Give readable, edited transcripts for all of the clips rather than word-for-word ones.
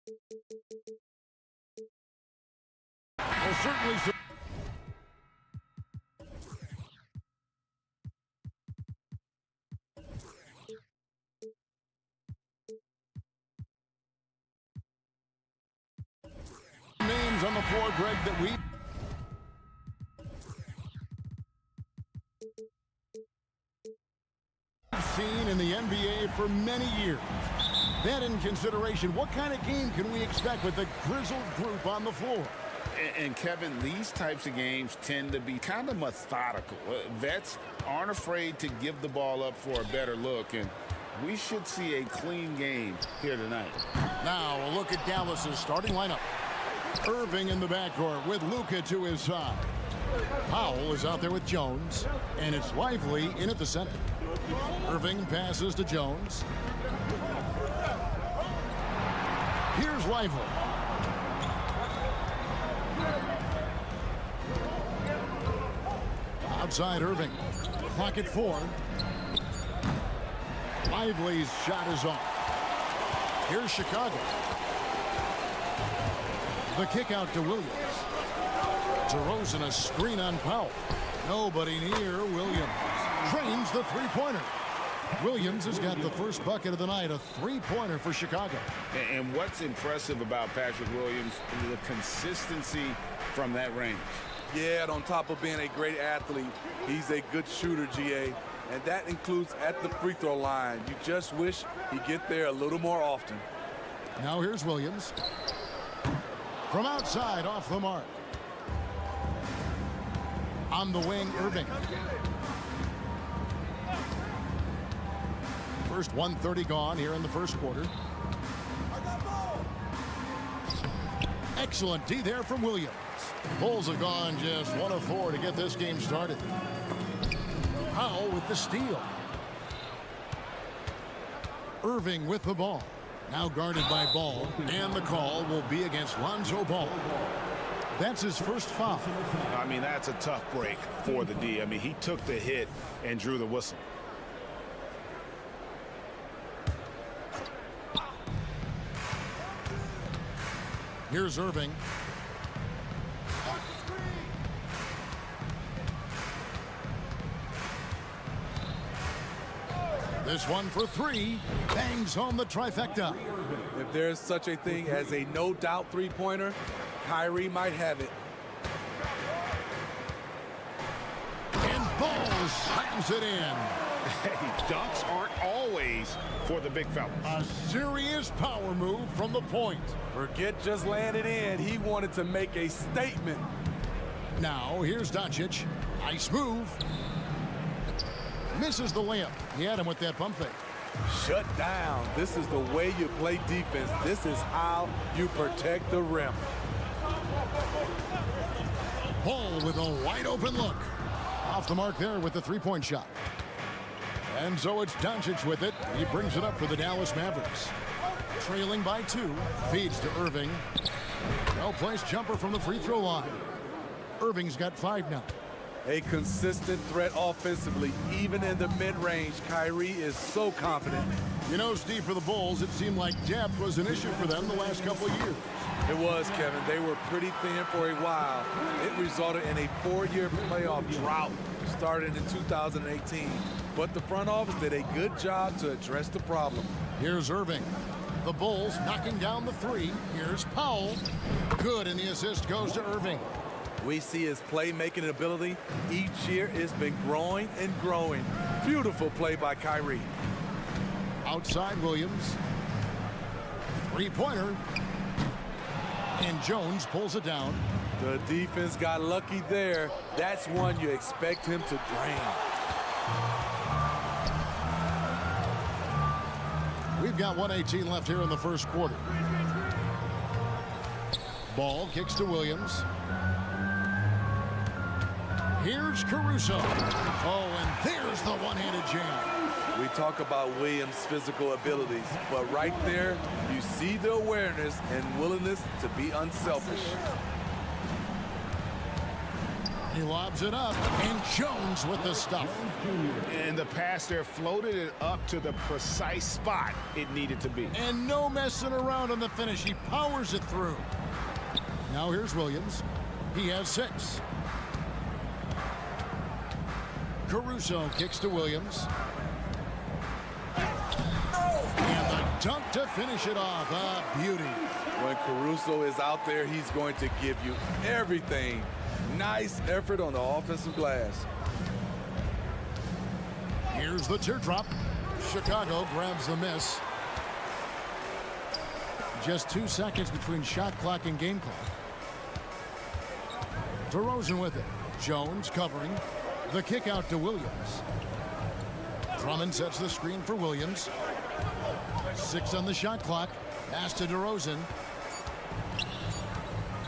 Well, certainly. Names on the floor, Greg, that we seen in the NBA for many years. That in consideration, what kind of game can we expect with the grizzled group on the floor? And Kevin, these types of games tend to be kind of methodical. Vets aren't afraid to give the ball up for a better look, and we should see a clean game here tonight. Now a look at Dallas's starting lineup. Irving in the backcourt with Luka to his side. Powell is out there with Jones, and it's Lively in at the center. Irving passes to Jones. Here's Lively. Outside Irving. Clock at 4. Lively's shot is off. Here's Chicago. The kick out to Williams. DeRozan a screen on Powell. Nobody near Williams. Drains the three-pointer. Williams has got the first bucket of the night, a three-pointer for Chicago. And what's impressive about Patrick Williams is the consistency from that range. Yeah, and on top of being a great athlete, he's a good shooter, GA. And that includes at the free throw line. You just wish he'd get there a little more often. Now here's Williams. From outside, off the mark. On the wing, Irving. First 1:30 gone here in the first quarter. Excellent D there from Williams. Bulls have gone just 1 of 4 to get this game started. Powell with the steal. Irving with the ball. Now guarded by Ball, and the call will be against Lonzo Ball. That's his first foul. I mean, that's a tough break for the D. I mean, he took the hit and drew the whistle. Here's Irving. This one for 3. Bangs home the trifecta. If there's such a thing as a no-doubt three-pointer, Kyrie might have it. And Ball slams it in. Hey, dunks aren't always for the big fella. A serious power move from the point. Forget just laying it in. He wanted to make a statement. Now here's Doncic. Nice move. Misses the layup. He had him with that pump fake. Shut down. This is the way you play defense. This is how you protect the rim. Ball with a wide open look. Off the mark there with the three-point shot. And so it's Doncic with it. He brings it up for the Dallas Mavericks. Trailing by 2. Feeds to Irving. Well-placed jumper from the free throw line. Irving's got 5 now. A consistent threat offensively, even in the mid-range. Kyrie is so confident. You know, Steve, for the Bulls, it seemed like depth was an issue for them the last couple of years. It was, Kevin. They were pretty thin for a while. It resulted in a 4-year playoff drought started in 2018. But the front office did a good job to address the problem. Here's Irving. The Bulls knocking down the 3. Here's Powell. Good, and the assist goes to Irving. We see his playmaking ability each year has been growing and growing. Beautiful play by Kyrie. Outside Williams. Three-pointer. And Jones pulls it down. The defense got lucky there. That's one you expect him to drain. We've got 1:18 left here in the first quarter. Ball kicks to Williams. Here's Caruso. Oh, and there's the one-handed jam. We talk about Williams' physical abilities, but right there, you see the awareness and willingness to be unselfish. He lobs it up, and Jones with the stuff. And the pass there floated it up to the precise spot it needed to be. And no messing around on the finish. He powers it through. Now here's Williams. He has 6. Caruso kicks to Williams. And the dunk to finish it off. A beauty. When Caruso is out there, he's going to give you everything. Nice effort on the offensive glass. Here's the teardrop. Chicago grabs the miss. Just 2 seconds between shot clock and game clock. DeRozan with it. Jones covering. The kick out to Williams. Drummond sets the screen for Williams. 6 on the shot clock. Pass to DeRozan.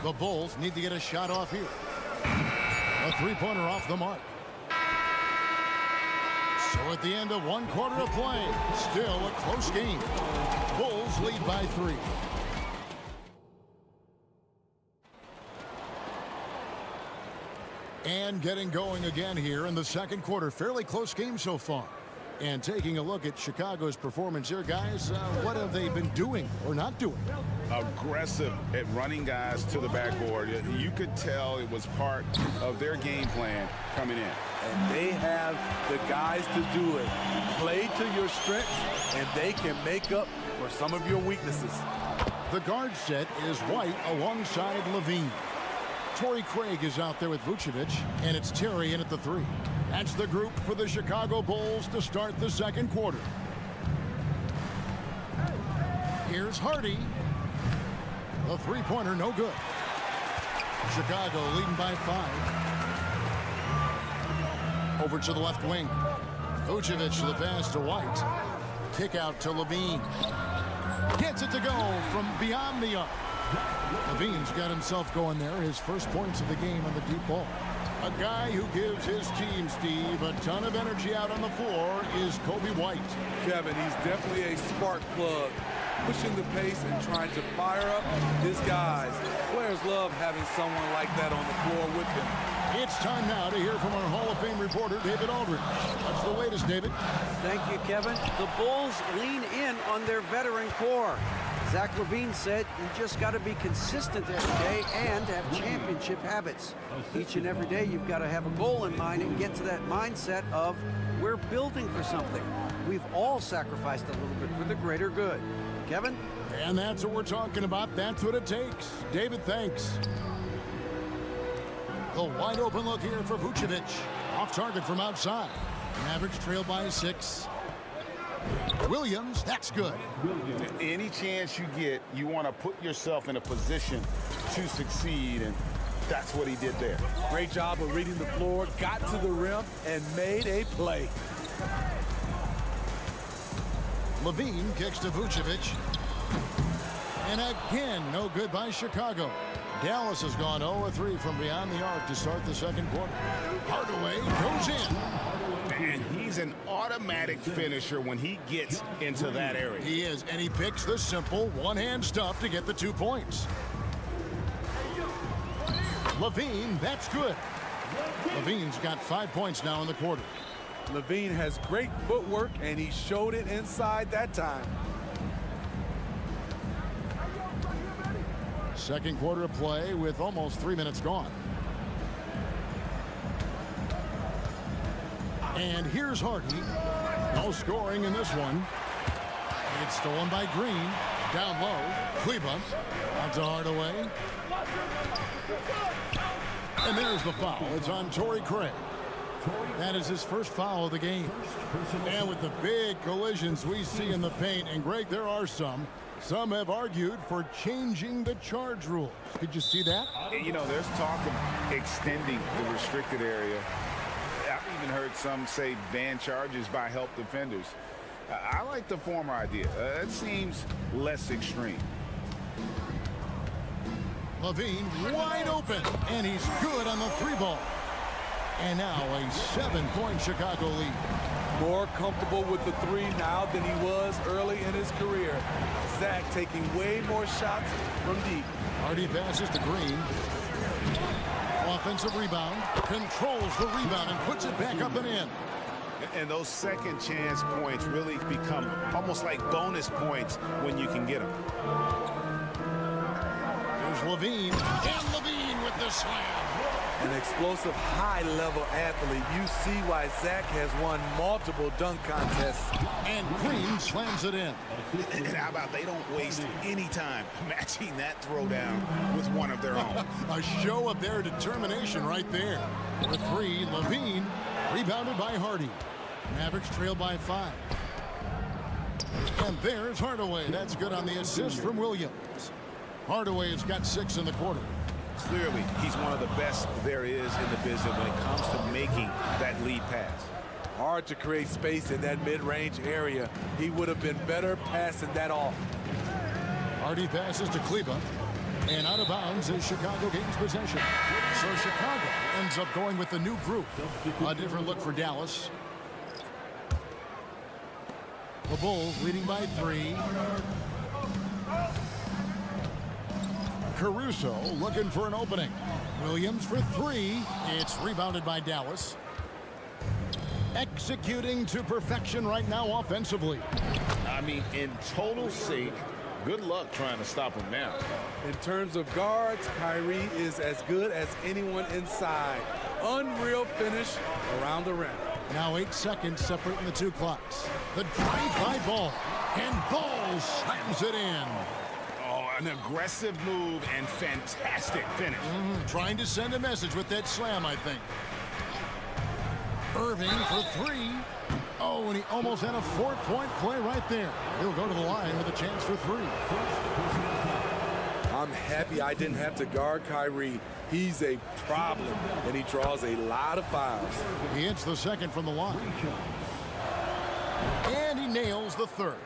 The Bulls need to get a shot off here. A 3-pointer off the mark. So at the end of 1 quarter of play, still a close game. Bulls lead by 3. And getting going again here in the second quarter. Fairly close game so far. And taking a look at Chicago's performance here, guys, what have they been doing or not doing? Aggressive at running guys to the backboard. You could tell it was part of their game plan coming in. And they have the guys to do it. Play to your strengths, and they can make up for some of your weaknesses. The guard set is White alongside Levine. Torrey Craig is out there with Vucevic, and it's Terry in at the 3. That's the group for the Chicago Bulls to start the second quarter. Here's Hardy. The 3-pointer, no good. Chicago leading by 5. Over to the left wing. Vucevic to the pass to White. Kick out to Levine. Gets it to go from beyond the arc. Levine's got himself going there. His first points of the game on the deep ball. A guy who gives his team, Steve, a ton of energy out on the floor is Kobe White. Kevin, he's definitely a spark plug, pushing the pace and trying to fire up his guys. Players love having someone like that on the floor with them. It's time now to hear from our Hall of Fame reporter, David Aldridge. What's the latest, David? Thank you, Kevin. The Bulls lean in on their veteran core. Zach LaVine said you just got to be consistent every day and have championship habits. Each and every day you've got to have a goal in mind and get to that mindset of we're building for something. We've all sacrificed a little bit for the greater good. Kevin? And that's what we're talking about. That's what it takes. David, thanks. The wide open look here for Vucevic. Off target from outside. Mavericks trail by 6. Williams, that's good. Any chance you get, you want to put yourself in a position to succeed, and that's what he did there. Great job of reading the floor, got to the rim, and made a play. Levine kicks to Vucevic. And again, no good by Chicago. Dallas has gone 0-3 from beyond the arc to start the second quarter. Hardaway goes in. And he's an automatic finisher when he gets into that area. He is, and he picks the simple one-hand stuff to get the 2 points. Levine, that's good. Levine's got 5 points now in the quarter. Levine has great footwork, and he showed it inside that time. Second quarter of play with almost 3 minutes gone. And here's Hardy. No scoring in this one. It's stolen by Green. Down low. Kleba. Out to Hardaway. And there's the foul. It's on Torrey Craig. That is his first foul of the game. And with the big collisions we see in the paint, and Greg, there are some have argued for changing the charge rules. Did you see that? You know, there's talk of extending the restricted area. I've even heard some say ban charges by help defenders. I like the former idea. It seems less extreme. Levine wide open, and he's good on the 3-ball. And now a 7-point Chicago lead. More comfortable with the 3 now than he was early in his career. Zach taking way more shots from deep. Hardy passes to Green. Offensive rebound, controls the rebound and puts it back up and in. And those second chance points really become almost like bonus points when you can get them. Here's Levine, and Levine with the slam. An explosive, high-level athlete. You see why Zach has won multiple dunk contests. And Green slams it in. And how about they don't waste any time matching that throwdown with one of their own. A show of their determination right there. For three, Levine, rebounded by Hardy. Mavericks trail by 5. And there's Hardaway. That's good on the assist from Williams. Hardaway has got 6 in the quarter. Clearly, he's one of the best there is in the business when it comes to making that lead pass. Hard to create space in that mid-range area. He would have been better passing that off. Hardy passes to Kleba. And out of bounds as Chicago gains possession. So Chicago ends up going with the new group. A different look for Dallas. The Bulls leading by 3. Caruso looking for an opening. Williams for 3. It's rebounded by Dallas. Executing to perfection right now offensively. I mean, in total sync, good luck trying to stop him now. In terms of guards, Kyrie is as good as anyone inside. Unreal finish around the rim. Now 8 seconds separating the 2 clocks. The drive by Ball. And Ball slams it in. Oh, an aggressive move and fantastic finish. Trying to send a message with that slam, I think. Irving for 3. Oh, and he almost had a 4-point play right there. He'll go to the line with a chance for 3. I'm happy I didn't have to guard Kyrie. He's a problem, and he draws a lot of fouls. He hits the second from the line. And he nails the third.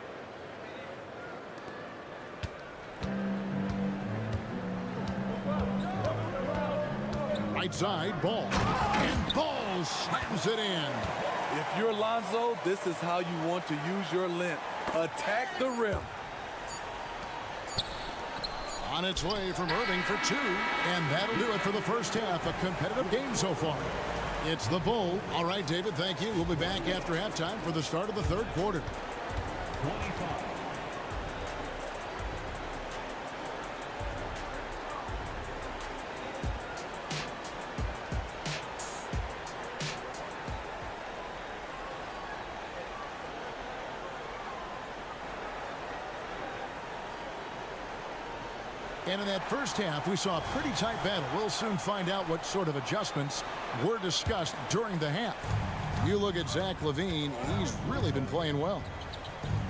Right side, Ball. And Ball slams it in. If you're Lonzo, this is how you want to use your length. Attack the rim. On its way from Irving for 2. And that'll do it for the first half. A competitive game so far. It's the Bull. All right, David, thank you. We'll be back after halftime for the start of the third quarter. 25. And in that first half, we saw a pretty tight battle. We'll soon find out what sort of adjustments were discussed during the half. You look at Zach LaVine, he's really been playing well.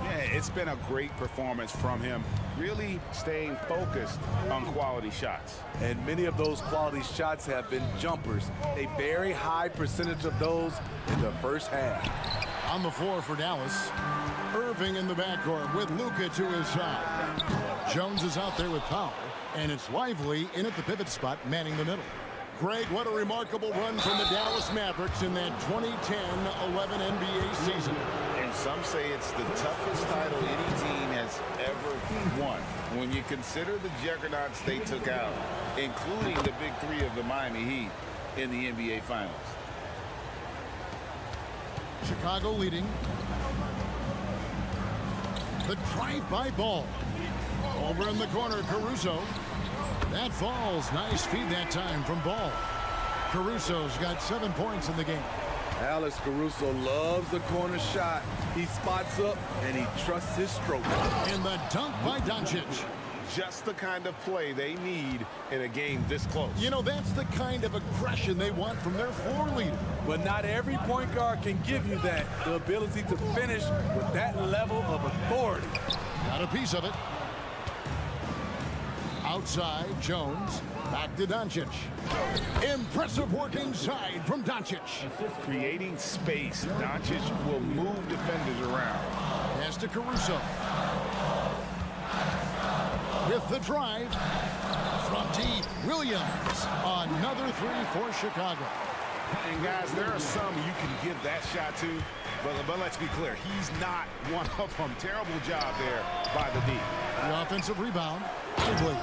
Yeah, it's been a great performance from him, really staying focused on quality shots. And many of those quality shots have been jumpers. A very high percentage of those in the first half. On the floor for Dallas, Irving in the backcourt with Luka to his side. Jones is out there with Powell, and it's Lively in at the pivot spot, manning the middle. Greg, what a remarkable run from the Dallas Mavericks in that 2010-11 NBA season. And some say it's the toughest title any team has ever won. When you consider the juggernauts they took out, including the big 3 of the Miami Heat in the NBA Finals. Chicago leading. The drive by Ball. Over in the corner, Caruso. That falls. Nice feed that time from Ball. Caruso's got 7 points in the game. Alex Caruso loves the corner shot. He spots up, and he trusts his stroke. And the dunk by Doncic. Just the kind of play they need in a game this close. You know, that's the kind of aggression they want from their floor leader. But not every point guard can give you that. The ability to finish with that level of authority. Got a piece of it. Outside, Jones. Back to Doncic. Impressive work inside from Doncic. Creating space, Doncic will move defenders around. Pass to Caruso. With the drive. From deep, Williams. Another 3 for Chicago. And guys, there are some you can give that shot to, but let's be clear, he's not one of them. Terrible job there by the D. The offensive rebound. Quigley.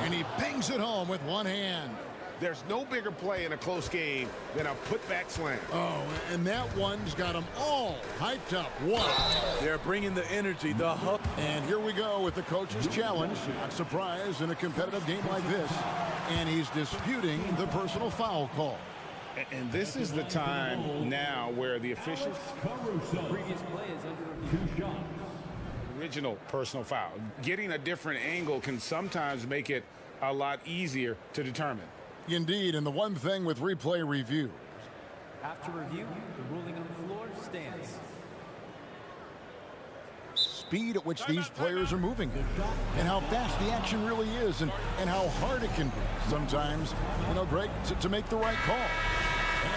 And he bangs it home with one hand. There's no bigger play in a close game than a putback slam. Oh, and that one's got them all hyped up. Wow. They're bringing the energy, the hustle. And here we go with the coach's challenge. Not surprised in a competitive game like this. And he's disputing the personal foul call. And this is the time now where the officials... Previous play is under 2 shots. Original personal foul. Getting a different angle can sometimes make it a lot easier to determine. Indeed, and the one thing with replay review. After review, the ruling on the floor stands. Speed at which these players are moving and how fast the action really is and how hard it can be sometimes, Greg, to make the right call.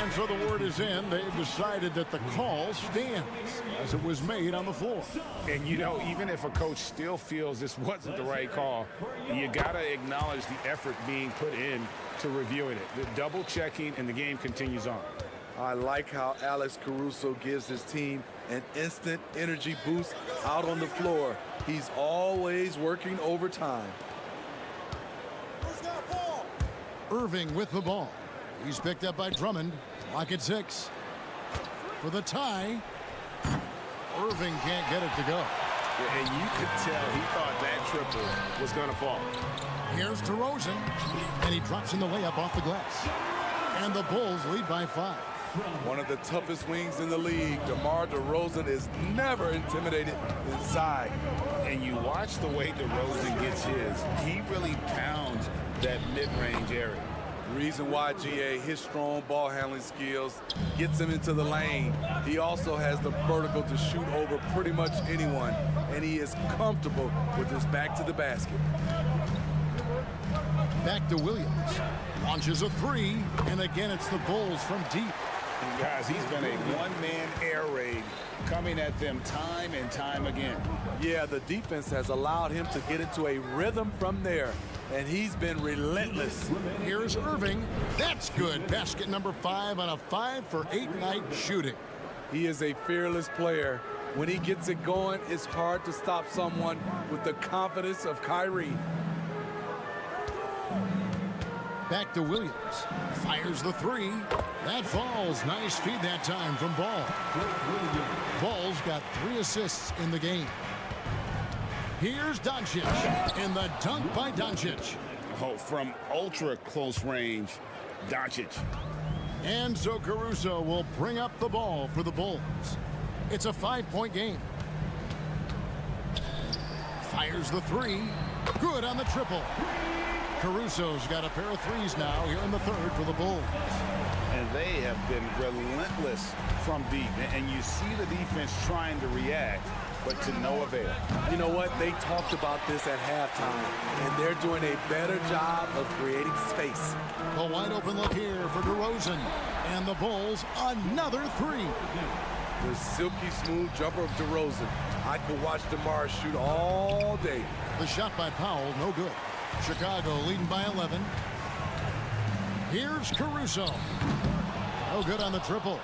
And so the word is in. They've decided that the call stands as it was made on the floor. And, even if a coach still feels this wasn't the right call, you got to acknowledge the effort being put in to reviewing it. The double checking, and the game continues on. I like how Alex Caruso gives his team an instant energy boost out on the floor. He's always working overtime. Irving with the ball. He's picked up by Drummond. Lock at 6. For the tie. Irving can't get it to go. And you could tell he thought that triple was going to fall. Here's DeRozan. And he drops in the layup off the glass. And the Bulls lead by 5. One of the toughest wings in the league, DeMar DeRozan is never intimidated inside. And you watch the way DeRozan gets his. He really pounds that mid-range area. The reason why, GA, his strong ball handling skills gets him into the lane. He also has the vertical to shoot over pretty much anyone, and he is comfortable with his back to the basket. Back to Williams. Launches a 3, and again it's the Bulls from deep. And guys, he's been a one-man air raid coming at them time and time again. Yeah, the defense has allowed him to get into a rhythm from there, and he's been relentless. Here's Irving. That's good. Basket number 5 on a 5-for-8 night shooting. He is a fearless player. When he gets it going, it's hard to stop someone with the confidence of Kyrie. Back to Williams. Fires the 3. That falls. Nice feed that time from Ball. Ball's got 3 assists in the game. Here's Doncic. And the dunk by Doncic. Oh, from ultra close range, Doncic. And so Caruso will bring up the ball for the Bulls. It's a 5-point game. Fires the 3. Good on the triple. Caruso's got a pair of 3s now here in the 3rd for the Bulls. And they have been relentless from deep. And you see the defense trying to react, but to no avail. You know what? They talked about this at halftime, and they're doing a better job of creating space. A wide open look here for DeRozan. And the Bulls, another 3. The silky smooth jumper of DeRozan. I could watch DeMar shoot all day. The shot by Powell, no good. Chicago leading by 11. Here's Caruso. No good on the triple.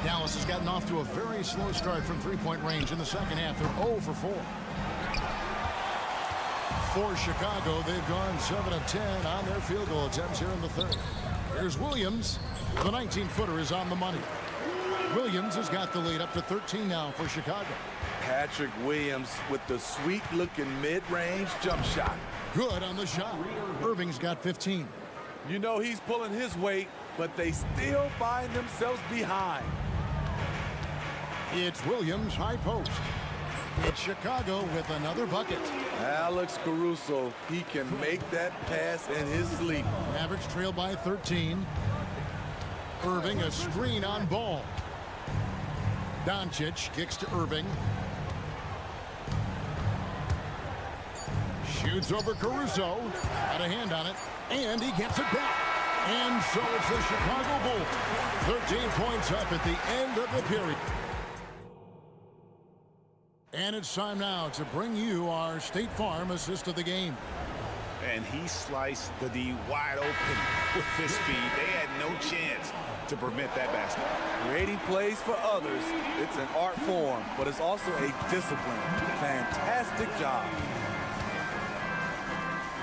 Dallas has gotten off to a very slow start from three-point range in the second half. They're 0 for 4. For Chicago, they've gone 7 of 10 on their field goal attempts here in the 3rd. Here's Williams. The 19-footer is on the money. Williams has got the lead up to 13 now for Chicago. Patrick Williams with the sweet-looking mid-range jump shot. Good on the shot. Irving's got 15. You know he's pulling his weight, but they still find themselves behind. It's Williams, high post. It's Chicago with another bucket. Alex Caruso, he can make that pass in his sleep. Mavericks trail by 13. Irving, a screen on Ball. Doncic kicks to Irving. Shoots over Caruso. Got a hand on it. And he gets it back. And so it's the Chicago Bulls. 13 points up at the end of the period. And it's time now to bring you our State Farm assist of the game. And he sliced the D wide open with his speed. They had no chance to prevent that basket. Creating plays for others, it's an art form, but it's also a discipline. Fantastic job.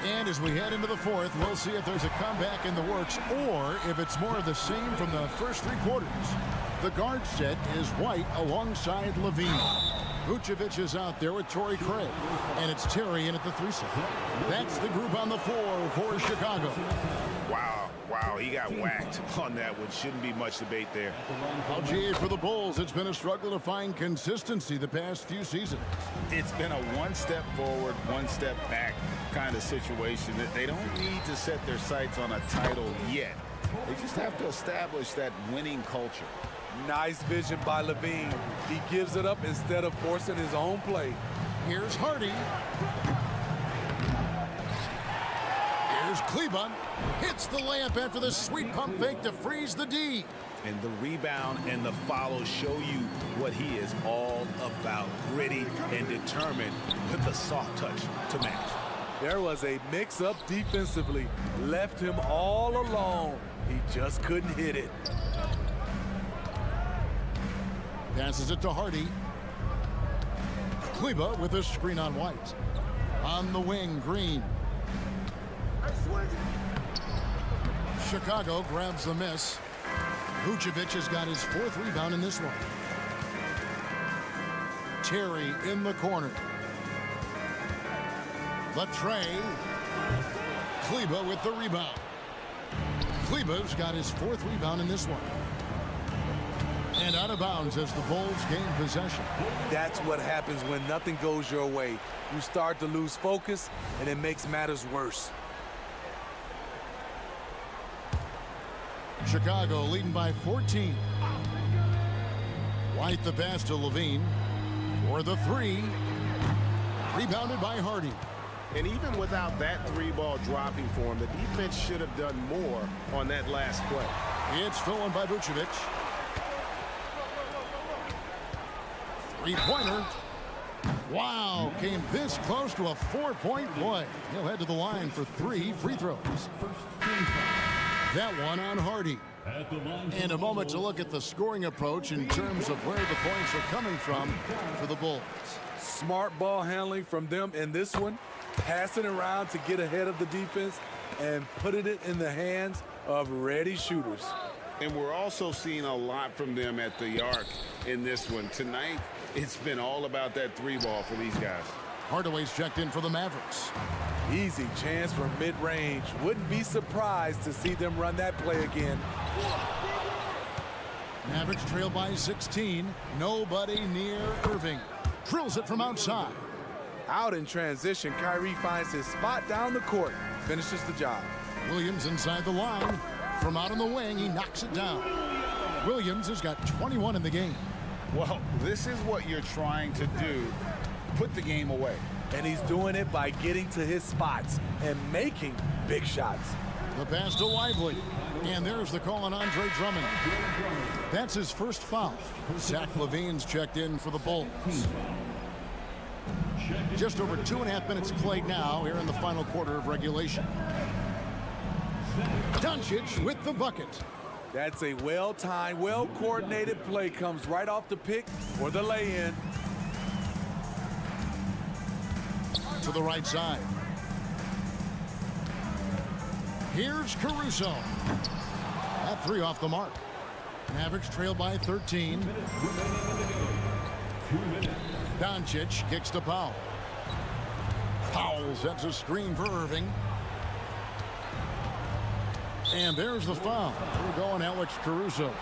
And as we head into the fourth, we'll see if there's a comeback in the works or if it's more of the same from the first three quarters. The guard set is White alongside Levine. Vucevic is out there with Torrey Craig, and it's Terry in at the 3 set. That's the group on the floor for Chicago. Wow, he got whacked on that one. Shouldn't be much debate there. LGA for the Bulls, it's been a struggle to find consistency the past few seasons. It's been a one step forward, one step back kind of situation. That they don't need to set their sights on a title yet. They just have to establish that winning culture. Nice vision by Levine. He gives it up instead of forcing his own play. Here's Hardy. Here's Kleba. Hits the layup after the sweet pump fake to freeze the D. And the rebound and the follow show you what he is all about. Gritty and determined with a soft touch to match. There was a mix-up defensively. Left him all alone. He just couldn't hit it. Passes it to Hardy. Kleba with a screen on White. On the wing, Green. Chicago grabs the miss. Vucevic has got his 4th rebound in this one. Terry in the corner. The tray. Kleba with the rebound. Kleba's got his 4th rebound in this one. And out of bounds as the Bulls gain possession. That's what happens when nothing goes your way. You start to lose focus, and it makes matters worse. Chicago leading by 14. White the pass to Levine for the 3. Rebounded by Hardy. And even without that 3-ball dropping for him, the defense should have done more on that last play. It's stolen by Vucevic. 3-pointer. Wow, came this close to a 4-point play. He'll head to the line for 3 free throws. That one on Hardy. And a moment to look at the scoring approach in terms of where the points are coming from for the Bulls. Smart ball handling from them in this one. Passing around to get ahead of the defense and putting it in the hands of ready shooters. And we're also seeing a lot from them at the arc in this one. Tonight, it's been all about that 3-ball for these guys. Hardaway's checked in for the Mavericks. Easy chance from mid-range. Wouldn't be surprised to see them run that play again. Mavericks trail by 16. Nobody near Irving. Drills it from outside. Out in transition, Kyrie finds his spot down the court. Finishes the job. Williams inside the line. From out on the wing, he knocks it down. Williams has got 21 in the game. Well, this is what you're trying to do. Put the game away. And he's doing it by getting to his spots and making big shots. The pass to Lively. And there's the call on Andre Drummond. That's his first foul. Zach LaVine's checked in for the Bulls. Just over 2.5 minutes played now here in the final quarter of regulation. Doncic with the bucket. That's a well-timed, well-coordinated play. Comes right off the pick for the lay-in. To the right side. Here's Caruso. That 3 off the mark. Mavericks trail by 13. Doncic kicks to Powell. Powell sets a screen for Irving. And there's the foul. We're going Alex Caruso.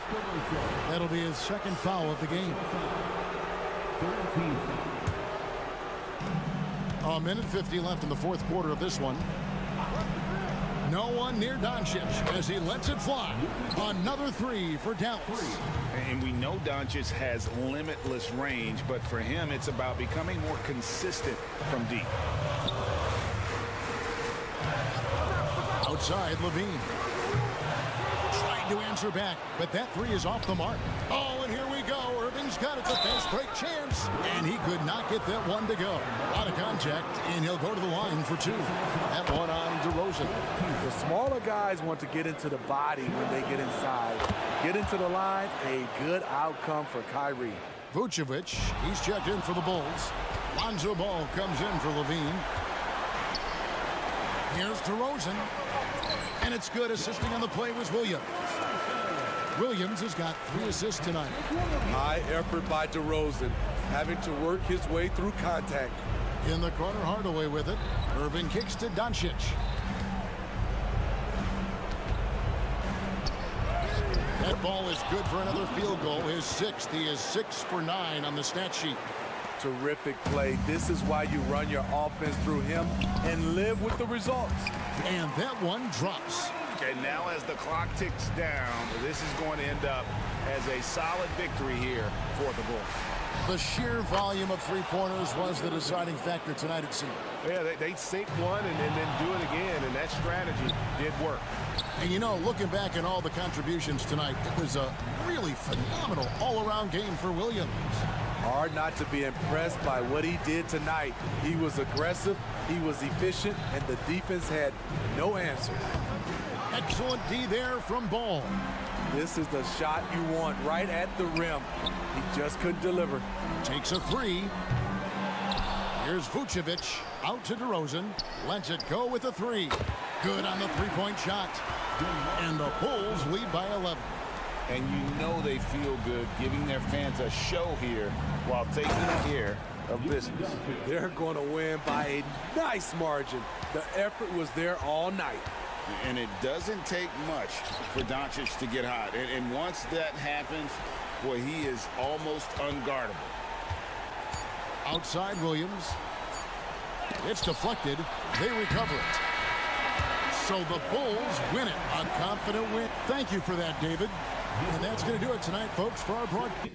That'll be his 2nd foul of the game. 1:50 left in the 4th quarter of this one. No one near Doncic as he lets it fly. Another 3 for Dallas. And we know Doncic has limitless range, but for him, it's about becoming more consistent from deep. Outside, Levine. Trying to answer back, but that 3 is off the mark. Oh, and here we go. Irving's got it. The fast break chance. And he could not get that one to go. A lot of contact, and he'll go to the line for 2. That one on DeRozan. The smaller guys want to get into the body when they get inside. Get into the line, a good outcome for Kyrie. Vucevic, he's checked in for the Bulls. Lonzo Ball comes in for Levine. Here's DeRozan. And it's good. Assisting on the play was Williams. Williams has got 3 assists tonight. High effort by DeRozan, having to work his way through contact. In the corner, Hardaway with it. Irving kicks to Doncic. That ball is good for another field goal. His 6th. He is 6 for 9 on the stat sheet. Terrific play. This is why you run your offense through him and live with the results. And that one drops. And now as the clock ticks down, this is going to end up as a solid victory here for the Bulls. The sheer volume of three-pointers was the deciding factor tonight, it seemed. Yeah, they sink one and then do it again, and that strategy did work. And you know, looking back at all the contributions tonight, it was a really phenomenal all-around game for Williams. Hard not to be impressed by what he did tonight. He was aggressive, he was efficient, and the defense had no answer. Excellent D there from Ball. This is the shot you want right at the rim. He just couldn't deliver. Takes a 3. Here's Vucevic out to DeRozan. Lets it go with a 3. Good on the three-point shot. And the Bulls lead by 11. And you know they feel good giving their fans a show here while taking care of business. They're going to win by a nice margin. The effort was there all night. And it doesn't take much for Doncic to get hot. And once that happens, boy, he is almost unguardable. Outside Williams. It's deflected. They recover it. So the Bulls win it. A confident win. Thank you for that, David. And that's going to do it tonight, folks, for our broadcast.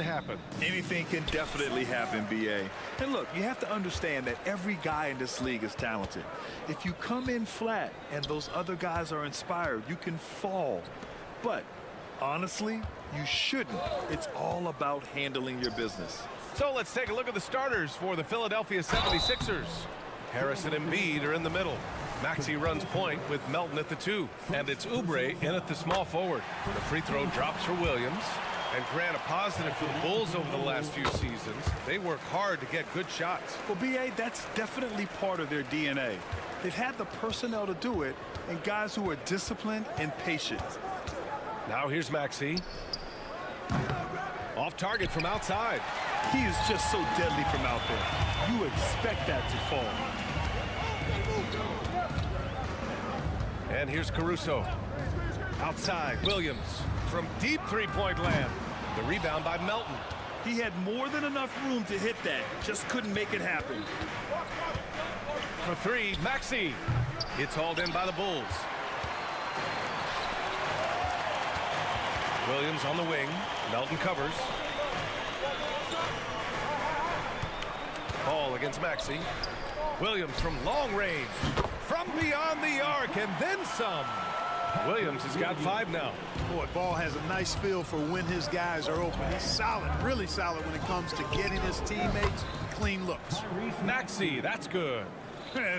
happen. Anything can definitely happen, BA. And look, you have to understand that every guy in this league is talented. If you come in flat and those other guys are inspired, you can fall. But honestly, you shouldn't. It's all about handling your business. So let's take a look at the starters for the Philadelphia 76ers. Harris and Embiid are in the middle. Maxey runs point with Melton at the 2. And it's Oubre in at the small forward. The free throw drops for Williams. And grant a positive for the Bulls over the last few seasons. They work hard to get good shots. Well, BA, that's definitely part of their DNA. They've had the personnel to do it, and guys who are disciplined and patient. Now here's Maxey. Off target from outside. He is just so deadly from out there. You expect that to fall. And here's Caruso. Outside, Williams from deep three-point land. The rebound by Melton. He had more than enough room to hit that. Just couldn't make it happen. For 3, Maxey. It's hauled in by the Bulls. Williams on the wing. Melton covers. Ball against Maxey. Williams from long range. From beyond the arc and then some. Williams has got 5 now. Boy, Ball has a nice feel for when his guys are open. He's solid, really solid when it comes to getting his teammates clean looks. Maxey, that's good.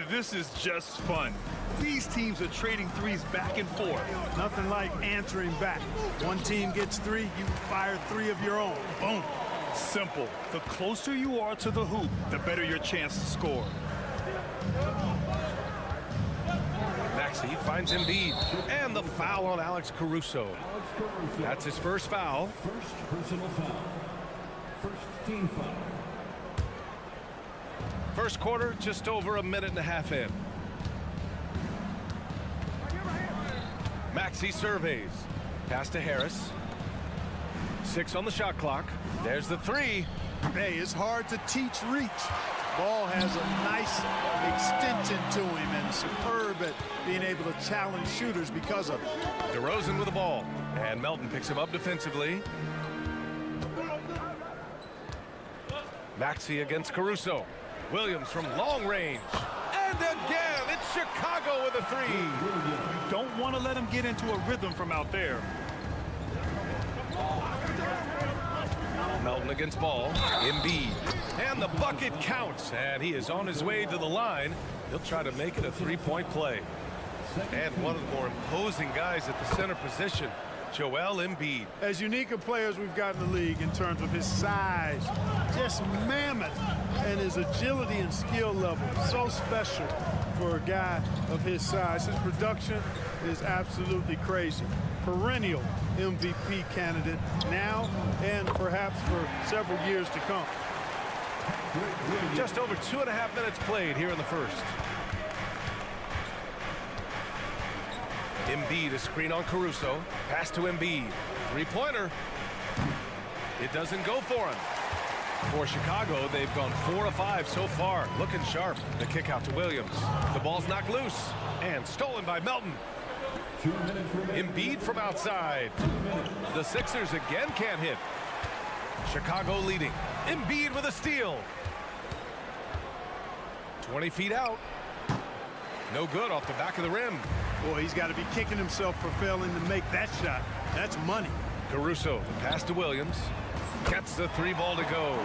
This is just fun. These teams are trading threes back and forth. Nothing like answering back. One team gets 3, you fire 3 of your own. Boom. Simple. The closer you are to the hoop, the better your chance to score. Maxey finds Embiid. And the foul on Alex Caruso. That's his first foul. First personal foul. First team foul. First quarter, just over a minute and a half in. Maxey surveys. Pass to Harris. 6 on the shot clock. There's the 3. Hey, it's hard to teach reach. Ball has a nice extension to him and superb at being able to challenge shooters because of it. DeRozan with the ball. And Melton picks him up defensively. Maxey against Caruso. Williams from long range. And again, it's Chicago with a 3. You don't want to let him get into a rhythm from out there. Melton against Ball. Embiid. And the bucket counts. And he is on his way to the line. He'll try to make it a 3-point play. And one of the more imposing guys at the center position, Joel Embiid. As unique a player as we've got in the league in terms of his size, just mammoth, and his agility and skill level, so special for a guy of his size. His production is absolutely crazy. Perennial MVP candidate now and perhaps for several years to come. Just over 2.5 minutes played here in the first. Embiid, a screen on Caruso. Pass to Embiid. 3-pointer. It doesn't go for him. For Chicago, they've gone 4 of 5 so far. Looking sharp. The kick out to Williams. The ball's knocked loose. And stolen by Melton. Embiid from outside. The Sixers again can't hit. Chicago leading. Embiid with a steal. 20 feet out. No good off the back of the rim. Boy, he's got to be kicking himself for failing to make that shot. That's money. Caruso, pass to Williams. Gets the 3 ball to go.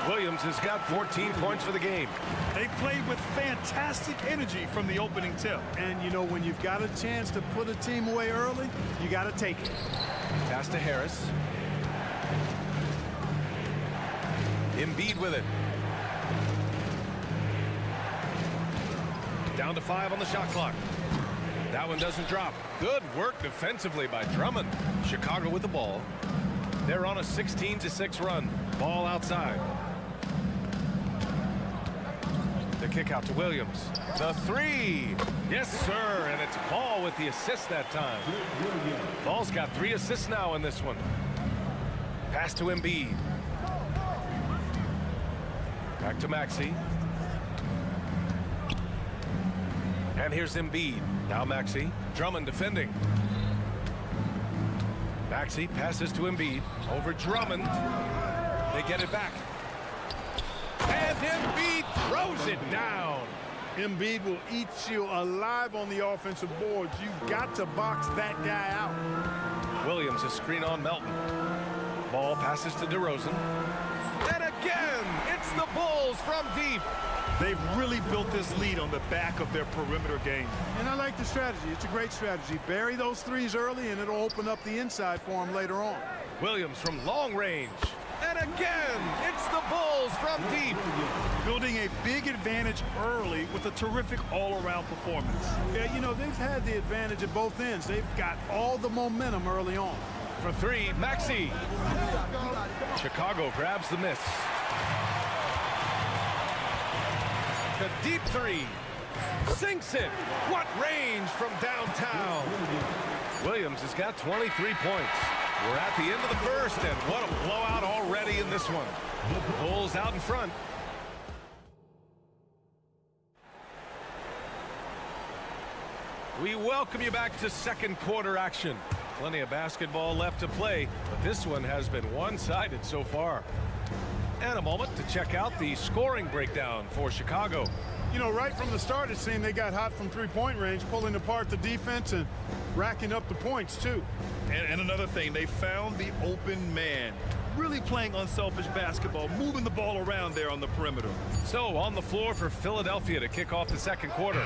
Williams has got 14 points for the game. They played with fantastic energy from the opening tip. And, you know, when you've got a chance to put a team away early, you got to take it. Pass to Harris. Embiid with it. Down to 5 on the shot clock. That one doesn't drop. Good work defensively by Drummond. Chicago with the ball. They're on a 16-6 run. Ball outside. The kick out to Williams. The 3. Yes, sir. And it's Ball with the assist that time. Ball's got 3 assists now in this one. Pass to Embiid. Back to Maxey. And here's Embiid. Now Maxey. Drummond defending. Maxey passes to Embiid. Over Drummond. They get it back. And Embiid throws it down. Embiid will eat you alive on the offensive boards. You've got to box that guy out. Williams a screen on Melton. Ball passes to DeRozan. And again, it's the Bulls from deep. They've really built this lead on the back of their perimeter game. And I like the strategy. It's a great strategy. Bury those threes early, and it'll open up the inside for them later on. Williams from long range. And again, it's the Bulls from deep. Building a big advantage early with a terrific all-around performance. Yeah, you know, they've had the advantage at both ends. They've got all the momentum early on. For three, Maxey. Chicago grabs the miss. The deep three. Sinks it. What range from downtown. Williams has got 23 points. We're at the end of the first, and what a blowout already in this one. Bulls out in front. We welcome you back to second quarter action. Plenty of basketball left to play, but this one has been one-sided so far. And a moment to check out the scoring breakdown for Chicago. You know, right from the start, it seemed they got hot from three-point range, pulling apart the defense and racking up the points, too. And another thing, they found the open man. Really playing unselfish basketball, moving the ball around there on the perimeter. So on the floor for Philadelphia to kick off the second quarter.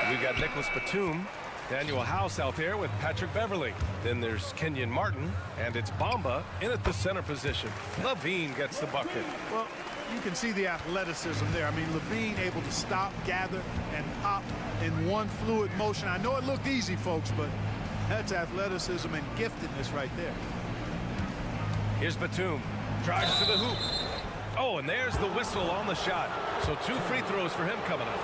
We've got Nicholas Batum, Daniel House out there with Patrick Beverly. Then there's Kenyon Martin, and it's Bamba in at the center position. Levine gets the bucket. Well, you can see the athleticism there. I mean, Levine able to stop, gather, and pop in one fluid motion. I know it looked easy, folks, but that's athleticism and giftedness right there. Here's Batum. Drives to the hoop. Oh, and there's the whistle on the shot. So 2 free throws for him coming up.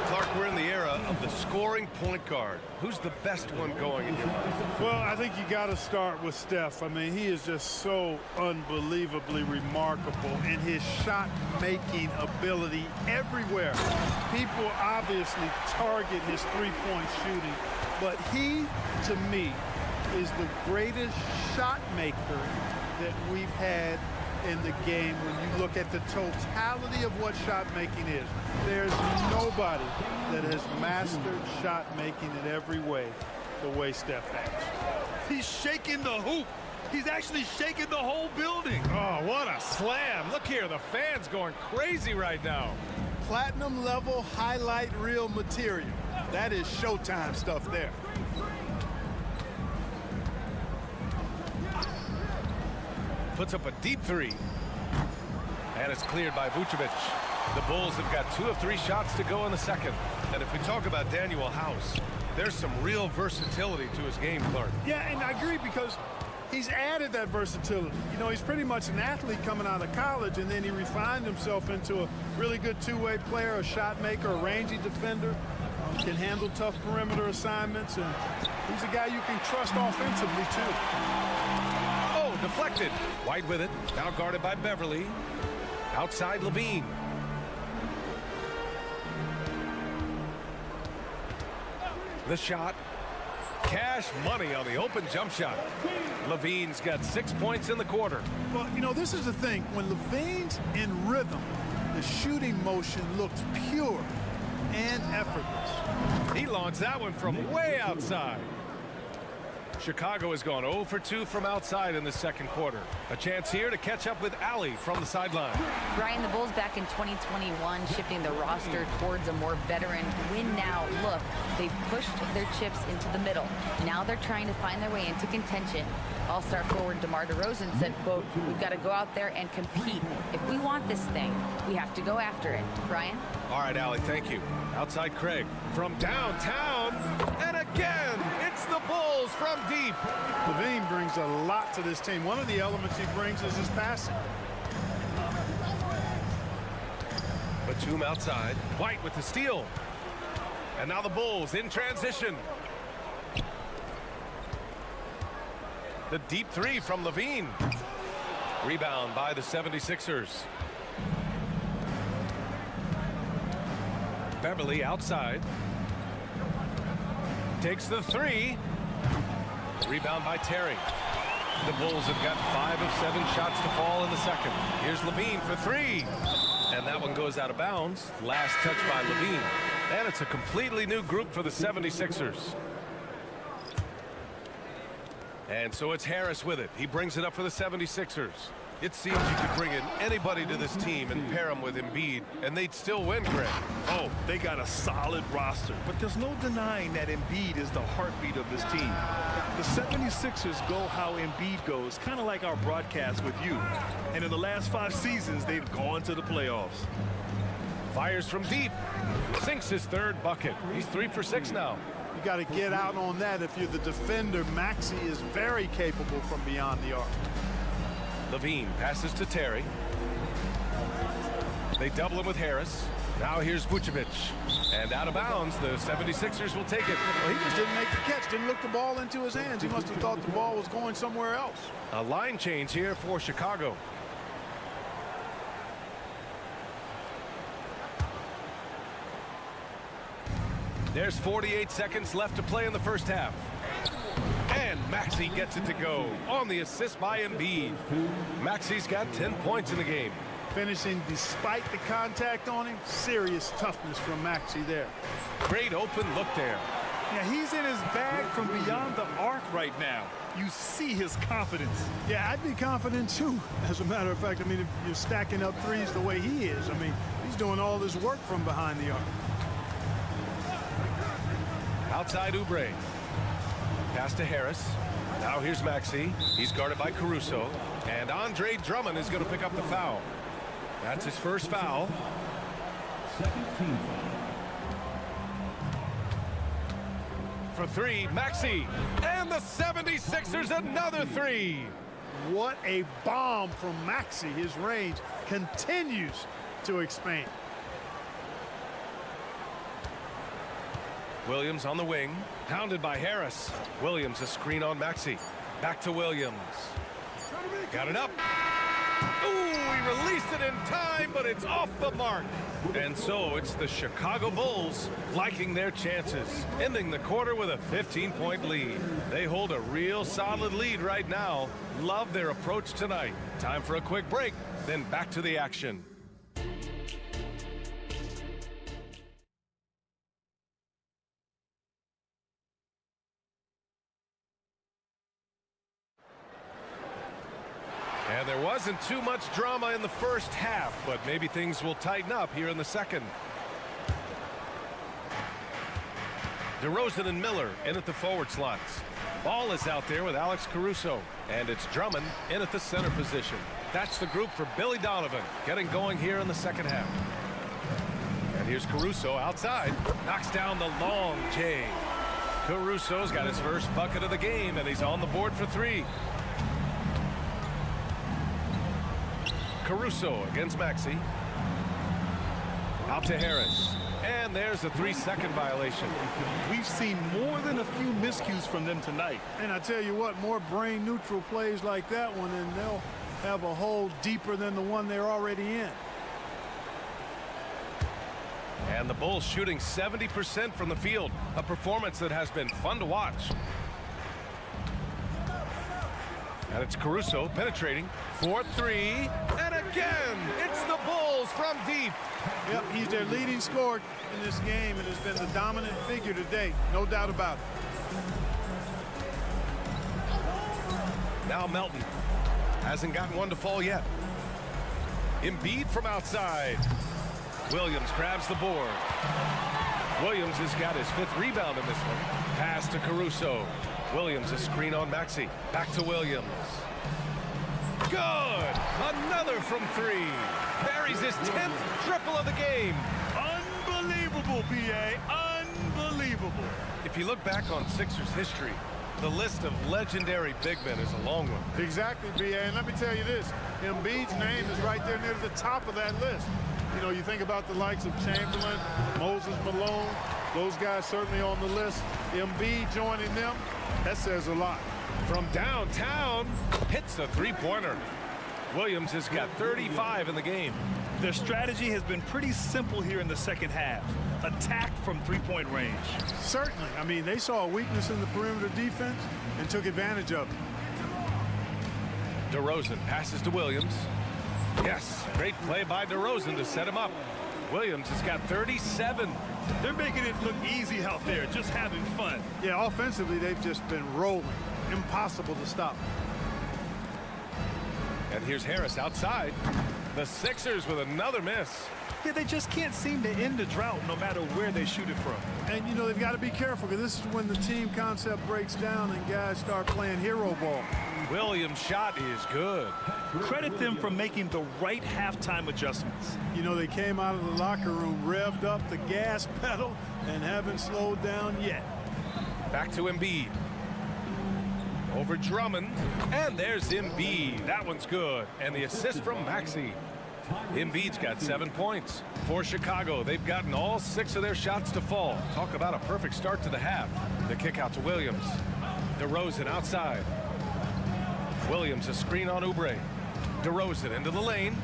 Clark, we're in the era of the scoring point guard. Who's the best one going in your mind? Well, I think you got to start with Steph. I mean, he is just so unbelievably remarkable in his shot-making ability everywhere. People obviously target his three-point shooting, but he, to me, is the greatest shot maker that we've had in the game when you look at the totality of what shot making is. There's nobody that has mastered shot making in every way the way Steph has. He's shaking the hoop. He's actually shaking the whole building. Oh, what a slam. Look here, the fans going crazy right now. Platinum level highlight reel material. That is Showtime stuff there. Puts up a deep three. And it's cleared by Vucevic. The Bulls have got 2 of 3 shots to go in the second. And if we talk about Daniel House, there's some real versatility to his game, Clark. Yeah, and I agree because he's added that versatility. You know, he's pretty much an athlete coming out of college, and then he refined himself into a really good two-way player, a shot maker, a rangy defender, can handle tough perimeter assignments, and he's a guy you can trust offensively, too. Deflected. White with it. Now guarded by Beverly. Outside Levine. The shot. Cash money on the open jump shot. Levine's got 6 points in the quarter. Well, you know, this is the thing. When Levine's in rhythm, the shooting motion looks pure and effortless. He launched that one from way outside. Chicago has gone 0 for 2 from outside in the second quarter. A chance here to catch up with Allie from the sideline. Brian, the Bulls back in 2021 shifting the roster towards a more veteran win-now look. They've pushed their chips into the middle. Now they're trying to find their way into contention. All-star forward DeMar DeRozan said, quote, "We've got to go out there and compete. If we want this thing, we have to go after it." Brian? All right, Allie, thank you. Outside Craig from downtown. And again, it's the Bulls from deep. Levine brings a lot to this team. One of the elements he brings is his passing. Batum outside. White with the steal. And now the Bulls in transition. The deep three from Levine. Rebound by the 76ers. Beverly outside. Takes the three. Rebound by Terry. The Bulls have got 5 of 7 shots to fall in the second. Here's Levine for 3. And that one goes out of bounds. Last touch by Levine. And it's a completely new group for the 76ers. And so it's Harris with it. He brings it up for the 76ers. It seems you could bring in anybody to this team and pair them with Embiid, and they'd still win, Greg. Oh, they got a solid roster, but there's no denying that Embiid is the heartbeat of this team. The 76ers go how Embiid goes, kind of like our broadcast with you. And in the last 5 seasons, they've gone to the playoffs. Fires from deep. Sinks his 3rd bucket. He's 3 for 6 now. You got to get out on that if you're the defender. Maxey is very capable from beyond the arc. Levine passes to Terry. They double him with Harris. Now here's Vucevic. And out of bounds, the 76ers will take it. Well, he just didn't make the catch, didn't look the ball into his hands. He must have thought the ball was going somewhere else. A line change here for Chicago. There's 48 seconds left to play in the first half. And Maxey gets it to go on the assist by Embiid. Maxey's got 10 points in the game. Finishing despite the contact on him. Serious toughness from Maxey there. Great open look there. Yeah, he's in his bag from beyond the arc right now. You see his confidence. Yeah, I'd be confident too. As a matter of fact, I mean, if you're stacking up threes the way he is, I mean, he's doing all this work from behind the arc. Outside Oubre. Pass to Harris. Now here's Maxey. He's guarded by Caruso. And Andre Drummond is going to pick up the foul. That's his first foul. Second team foul. For 3, Maxey. And the 76ers another 3. What a bomb from Maxey. His range continues to expand. Williams on the wing. Pounded by Harris. Williams a screen on Maxey. Back to Williams. Got it up. Ooh, he released it in time, but it's off the mark. And so it's the Chicago Bulls liking their chances, ending the quarter with a 15-point lead. They hold a real solid lead right now. Love their approach tonight. Time for a quick break, then back to the action. And there wasn't too much drama in the first half, but maybe things will tighten up here in the second. DeRozan and Miller in at the forward slots. Ball is out there with Alex Caruso, and it's Drummond in at the center position. That's the group for Billy Donovan, getting going here in the second half. And here's Caruso outside, knocks down the long J. Caruso's got his first bucket of the game, and he's on the board for 3. Caruso against Maxey. Out to Harris. And there's a 3-second violation. We've seen more than a few miscues from them tonight. And I tell you what, more brain neutral plays like that one, and they'll have a hole deeper than the one they're already in. And the Bulls shooting 70% from the field, a performance that has been fun to watch. And it's Caruso penetrating for 3, and again it's the Bulls from deep. Yep, he's their leading scorer in this game and has been the dominant figure today, no doubt about it. Now Melton hasn't gotten one to fall yet. Embiid from outside. Williams grabs the board. Williams has got his 5th rebound in this one. Pass to Caruso. Williams a screen on Maxey. Back to Williams. Good! Another from 3. Buries his 10th triple of the game. Unbelievable, B.A. Unbelievable. If you look back on Sixers history, the list of legendary big men is a long one. Exactly, B.A. And let me tell you this. Embiid's name is right there near the top of that list. You know, you think about the likes of Chamberlain, Moses Malone, those guys certainly on the list. Embiid joining them, that says a lot. From downtown, hits a 3-pointer. Williams has got 35 in the game. Their strategy has been pretty simple here in the second half. Attack from three-point range. Certainly. I mean, they saw a weakness in the perimeter defense and took advantage of it. DeRozan passes to Williams. Yes, great play by DeRozan to set him up. Williams has got 37. They're making it look easy out there, just having fun. Yeah, offensively, they've just been rolling. Impossible to stop. And here's Harris outside. The Sixers with another miss. Yeah, they just can't seem to end the drought no matter where they shoot it from. And, you know, they've got to be careful because this is when the team concept breaks down and guys start playing hero ball. Williams' shot is good. Credit them for making the right halftime adjustments. You know, they came out of the locker room, revved up the gas pedal, and haven't slowed down yet. Back to Embiid. Over Drummond. And there's Embiid. That one's good. And the assist from Maxey. Embiid's got 7 points. For Chicago, they've gotten all 6 of their shots to fall. Talk about a perfect start to the half. The kick out to Williams. DeRozan outside. Williams a screen on Oubre. DeRozan into the lane.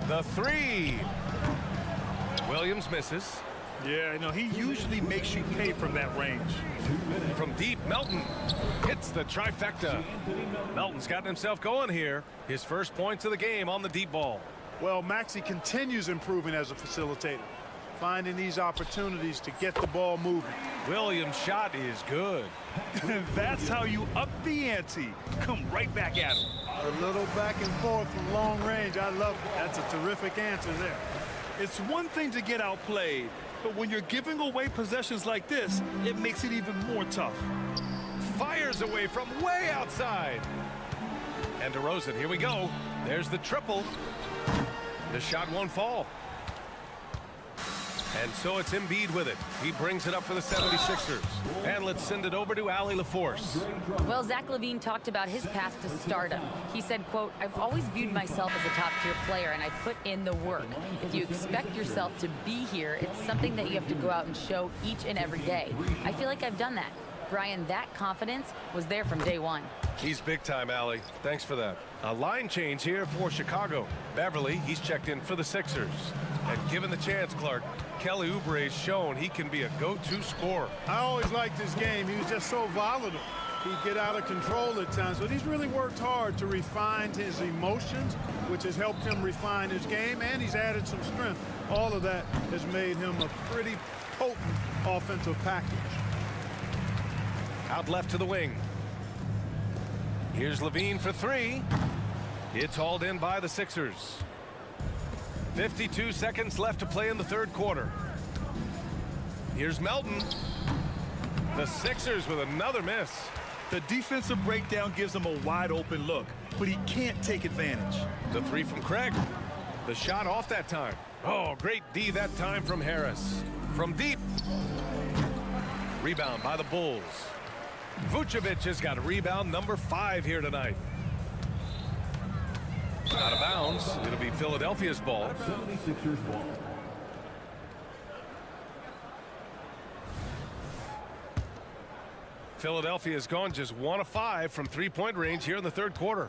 The three. Williams misses. Yeah, you know, he usually makes you pay from that range. From deep, Melton hits the trifecta. Melton's gotten himself going here. His first points of the game on the deep ball. Well, Maxey continues improving as a facilitator, finding these opportunities to get the ball moving. Williams' shot is good. That's how you up the ante. Come right back at him. A little back and forth from long range. I love it. That's a terrific answer there. It's one thing to get outplayed, but when you're giving away possessions like this, it makes it even more tough. Fires away from way outside. And DeRozan, here we go. There's the triple. The shot won't fall. And so it's Embiid with it. He brings it up for the 76ers. And let's send it over to Allie LaForce. Well, Zach LaVine talked about his path to stardom. He said, quote, "I've always viewed myself as a top-tier player, and I put in the work. If you expect yourself to be here, it's something that you have to go out and show each and every day. I feel like I've done that." Brian, that confidence was there from day one. He's big time, Allie. Thanks for that. A line change here for Chicago. Beverly, he's checked in for the Sixers. And given the chance, Clark, Kelly Oubre's shown he can be a go-to scorer. I always liked his game. He was just so volatile. He'd get out of control at times, but he's really worked hard to refine his emotions, which has helped him refine his game, and he's added some strength. All of that has made him a pretty potent offensive package. Out left to the wing. Here's LaVine for three. It's hauled in by the Sixers. 52 seconds left to play in the third quarter. Here's Melton. The Sixers with another miss. The defensive breakdown gives him a wide open look, but he can't take advantage. The three from Craig. The shot off that time. Oh, great D that time from Harris. From deep. Rebound by the Bulls. Vucevic has got a rebound number 5 here tonight. Out of bounds. It'll be Philadelphia's ball. 76ers ball. Philadelphia's gone just 1 of 5 from three-point range here in the third quarter.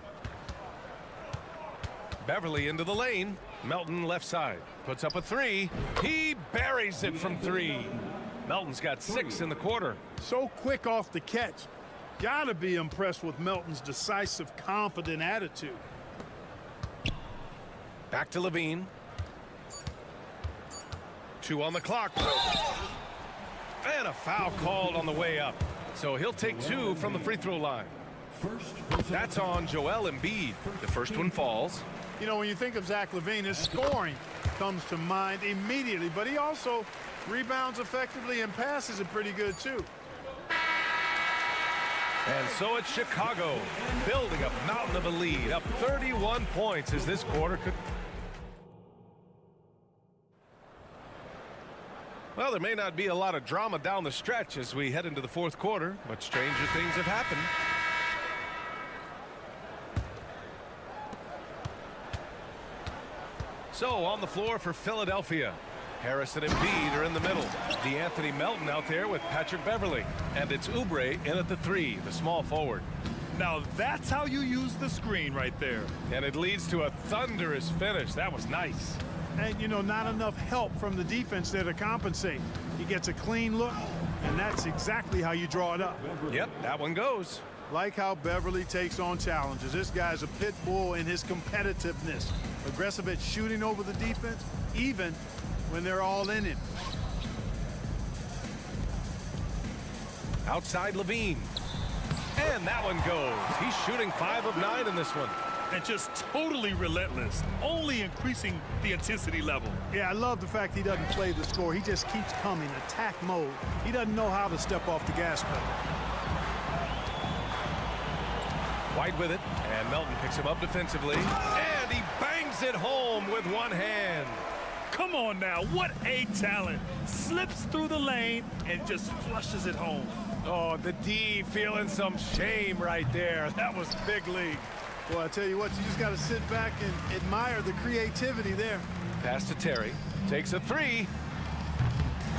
Beverly into the lane. Melton left side. Puts up a three. He buries it from 3. Melton's got 6 in the quarter. So quick off the catch. Gotta be impressed with Melton's decisive, confident attitude. Back to LaVine. 2 on the clock. And a foul called on the way up. So he'll take 2 from the free throw line. That's on Joel Embiid. The first one falls. You know, when you think of Zach LaVine, his scoring comes to mind immediately, but he also rebounds effectively and passes it pretty good, too. And so it's Chicago building a mountain of a lead, up 31 points as this quarter could. Well, there may not be a lot of drama down the stretch as we head into the fourth quarter, but stranger things have happened. So on the floor for Philadelphia, Harris and Embiid are in the middle. DeAnthony Melton out there with Patrick Beverly. And it's Oubre in at the 3, the small forward. Now that's how you use the screen right there. And it leads to a thunderous finish. That was nice. And, you know, not enough help from the defense there to compensate. He gets a clean look, and that's exactly how you draw it up. Yep, that one goes. Like how Beverly takes on challenges. This guy's a pit bull in his competitiveness. Aggressive at shooting over the defense, even when they're all in it. Outside Levine. And that one goes. He's shooting 5 of 9 in this one. And just totally relentless, only increasing the intensity level. Yeah, I love the fact he doesn't play the score. He just keeps coming, attack mode. He doesn't know how to step off the gas pedal. White with it, and Melton picks him up defensively. And he bangs it home with one hand. Come on now, what a talent. Slips through the lane and just flushes it home. Oh, the D feeling some shame right there. That was big league. Well, I tell you what, you just got to sit back and admire the creativity there. Pass to Terry. Takes a 3.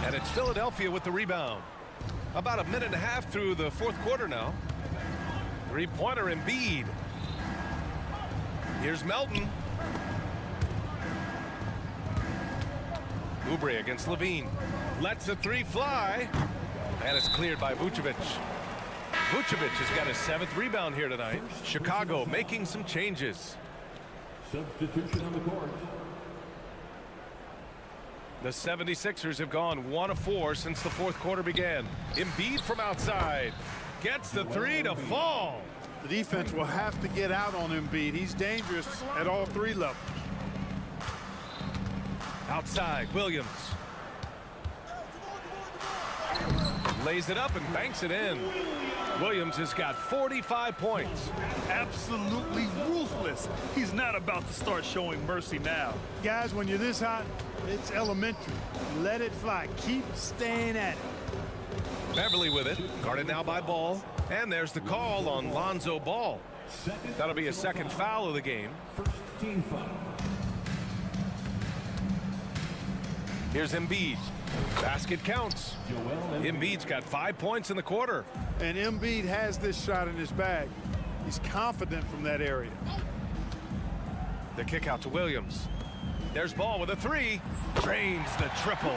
And it's Philadelphia with the rebound. About a minute and a half through the fourth quarter now. Three-pointer Embiid. Here's Melton. Oubre against Levine. Lets the 3 fly. And it's cleared by Vucevic. Vucevic has got his 7th rebound here tonight. Chicago making some changes. Substitution on the court. The 76ers have gone 1 of 4 since the fourth quarter began. Embiid from outside. Gets the 3 to fall. The defense will have to get out on Embiid. He's dangerous at all 3 levels. Outside, Williams. Lays it up and banks it in. Williams has got 45 points. Absolutely ruthless. He's not about to start showing mercy now. Guys, when you're this hot, it's elementary. Let it fly. Keep staying at it. Beverly with it. Guarded now by Ball. And there's the call on Lonzo Ball. That'll be a second foul of the game. First team foul. Here's Embiid. Basket counts. Embiid's got 5 points in the quarter. And Embiid has this shot in his bag. He's confident from that area. The kick out to Williams. There's Ball with a 3. Drains the triple.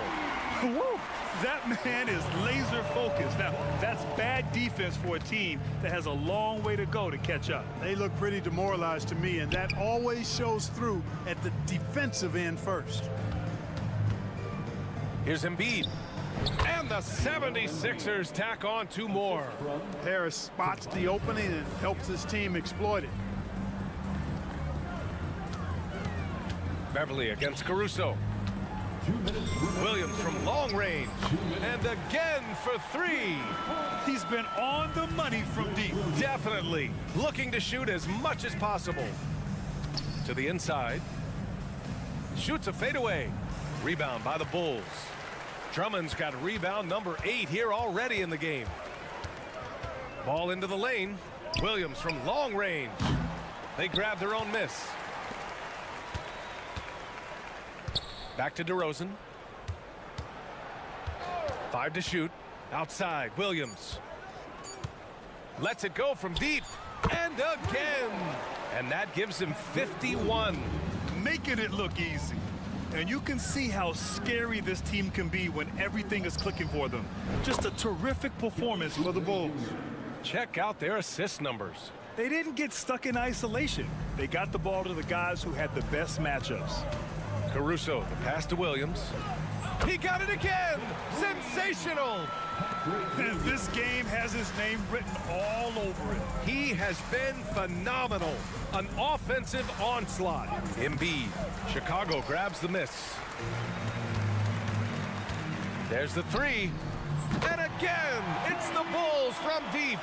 Woo! That man is laser focused. Now, that's bad defense for a team that has a long way to go to catch up. They look pretty demoralized to me, and that always shows through at the defensive end first. Here's Embiid. And the 76ers tack on 2 more. Harris spots the opening and helps his team exploit it. Beverly against Caruso. Williams from long range. And again for 3. He's been on the money from deep. Definitely looking to shoot as much as possible. To the inside. Shoots a fadeaway. Rebound by the Bulls. Drummond's got rebound number 8 here already in the game. Ball into the lane. Williams from long range. They grab their own miss. Back to DeRozan. 5 to shoot. Outside, Williams. Lets it go from deep. And again. And that gives him 51. Making it look easy. And you can see how scary this team can be when everything is clicking for them. Just a terrific performance for the Bulls. Check out their assist numbers. They didn't get stuck in isolation. They got the ball to the guys who had the best matchups. Caruso, the pass to Williams. He got it again! Sensational! And this game has his name written all over it. He has been phenomenal. An offensive onslaught. Embiid. Chicago grabs the miss. There's the 3. And again, it's the Bulls from deep.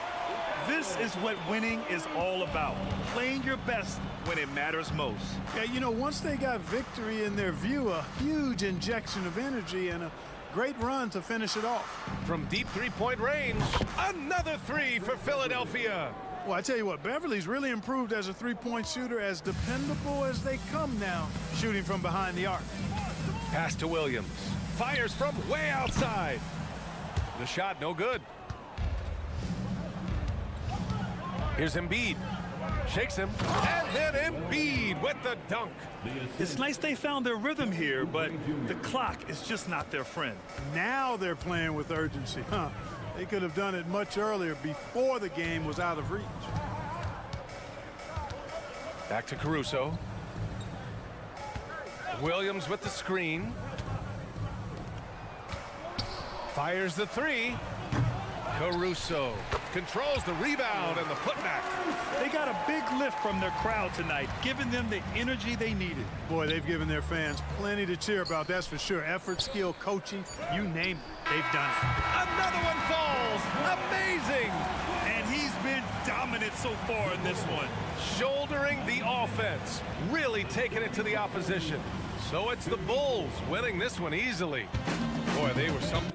This is what winning is all about. Playing your best when it matters most. Yeah, you know, once they got victory in their view, a huge injection of energy and a great run to finish it off. From deep 3-point range, another 3 for Philadelphia. Well, I tell you what, Beverly's really improved as a 3-point shooter, as dependable as they come now, shooting from behind the arc. Pass to Williams. Fires from way outside. The shot no good. Here's Embiid. Shakes him. And then Embiid with the dunk. It's nice they found their rhythm here, but the clock is just not their friend. Now they're playing with urgency. They could have done it much earlier before the game was out of reach. Back to Caruso. Williams with the screen. Fires the three. Caruso controls the rebound and the putback. They got a big lift from their crowd tonight, giving them the energy they needed. Boy, they've given their fans plenty to cheer about, that's for sure. Effort, skill, coaching, you name it, they've done it. Another one falls. Amazing. And he's been dominant so far in this one. Shouldering the offense, really taking it to the opposition. So it's the Bulls winning this one easily. Boy, they were something.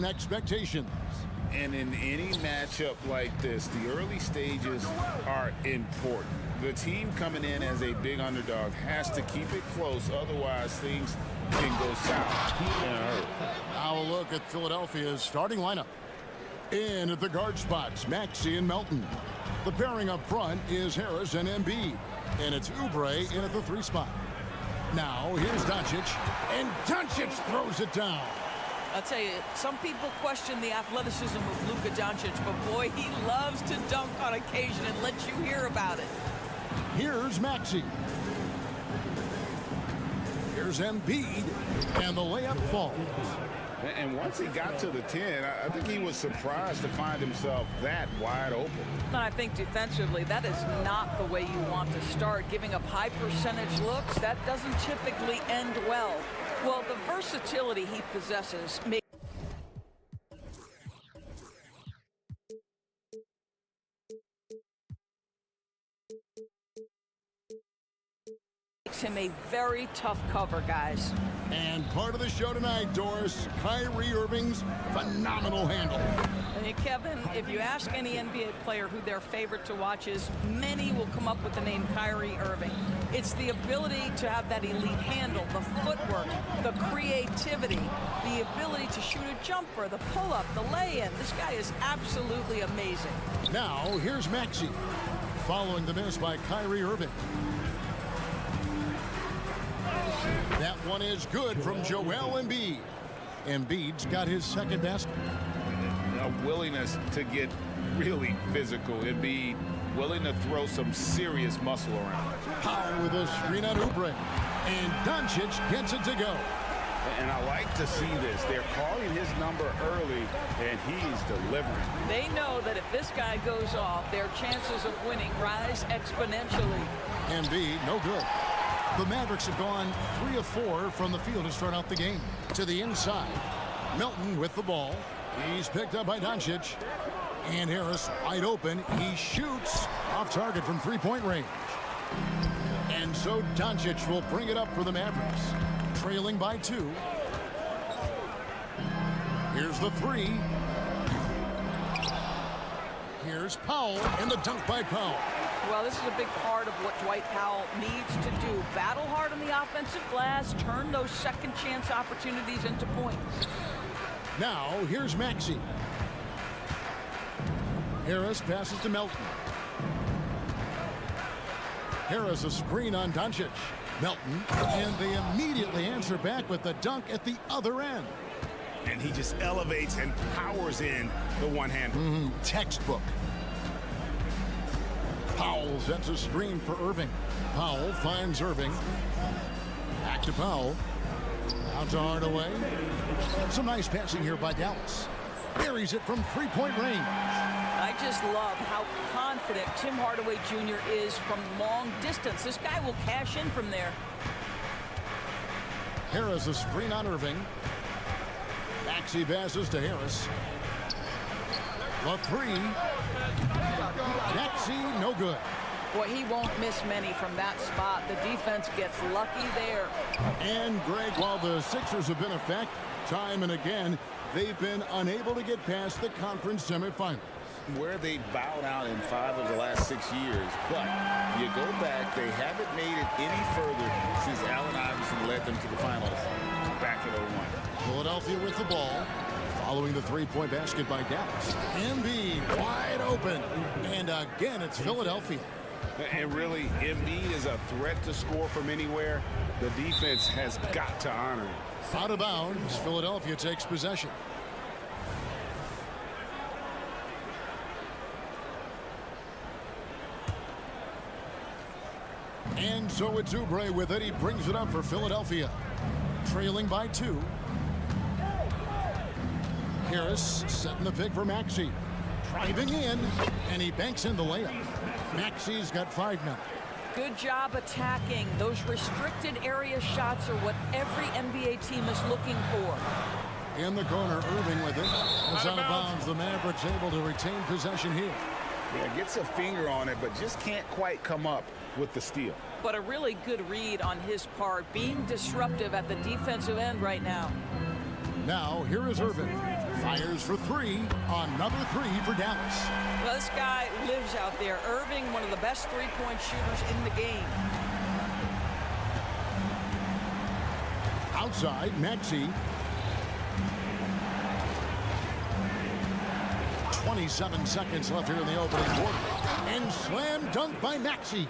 expectations. And in any matchup like this, the early stages are important. The team coming in as a big underdog has to keep it close, otherwise things can go south in a hurry. Now a look at Philadelphia's starting lineup. In at the guard spots, Maxey and Melton. The pairing up front is Harris and Embiid. And it's Oubre in at the 3 spot. Now here's Doncic, and Doncic throws it down. I'll tell you, some people question the athleticism of Luka Doncic, but boy, he loves to dunk on occasion and let you hear about it. Here's Maxey. Here's Embiid, and the layup falls. And once he got to the 10, I think he was surprised to find himself that wide open. And I think defensively, that is not the way you want to start. Giving up high percentage looks, that doesn't typically end well. Well, the versatility he possesses makes him a very tough cover, guys. And part of the show tonight, Doris, Kyrie Irving's phenomenal handle. And Kevin, if you ask any NBA player who their favorite to watch is, many will come up with the name Kyrie Irving. It's the ability to have that elite handle, the footwork, the creativity, the ability to shoot a jumper, the pull-up, the lay-in. This guy is absolutely amazing. Now, here's Maxey, following the miss by Kyrie Irving. That one is good from Joel Embiid. Embiid's got his second basket. A willingness to get really physical. Embiid willing to throw some serious muscle around. Powell with a screen on Oubre. And Doncic gets it to go. And I like to see this. They're calling his number early, and he's delivering. They know that if this guy goes off, their chances of winning rise exponentially. Embiid, no good. The Mavericks have gone 3 of 4 from the field to start out the game. To the inside. Melton with the ball. He's picked up by Doncic. And Harris wide open. He shoots off target from 3-point range. And so Doncic will bring it up for the Mavericks. Trailing by 2. Here's the 3. Here's Powell and the dunk by Powell. Well, this is a big part of what Dwight Powell needs to do. Battle hard on the offensive glass, turn those second chance opportunities into points. Now, here's Maxey. Harris passes to Melton. Harris a screen on Doncic. Melton, and they immediately answer back with the dunk at the other end. And he just elevates and powers in the one-hander. Textbook. Powell sets a screen for Irving. Powell finds Irving. Back to Powell. Out to Hardaway. Some nice passing here by Dallas. Buries it from 3-point range. I just love how confident Tim Hardaway Jr. is from long distance. This guy will cash in from there. Harris a screen on Irving. Maxey passes to Harris. The 3. Maxey, no good. Boy, he won't miss many from that spot. The defense gets lucky there. And, Greg, while the Sixers have been a fact time and again, they've been unable to get past the conference semifinals. Where they bowed out in 5 of the last 6 years. But you go back, they haven't made it any further since Allen Iverson led them to the finals back in 01. Philadelphia with the ball. Following the 3-point basket by Dallas. Embiid wide open. And again, it's Philadelphia. And really, Embiid is a threat to score from anywhere. The defense has got to honor it. Out of bounds, Philadelphia takes possession. And so it's Oubre with it. He brings it up for Philadelphia. Trailing by 2. Harris setting the pick for Maxey. Driving in, and he banks in the layup. Maxey's got 5 now. Good job attacking. Those restricted area shots are what every NBA team is looking for. In the corner, Irving with it. It's out of bounds. The Mavericks able to retain possession here. Yeah, gets a finger on it, but just can't quite come up with the steal. But a really good read on his part, being disruptive at the defensive end right now. Now, here is Irving. Fires for three. Another three for Dallas. Well, this guy lives out there. Irving, one of the best three-point shooters in the game. Outside, Maxey. 27 seconds left here in the opening quarter. And slam dunk by Maxey.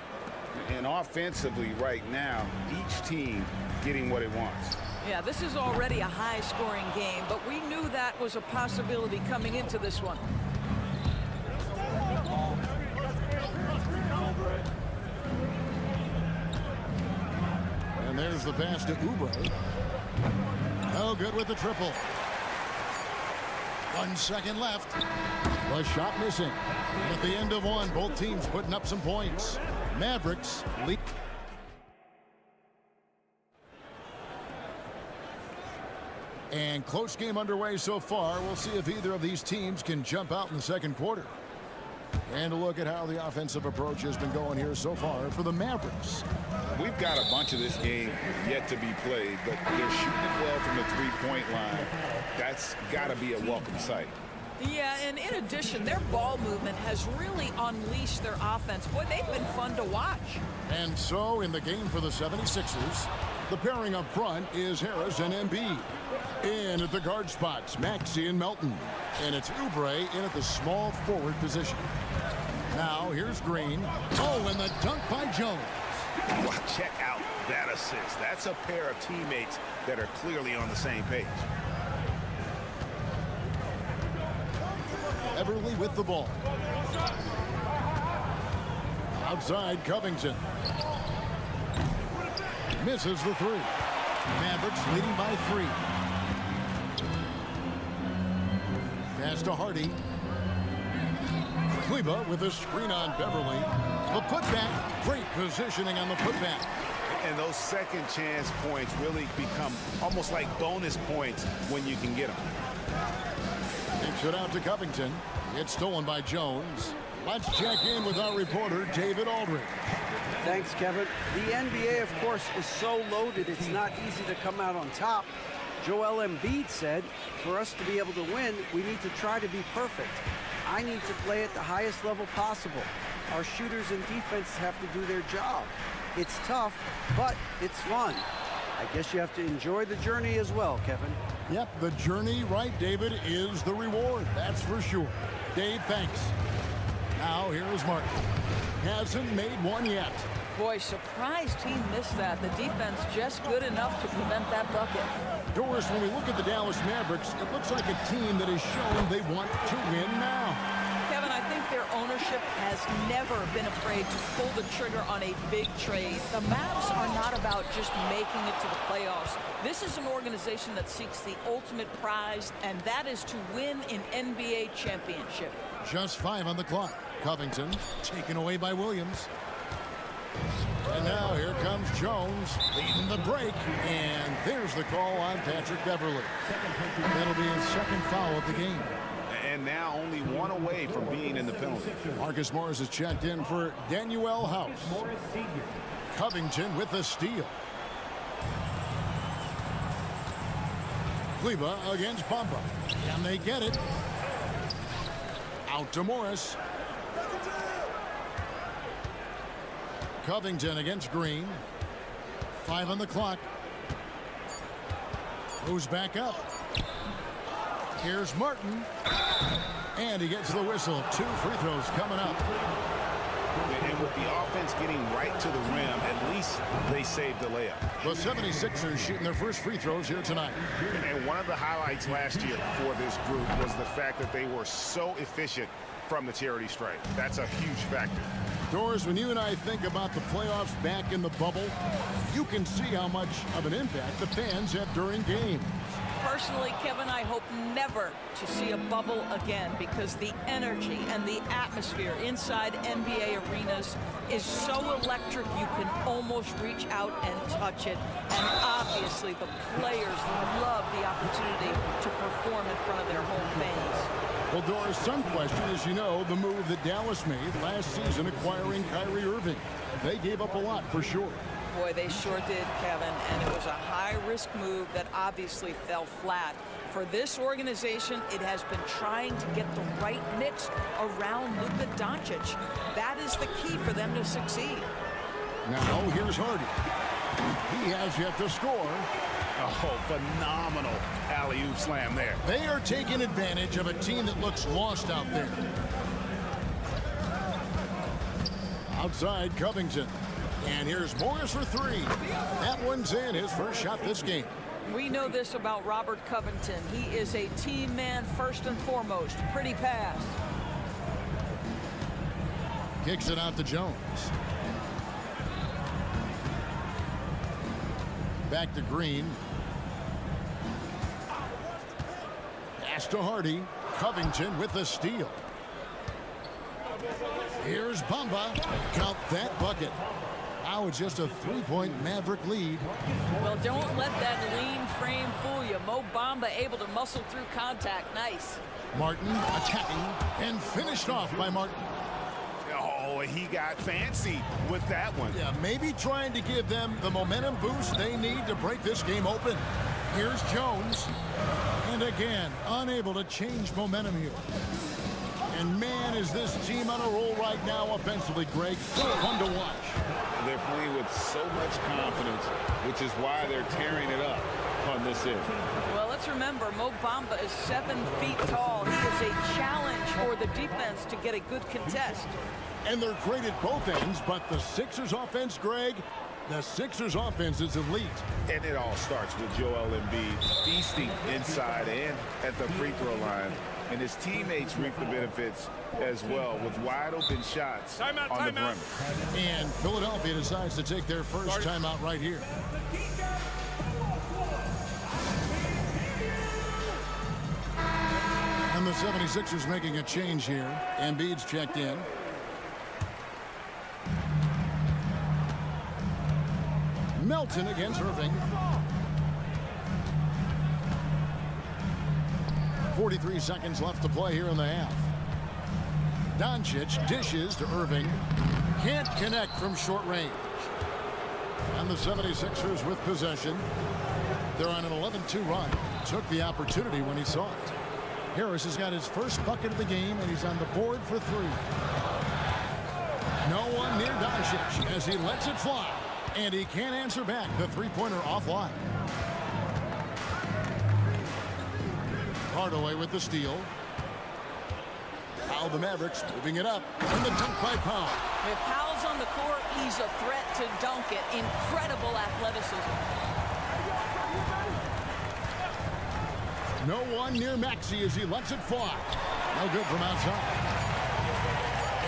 And offensively right now, each team getting what it wants. Yeah, this is already a high-scoring game, but we knew that was a possibility coming into this one. And there's the pass to Oubre. No good with the triple. 1 second left. The shot missing. And at the end of one, both teams putting up some points. Mavericks lead. And close game underway so far. We'll see if either of these teams can jump out in the second quarter. And a look at how the offensive approach has been going here so far for the Mavericks. We've got a bunch of this game yet to be played, but they're shooting it well from the three-point line. That's got to be a welcome sight. Yeah, and in addition, their ball movement has really unleashed their offense. Boy, they've been fun to watch. And so in the game for the 76ers, the pairing up front is Harris and Embiid. In at the guard spots, Maxey and Melton. And it's Oubre in at the small forward position. Now here's Green. Oh, and the dunk by Jones. Well, check out that assist. That's a pair of teammates that are clearly on the same page. Everly with the ball. Outside, Covington. Misses the three. Mavericks leading by 3. Pass to Hardy. Kleba with a screen on Beverly. The putback. Great positioning on the putback. And those second chance points really become almost like bonus points when you can get them. Takes it out to Covington. It's stolen by Jones. Let's check in with our reporter, David Aldridge. Thanks, Kevin. The NBA, of course, is so loaded, it's not easy to come out on top. Joel Embiid said, for us to be able to win, we need to try to be perfect. I need to play at the highest level possible. Our shooters and defense have to do their job. It's tough, but it's fun. I guess you have to enjoy the journey as well, Kevin. Yep, the journey, right, David, is the reward. That's for sure. Dave, thanks. Now, here is Martin. Hasn't made one yet. Boy, surprised he missed that. The defense just good enough to prevent that bucket. Doris, when we look at the Dallas Mavericks, it looks like a team that has shown they want to win now. Kevin, I think their ownership has never been afraid to pull the trigger on a big trade. The Mavs are not about just making it to the playoffs. This is an organization that seeks the ultimate prize, and that is to win an NBA championship. Just 5 on the clock. Covington taken away by Williams. And now here comes Jones leading the break. And there's the call on Patrick Beverly. That'll be his second foul of the game. And now only one away from being in the penalty. Marcus Morris is checked in for Danuel House. Covington with the steal. Kleba against Bamba. And they get it. Out to Morris. Covington against Green. 5 on the clock. Goes back up. Here's Martin. And he gets the whistle. 2 free throws coming up. And with the offense getting right to the rim, at least they saved the layup. The 76ers shooting their first free throws here tonight. And one of the highlights last year for this group was the fact that they were so efficient from the charity stripe. That's a huge factor. Doris, when you and I think about the playoffs back in the bubble, you can see how much of an impact the fans have during games. Personally, Kevin, I hope never to see a bubble again because the energy and the atmosphere inside NBA arenas is so electric you can almost reach out and touch it. And obviously the players love the opportunity to perform in front of their home fans. Well, Doris, some question is, you know, the move that Dallas made last season acquiring Kyrie Irving. They gave up a lot for sure. Boy, they sure did, Kevin, and it was a high-risk move that obviously fell flat. For this organization, it has been trying to get the right mix around Luka Doncic. That is the key for them to succeed. Now here's Hardy. He has yet to score. Oh, phenomenal alley-oop slam there. They are taking advantage of a team that looks lost out there. Outside Covington. And here's Morris for three. That one's in, his first shot this game. We know this about Robert Covington. He is a team man first and foremost. Pretty pass. Kicks it out to Jones. Back to Green. Pass to Hardy. Covington with the steal. Here's Bamba. Count that bucket. Now it's just a three-point Maverick lead. Well, don't let that lean frame fool you. Mo Bamba able to muscle through contact. Nice. Martin attacking and finished off by Martin. Oh, he got fancy with that one. Yeah, maybe trying to give them the momentum boost they need to break this game open. Here's Jones. And again, unable to change momentum here. And man, is this team on a roll right now offensively, Greg. So fun to watch. They're playing with so much confidence, which is why they're tearing it up on this end. Well, let's remember, Mo Bamba is 7 feet tall. He is a challenge for the defense to get a good contest. And they're great at both ends, but the Sixers offense, Greg, the Sixers offense is elite. And it all starts with Joel Embiid feasting inside and at the free throw line. And his teammates reap the benefits as well with wide open shots on the perimeter. And Philadelphia decides to take their first timeout right here. And the 76ers making a change here. Embiid's checked in. Melton against Irving. 43 seconds left to play here in the half. Doncic dishes to Irving. Can't connect from short range. And the 76ers with possession. They're on an 11-2 run. Took the opportunity when he saw it. Harris has got his first bucket of the game, and he's on the board for three. No one near Doncic as he lets it fly. And he can't answer back. The three-pointer offline. Hardaway with the steal. Powell, the Mavericks, moving it up. And the dunk by Powell. If Powell's on the court, he's a threat to dunk it. Incredible athleticism. No one near Maxey as he lets it fly. No good from outside.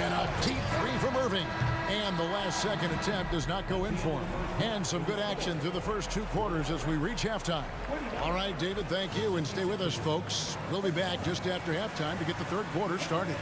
And a deep three from Irving. And the last second attempt does not go in for him. And some good action through the first two quarters as we reach halftime. All right, David, thank you. And stay with us, folks. We'll be back just after halftime to get the third quarter started.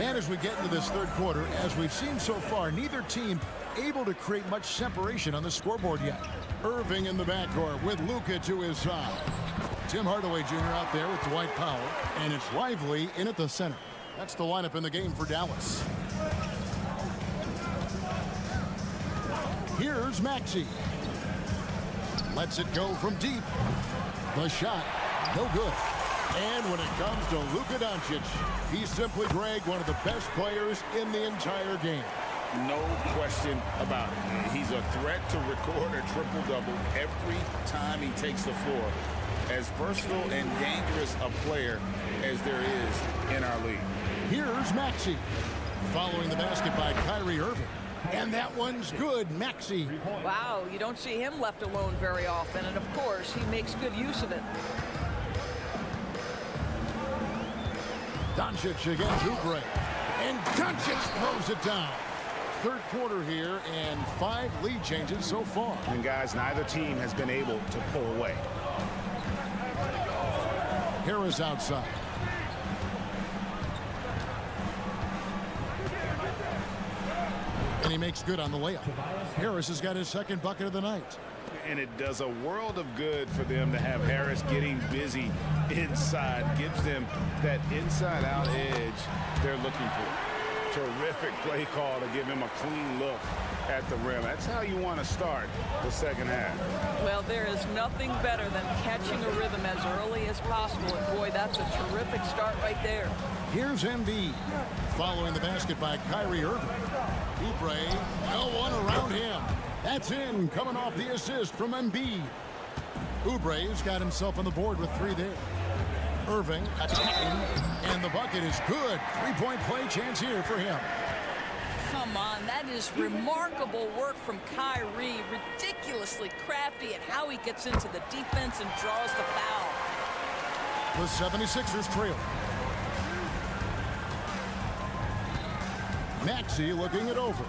And as we get into this third quarter, as we've seen so far, neither team able to create much separation on the scoreboard yet. Irving in the backcourt with Luka to his side. Tim Hardaway Jr. out there with Dwight Powell. And it's Lively in at the center. That's the lineup in the game for Dallas. Here's Maxey. Lets it go from deep. The shot, no good. And when it comes to Luka Doncic, he's simply, Greg, one of the best players in the entire game. No question about it. He's a threat to record a triple-double every time he takes the floor. As versatile and dangerous a player as there is in our league. Here's Maxey. Following the basket by Kyrie Irving. And that one's good, Maxey. Wow, you don't see him left alone very often. And, of course, he makes good use of it. Doncic against Oubre. And Doncic throws it down. Third quarter here and 5 lead changes so far. And, guys, neither team has been able to pull away. Harris outside. And he makes good on the layup. Harris has got his second bucket of the night. And it does a world of good for them to have Harris getting busy inside. Gives them that inside-out edge they're looking for. Terrific play call to give him a clean look at the rim. That's how you want to start the second half. Well, there is nothing better than catching a rhythm as early as possible. And boy, that's a terrific start right there. Here's Embiid. Following the basket by Kyrie Irving. Oubre, no one around him. That's in, coming off the assist from Embiid. Oubre's got himself on the board with 3 there. Irving attacking, and the bucket is good. 3-point play chance here for him. Come on, that is remarkable work from Kyrie. Ridiculously crafty at how he gets into the defense and draws the foul. The 76ers trail. Maxey looking it over.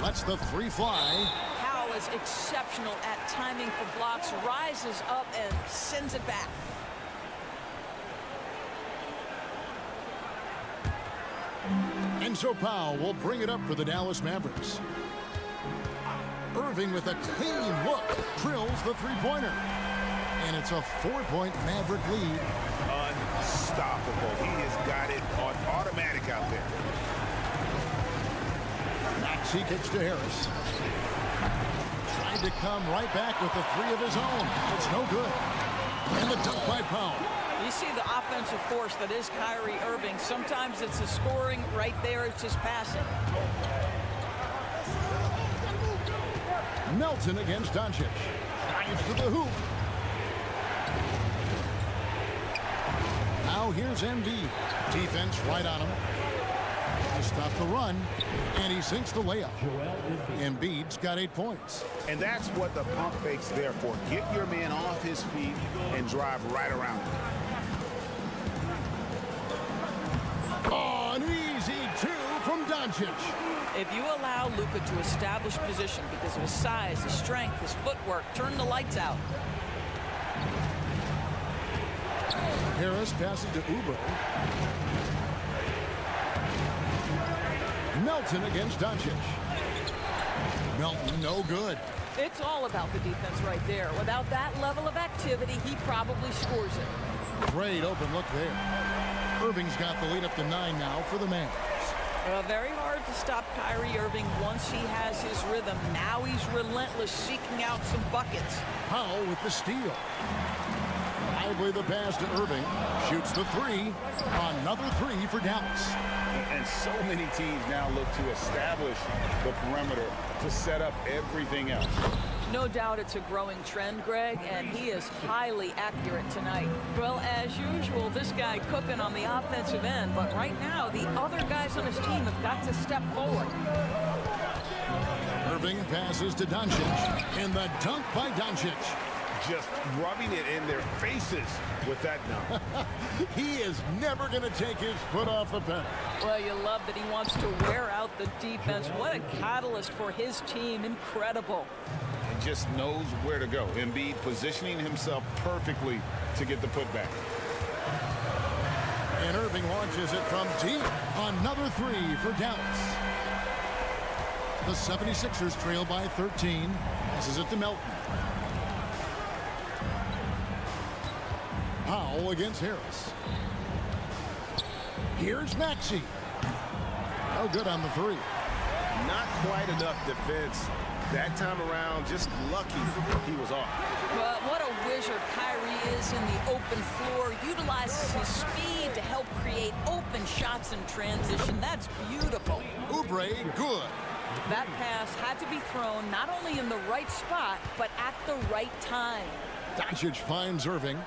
Lets the 3 fly. Powell is exceptional at timing for blocks, rises up and sends it back. And so Powell will bring it up for the Dallas Mavericks. Irving with a clean look drills the 3-pointer. And it's a 4-point Maverick lead. Unstoppable. He has got it on automatic out there. Maxey kicks to Harris. Tried to come right back with the 3 of his own. It's no good. And the dunk by Powell. You see the offensive force that is Kyrie Irving. Sometimes it's the scoring, right there it's just passing. Melton against Doncic. Drives to the hoop. Now here's Embiid. Defense right on him. To stop the run, and he sinks the layup. Embiid's got 8 points. And that's what the pump fake's there for. Get your man off his feet and drive right around him. Oh, an easy 2 from Doncic. If you allow Luka to establish position because of his size, his strength, his footwork, turn the lights out. Harris passes to Oubre. Melton against Doncic. Melton, no good. It's all about the defense right there. Without that level of activity, he probably scores it. Great open look there. Irving's got the lead up to 9 now for the Mavericks. Very hard to stop Kyrie Irving once he has his rhythm. Now he's relentless, seeking out some buckets. Powell with the steal. Lively the pass to Irving. Shoots the 3. Another 3 for Dallas. And so many teams now look to establish the perimeter to set up everything else. No doubt it's a growing trend, Greg, and he is highly accurate tonight. Well, as usual, this guy cooking on the offensive end, but right now the other guys on his team have got to step forward. Irving passes to Doncic, and the dunk by Doncic. Just rubbing it in their faces with that dunk. He is never going to take his foot off the pedal. Well, you love that he wants to wear out the defense. What a catalyst for his team. Incredible. And just knows where to go. Embiid positioning himself perfectly to get the putback. And Irving launches it from deep. Another 3 for Dallas. The 76ers trail by 13. Passes it to Melton. Powell against Harris. Here's Maxey. No good on the 3. Not quite enough defense that time around. Just lucky he was off. But what a wizard Kyrie is in the open floor. Utilizes his speed to help create open shots in transition. That's beautiful. Oubre, good. That pass had to be thrown not only in the right spot, but at the right time. Doncic finds Irving.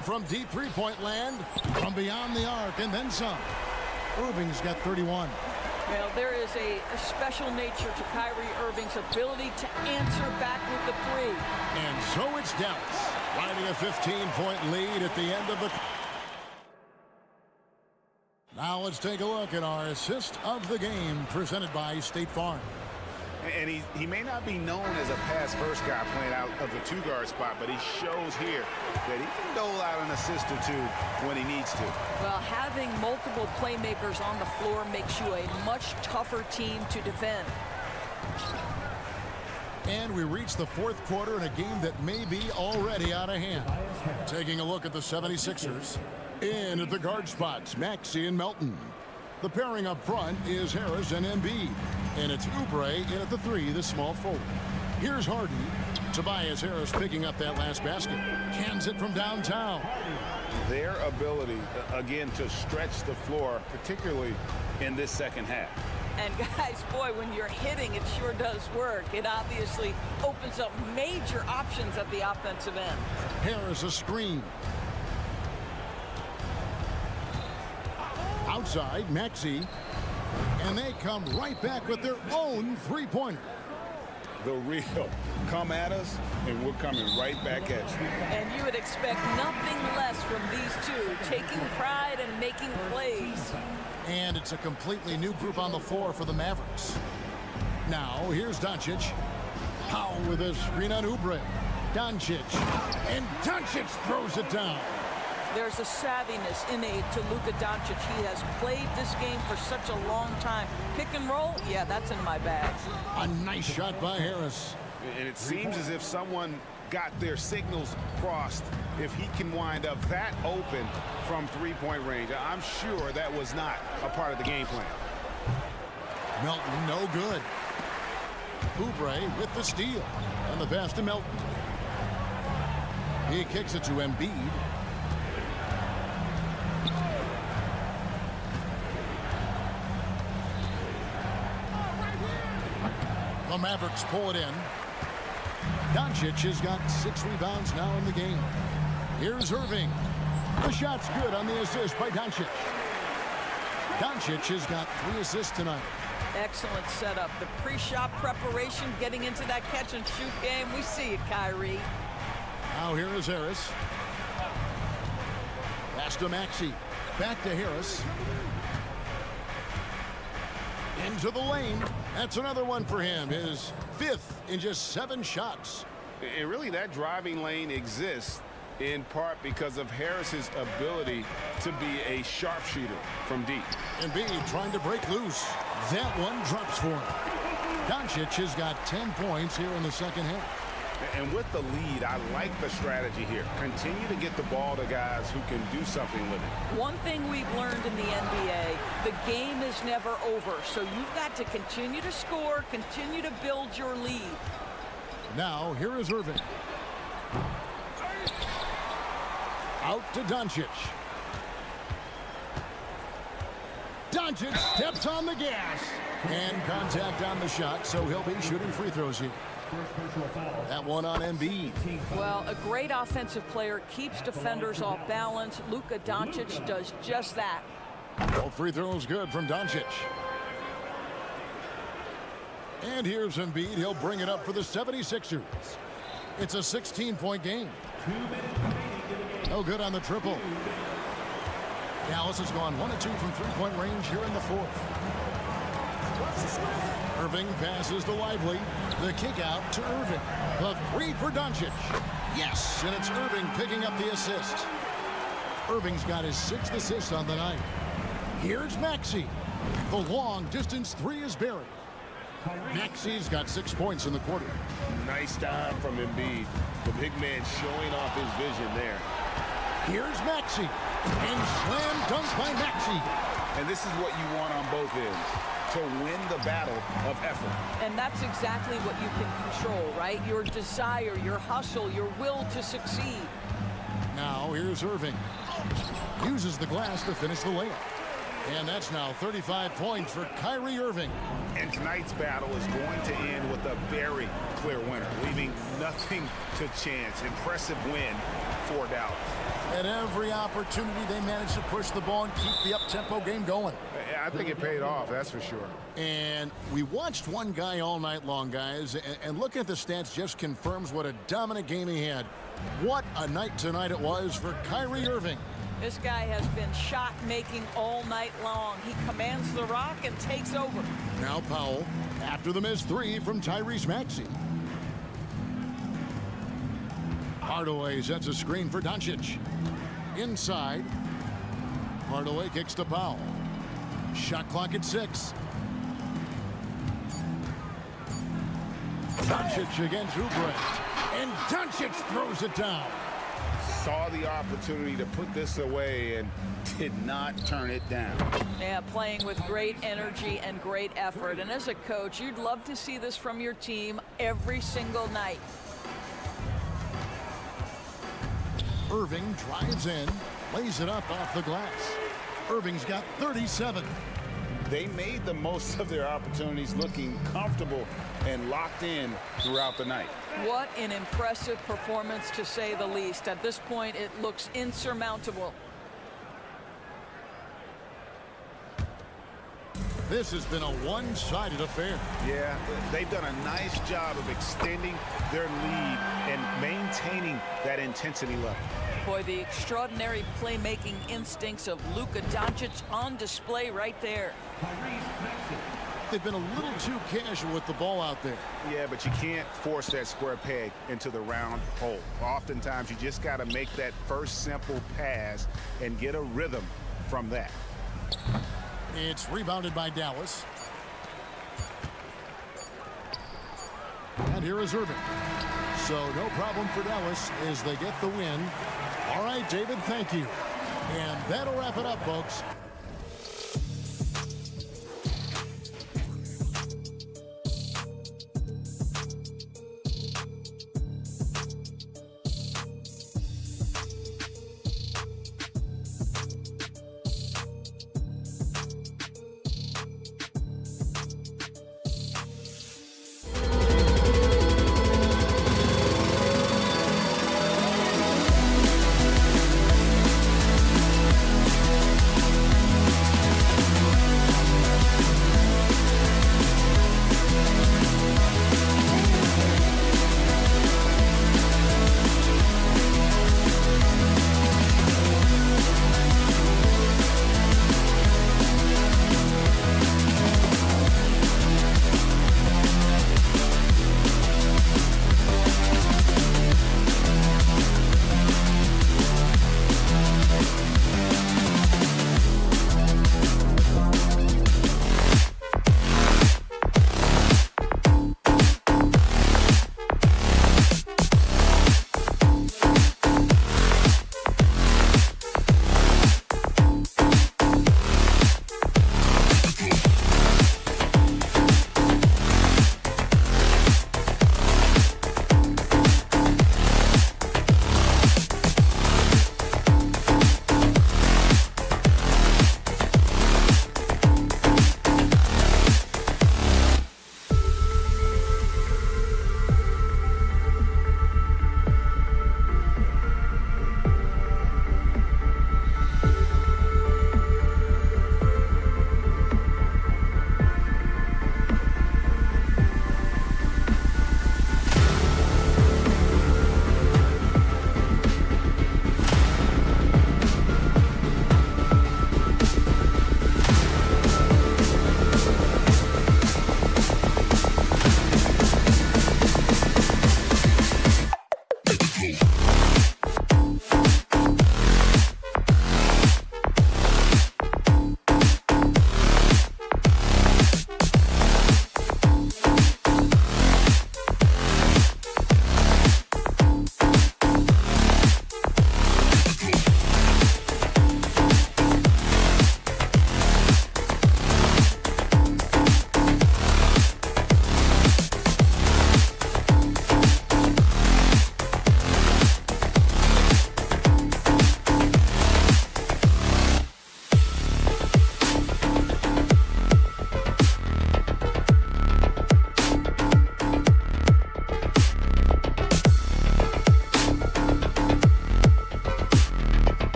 From deep 3-point land, from beyond the arc, and then some. Irving's got 31. Well, there is a special nature to Kyrie Irving's ability to answer back with the 3. And so it's Dallas, riding a 15-point lead at the end of the... Now let's take a look at our assist of the game, presented by State Farm. And he may not be known as a pass-first guy playing out of the two-guard spot, but he shows here that he can dole out an assist or two when he needs to. Well, having multiple playmakers on the floor makes you a much tougher team to defend. And we reach the fourth quarter in a game that may be already out of hand. Taking a look at the 76ers. In at the guard spots, Maxey and Melton. The pairing up front is Harris and Embiid. And it's Oubre in at the 3, the small forward. Here's Harden. Tobias Harris picking up that last basket. Cans it from downtown. Their ability, again, to stretch the floor, particularly in this second half. And guys, boy, when you're hitting, it sure does work. It obviously opens up major options at the offensive end. Harris a screen. Outside, Maxey. And they come right back with their own three-pointer. The real come at us, and we're coming right back at you. And you would expect nothing less from these two, taking pride and making plays. And it's a completely new group on the floor for the Mavericks. Now, here's Doncic. Powell with a screen on Oubre. Doncic. And Doncic throws it down. There's a savviness innate to Luka Doncic. He has played this game for such a long time. Pick and roll, yeah, that's in my bag. A nice shot by Harris. And it seems as if someone got their signals crossed. If he can wind up that open from three-point range, I'm sure that was not a part of the game plan. Melton, no good. Oubre with the steal. And the pass to Melton. He kicks it to Embiid. The Mavericks pull it in. Doncic has got 6 rebounds now in the game. Here's Irving. The shot's good on the assist by Doncic. Doncic has got 3 assists tonight. Excellent setup. The pre-shot preparation, getting into that catch-and-shoot game. We see it, Kyrie. Now here is Harris. Pass to Maxey. Back to Harris. Into the lane. That's another one for him. His 5th in just 7 shots. And really, that driving lane exists in part because of Harris's ability to be a sharpshooter from deep. Embiid trying to break loose. That one drops for him. Doncic has got 10 points here in the second half. And with the lead, I like the strategy here. Continue to get the ball to guys who can do something with it. One thing we've learned in the NBA, the game is never over. So you've got to continue to score, continue to build your lead. Now, here is Irving. Out to Doncic. Doncic steps on the gas. And contact on the shot, so he'll be shooting free throws here. That one on Embiid. Well, a great offensive player keeps defenders off balance. Luka Doncic does just that. Both free throws good from Doncic. And here's Embiid. He'll bring it up for the 76ers. It's a 16-point game. No good on the triple. Dallas has gone 1 of 2 from three-point range here in the fourth. Irving passes to Lively. The kick out to Irving. The 3 for Doncic. Yes, and it's Irving picking up the assist. Irving's got his 6th assist on the night. Here's Maxey. The long distance 3 is buried. Maxey's got 6 points in the quarter. Nice time from Embiid. The big man showing off his vision there. Here's Maxey. And slam dunk by Maxey. And this is what you want on both ends, to win the battle of effort. And that's exactly what you can control, right? Your desire, your hustle, your will to succeed. Now here's Irving. Uses the glass to finish the layup. And that's now 35 points for Kyrie Irving. And tonight's battle is going to end with a very clear winner, leaving nothing to chance. Impressive win for Dallas. At every opportunity, they managed to push the ball and keep the up-tempo game going. I think it paid off, that's for sure. And we watched one guy all night long, guys, and looking at the stats just confirms what a dominant game he had. What a night tonight it was for Kyrie Irving. This guy has been shot making all night long. He commands the rock and takes over. Now Powell after the missed three from Tyrese Maxey. Hardaway sets a screen for Doncic. Inside. Hardaway kicks to Powell. Shot clock at 6. Doncic against Oubre. And Doncic throws it down. Saw the opportunity to put this away and did not turn it down. Yeah, playing with great energy and great effort. And as a coach, you'd love to see this from your team every single night. Irving drives in, lays it up off the glass. Irving's got 37. They made the most of their opportunities, looking comfortable and locked in throughout the night. What an impressive performance, to say the least. At this point, it looks insurmountable. This has been a one-sided affair. Yeah, they've done a nice job of extending their lead and maintaining that intensity level. Boy, the extraordinary playmaking instincts of Luka Doncic on display right there. They've been a little too casual with the ball out there. Yeah, but you can't force that square peg into the round hole. Oftentimes, you just got to make that first simple pass and get a rhythm from that. It's rebounded by Dallas. And here is Irving. So no problem for Dallas as they get the win. All right, David, thank you. And that'll wrap it up, folks.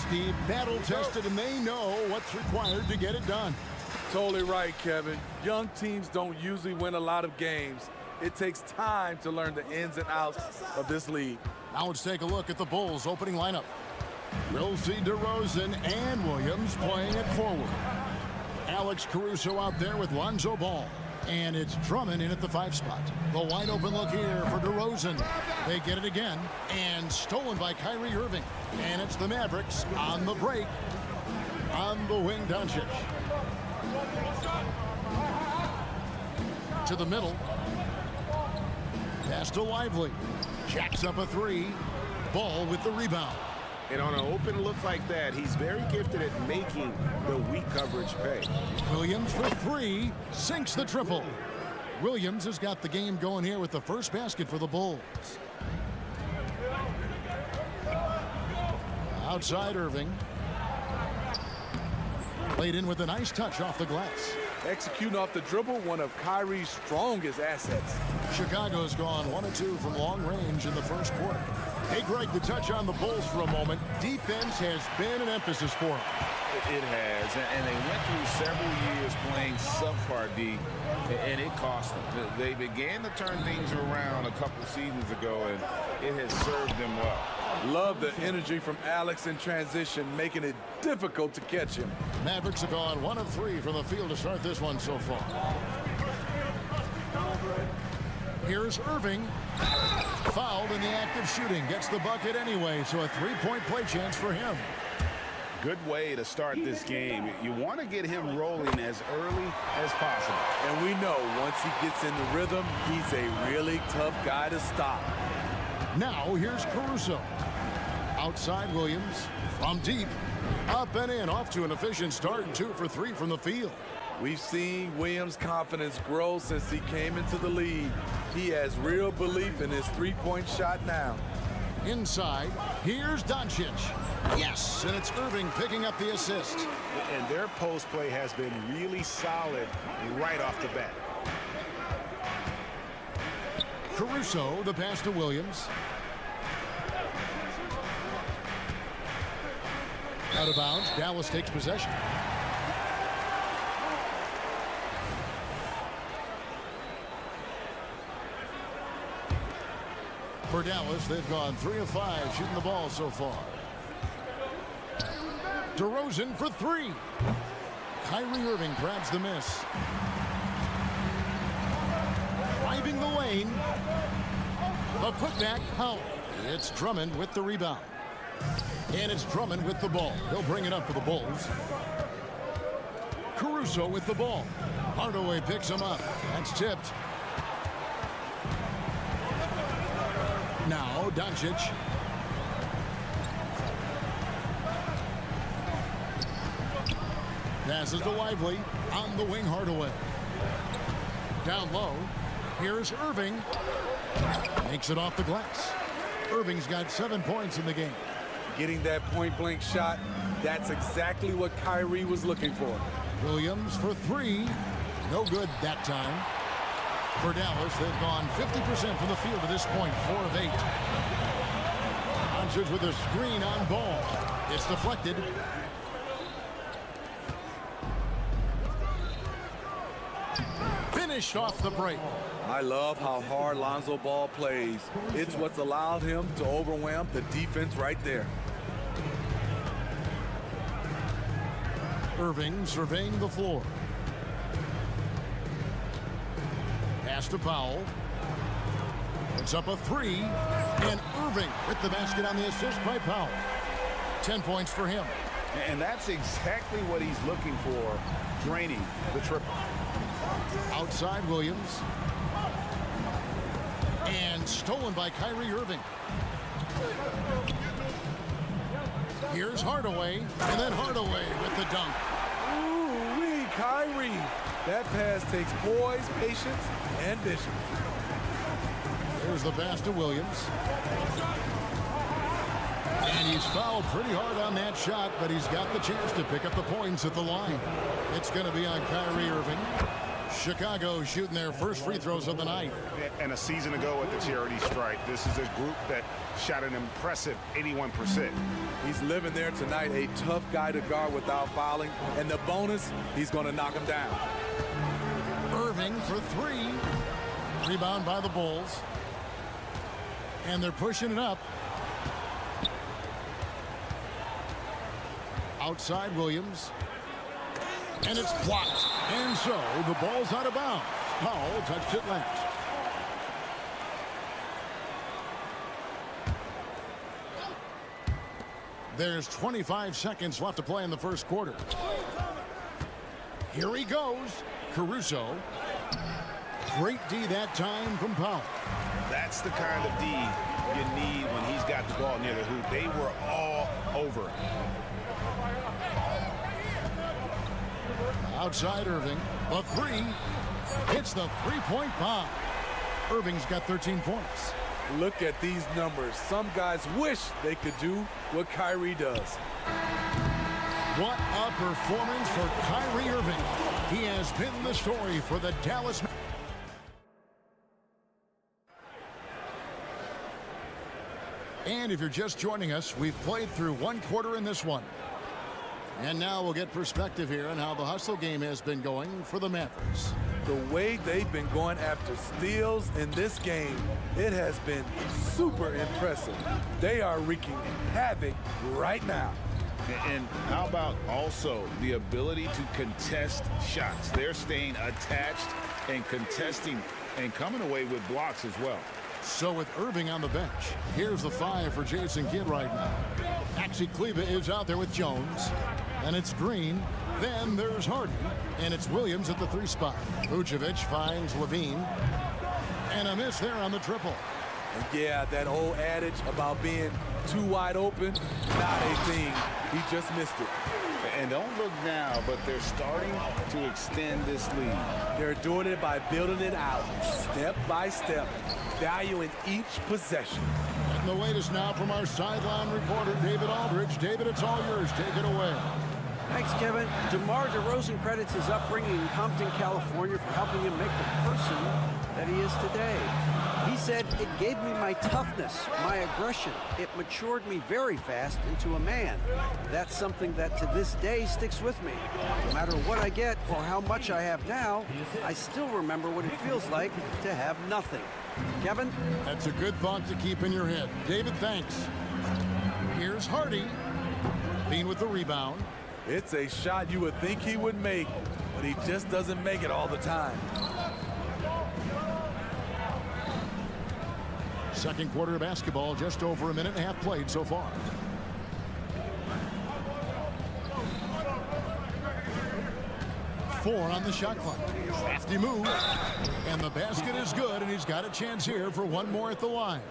Steve, battle-tested, and they know what's required to get it done. Totally right, Kevin. Young teams don't usually win a lot of games. It takes time to learn the ins and outs of this league. Now let's take a look at the Bulls' opening lineup. We'll see DeRozan and Williams playing it forward. Alex Caruso out there with Lonzo Ball. And it's Drummond in at the 5 spot. The wide open look here for DeRozan. They get it again. And stolen by Kyrie Irving. And it's the Mavericks on the break. On the wing, Doncic. To the middle. Pass to Lively. Jacks up a 3. Ball with the rebound. And on an open look like that, he's very gifted at making the weak coverage pay. Williams for 3, sinks the triple. Williams has got the game going here with the first basket for the Bulls. Outside Irving. Played in with a nice touch off the glass. Executing off the dribble, one of Kyrie's strongest assets. Chicago's gone 1 of 2 from long range in the first quarter. Hey, Greg, to touch on the Bulls for a moment, defense has been an emphasis for them. It has, and they went through several years playing subpar D, and it cost them. They began to turn things around a couple seasons ago, and it has served them well. Love the energy from Alex in transition, making it difficult to catch him. Mavericks have gone 1 of 3 from the field to start this one so far. Here's Irving. Fouled in the act of shooting. Gets the bucket anyway, so a 3-point play chance for him. Good way to start this game. You want to get him rolling as early as possible. And we know once he gets in the rhythm, he's a really tough guy to stop. Now here's Caruso. Outside Williams. From deep. Up and in. Off to an efficient start. 2 for 3 from the field. We've seen Williams' confidence grow since he came into the league. He has real belief in his 3-point shot now. Inside, here's Doncic. Yes, and it's Irving picking up the assist. And their post play has been really solid right off the bat. Caruso, the pass to Williams. Out of bounds, Dallas takes possession. For Dallas, they've gone 3 of 5 shooting the ball so far. DeRozan for 3. Kyrie Irving grabs the miss. Driving the lane. A putback, Howell. It's Drummond with the rebound. And it's Drummond with the ball. He'll bring it up for the Bulls. Caruso with the ball. Hardaway picks him up. That's tipped. Now Doncic. Passes to Lively. On the wing, Hardaway. Down low. Here's Irving. Makes it off the glass. Irving's got 7 points in the game. Getting that point-blank shot, that's exactly what Kyrie was looking for. Williams for 3. No good that time. For Dallas, they've gone 50% from the field to this point, 4 of 8. Doncic with a screen on ball. It's deflected. Finished off the break. I love how hard Lonzo Ball plays. It's what's allowed him to overwhelm the defense right there. Irving surveying the floor. Pass to Powell. It's up a 3. And Irving with the basket on the assist by Powell. 10 points for him. And that's exactly what he's looking for, draining the triple. Outside Williams. And stolen by Kyrie Irving. Here's Hardaway. And then Hardaway with the dunk. Ooh-wee, Kyrie. That pass takes poise, patience, and vision. Here's the pass to Williams. And he's fouled pretty hard on that shot, but he's got the chance to pick up the points at the line. It's going to be on Kyrie Irving. Chicago shooting their first free throws of the night. And a season ago at the charity stripe, this is a group that shot an impressive 81%. He's living there tonight, a tough guy to guard without fouling. And the bonus, he's going to knock him down. Irving for three. Rebound by the Bulls. And they're pushing it up. Outside Williams. And it's blocked. And so the ball's out of bounds. Powell touched it last. There's 25 seconds left to play in the first quarter. Here he goes. Caruso. Great D that time from Powell. That's the kind of D you need when he's got the ball near the hoop. They were all over him. Outside Irving. A three. Hits the three-point bomb. Irving's got 13 points. Look at these numbers. Some guys wish they could do what Kyrie does. What a performance for Kyrie Irving. He has been the story for the Dallas. And if you're just joining us, we've played through one quarter in this one. And now we'll get perspective here on how the hustle game has been going for the Mavericks. The way they've been going after steals in this game, it has been super impressive. They are wreaking havoc right now. And how about also the ability to contest shots? They're staying attached and contesting and coming away with blocks as well. So with Irving on the bench, here's the 5 for Jason Kidd right now. Maxi Kleber is out there with Jones. And it's Green. Then there's Harden. And it's Williams at the 3 spot. Vucevic finds Levine. And a miss there on the triple. Yeah, that old adage about being too wide open, not a thing. He just missed it. And don't look now, but they're starting to extend this lead. They're doing it by building it out, step by step, valuing each possession. And the latest now from our sideline reporter, David Aldridge. David, it's all yours. Take it away. Thanks, Kevin. DeMar DeRozan credits his upbringing in Compton, California for helping him make the person that he is today. He said, "It gave me my toughness, my aggression. It matured me very fast into a man. That's something that to this day sticks with me. No matter what I get or how much I have now, I still remember what it feels like to have nothing." Kevin? That's a good thought to keep in your head. David, thanks. Here's Hardy. Bean with the rebound. It's a shot you would think he would make, but he just doesn't make it all the time. Second quarter of basketball, just over a minute and a half played so far. Four on the shot clock. Crafty move. And the basket is good, and he's got a chance here for one more at the line.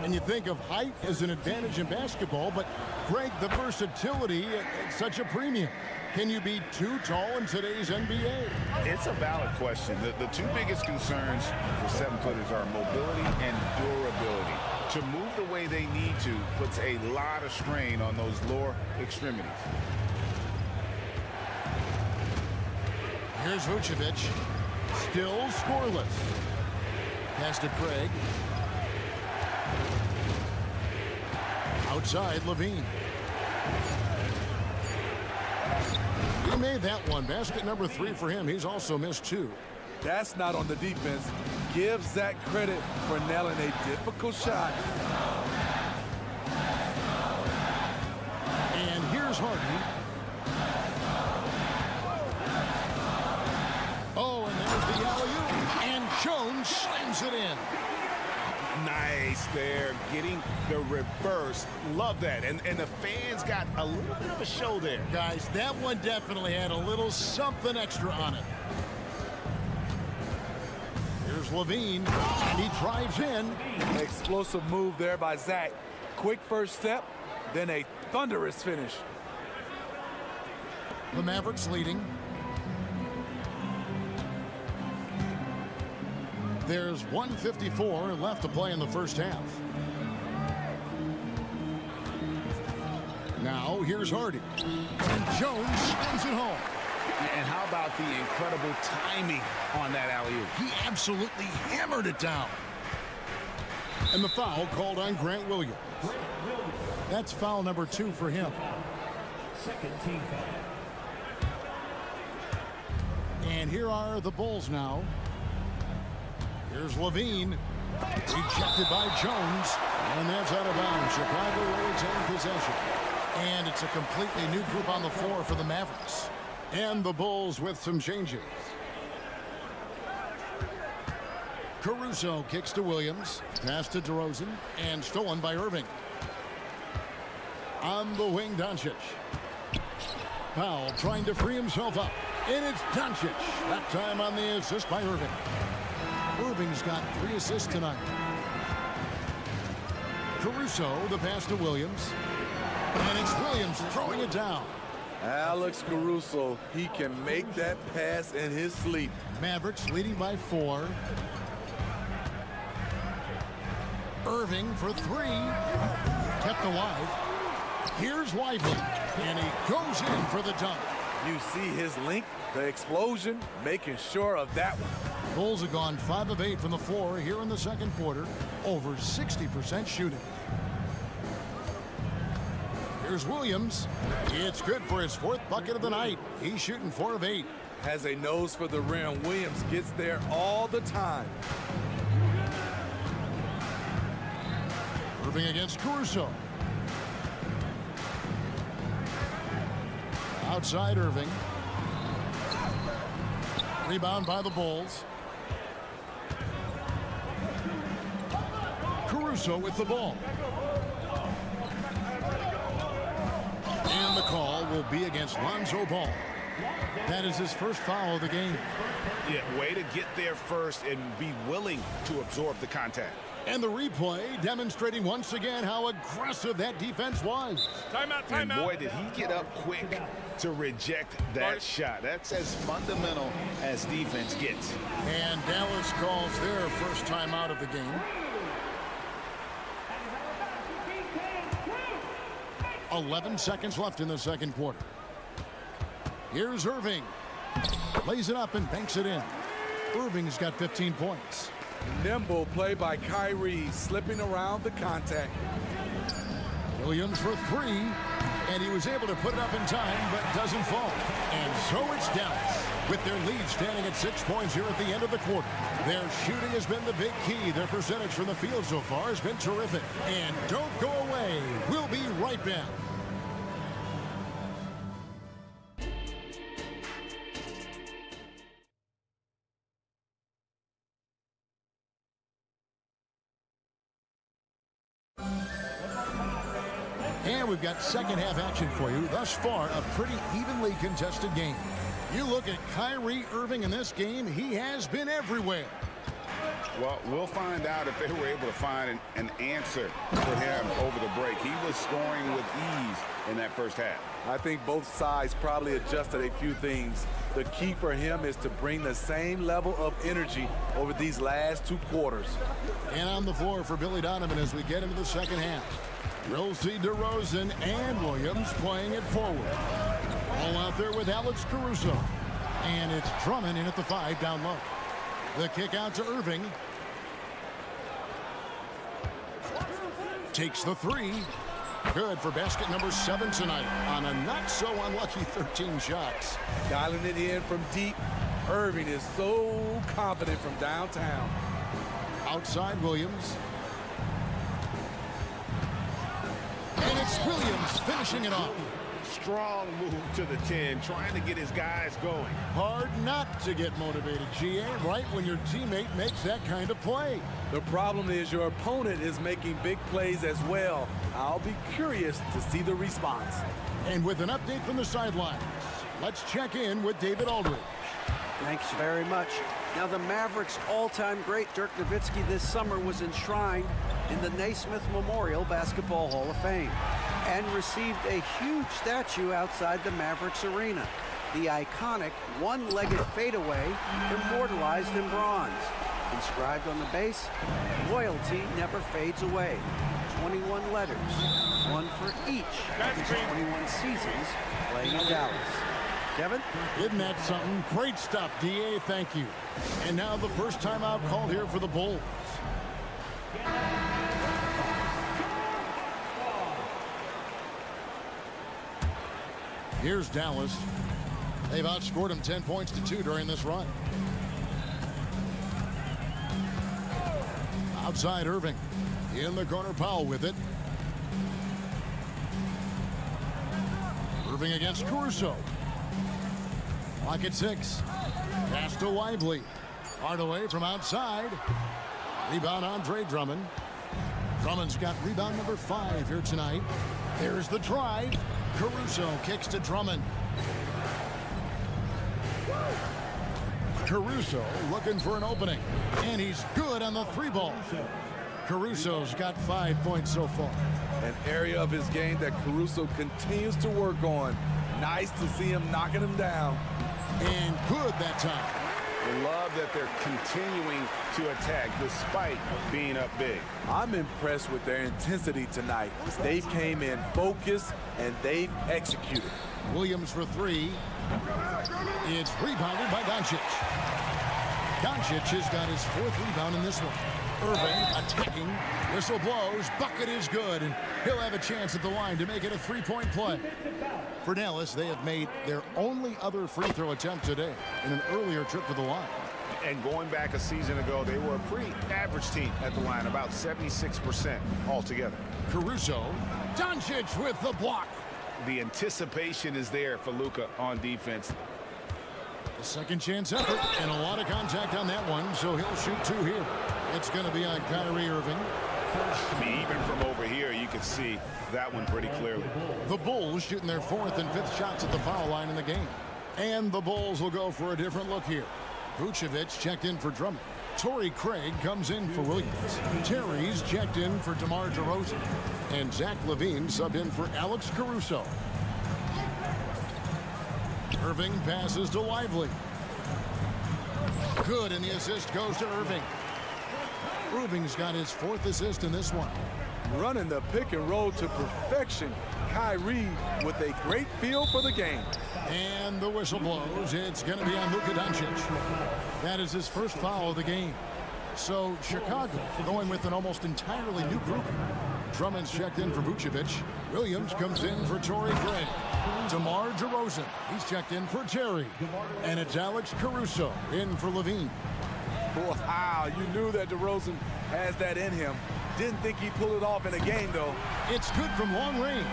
And you think of height as an advantage in basketball, but Greg, the versatility at such a premium. Can you be too tall in today's NBA? It's a valid question. The two biggest concerns for 7-footers are mobility and durability. To move the way they need to puts a lot of strain on those lower extremities. Here's Vucevic. Still scoreless. Pass to Craig. Outside Levine. He made that one. Basket number 3 for him. He's also missed 2. That's not on the defense. Give Zach credit for nailing a difficult shot. And here's Harden. Oh, and there's the alley-oop. And Jones slams it in. Nice there, getting the reverse. Love that. And the fans got a little bit of a show there. Guys, that one definitely had a little something extra on it. Here's Levine, and he drives in. Explosive move there by Zach. Quick first step, then a thunderous finish. The Mavericks leading. There's 1:54 left to play in the first half. Now here's Hardy. And Jones sends it home. And how about the incredible timing on that alley-oop? He absolutely hammered it down. And the foul called on Grant Williams. That's foul number 2 for him. Second team foul. And here are the Bulls now. Here's Levine. Rejected by Jones. And that's out of bounds. Chicago will retain possession. And it's a completely new group on the floor for the Mavericks. And the Bulls with some changes. Caruso kicks to Williams. Pass to DeRozan. And stolen by Irving. On the wing, Doncic. Powell trying to free himself up. And it's Doncic. That time on the assist by Irving. Irving's got 3 assists tonight. Caruso, the pass to Williams. And it's Williams throwing it down. Alex Caruso, he can make that pass in his sleep. Mavericks leading by 4. Irving for 3. Kept alive. Here's Lively. And he goes in for the dunk. You see his length, the explosion, making sure of that one. Bulls have gone 5 of 8 from the floor here in the second quarter. Over 60% shooting. Here's Williams. It's good for his 4th bucket of the night. He's shooting 4 of 8. Has a nose for the rim. Williams gets there all the time. Irving against Caruso. Outside Irving. Rebound by the Bulls. Caruso with the ball. And the call will be against Lonzo Ball. That is his first foul of the game. Yeah, way to get there first and be willing to absorb the contact. And the replay demonstrating once again how aggressive that defense was. Timeout. And boy, did he get up quick to reject that shot. That's as fundamental as defense gets. And Dallas calls their first timeout of the game. 11 seconds left in the second quarter. Here's Irving. Lays it up and banks it in. Irving's got 15 points. Nimble play by Kyrie, slipping around the contact. Williams for 3. And he was able to put it up in time, but doesn't fall. And so it's Dallas, with their lead standing at 6 points here at the end of the quarter. Their shooting has been the big key. Their percentage from the field so far has been terrific. And don't go away. We'll be right back. And we've got second half action for you. Thus far, a pretty evenly contested game. You look at Kyrie Irving in this game, he has been everywhere. Well, we'll find out if they were able to find an answer for him over the break. He was scoring with ease in that first half. I think both sides probably adjusted a few things. The key for him is to bring the same level of energy over these last 2 quarters. And on the floor for Billy Donovan as we get into the second half. We'll see DeRozan and Williams playing it forward. All out there with Alex Caruso. And it's Drummond in at the 5 down low. The kick out to Irving. Takes the 3. Good for basket number 7 tonight on a not so unlucky 13 shots. Dialing it in from deep. Irving is so confident from downtown. Outside Williams. And it's Williams finishing it off. Strong move to the 10, trying to get his guys going. Hard not to get motivated, GA, right when your teammate makes that kind of play. The problem is your opponent is making big plays as well. I'll be curious to see the response. And with an update from the sidelines, let's check in with David Aldridge. Thanks very much. Now, the Mavericks' all-time great Dirk Nowitzki this summer was enshrined in the Naismith Memorial Basketball Hall of Fame and received a huge statue outside the Mavericks arena. The iconic one-legged fadeaway immortalized in bronze. Inscribed on the base, loyalty never fades away. 21 letters, one for each of his 21 seasons playing in Dallas. Kevin? Isn't that something? Great stuff, DA. Thank you. And now the first timeout called here for the Bulls. Here's Dallas. They've outscored them 10 points to 2 during this run. Outside Irving. In the corner, Powell with it. Irving against Caruso. Clock at 6. Pass to Lively. Hardaway from outside. Rebound Andre Drummond. Drummond's got rebound number 5 here tonight. There's the drive. Caruso kicks to Drummond. Caruso looking for an opening. And he's good on the 3-ball. Caruso's got 5 points so far. An area of his game that Caruso continues to work on. Nice to see him knocking him down. And good that time. I love that they're continuing to attack despite being up big. I'm impressed with their intensity tonight. They came in focused and they've executed. Williams for 3. It's rebounded by Doncic. Doncic has got his 4th rebound in this one. Irving attacking. Whistle blows. Bucket is good. And he'll have a chance at the line to make it a 3-point play. For Dallas, they have made their only other free throw attempt today in an earlier trip to the line. And going back a season ago, they were a pretty average team at the line, about 76% altogether. Caruso. Doncic with the block. The anticipation is there for Luka on defense. A second chance effort and a lot of contact on that one, so he'll shoot 2 here. It's going to be on Kyrie Irving. I mean, even from over here, you can see that one pretty clearly. The Bulls shooting their 4th and 5th shots at the foul line in the game. And the Bulls will go for a different look here. Vucevic checked in for Drummond. Torrey Craig comes in for Williams. Terry's checked in for DeMar DeRozan. And Zach LaVine subbed in for Alex Caruso. Irving passes to Lively. Good, and the assist goes to Irving. Irving's got his 4th assist in this one. Running the pick and roll to perfection. Kyrie with a great feel for the game. And the whistle blows. It's going to be on Luka Doncic. That is his first foul of the game. So Chicago going with an almost entirely new group. Drummond's checked in for Vucevic. Williams comes in for Torrey Craig. DeMar DeRozan, he's checked in for Terry. And it's Alex Caruso in for LaVine. Wow, you knew that DeRozan has that in him. Didn't think he'd pull it off in a game, though. It's good from long range.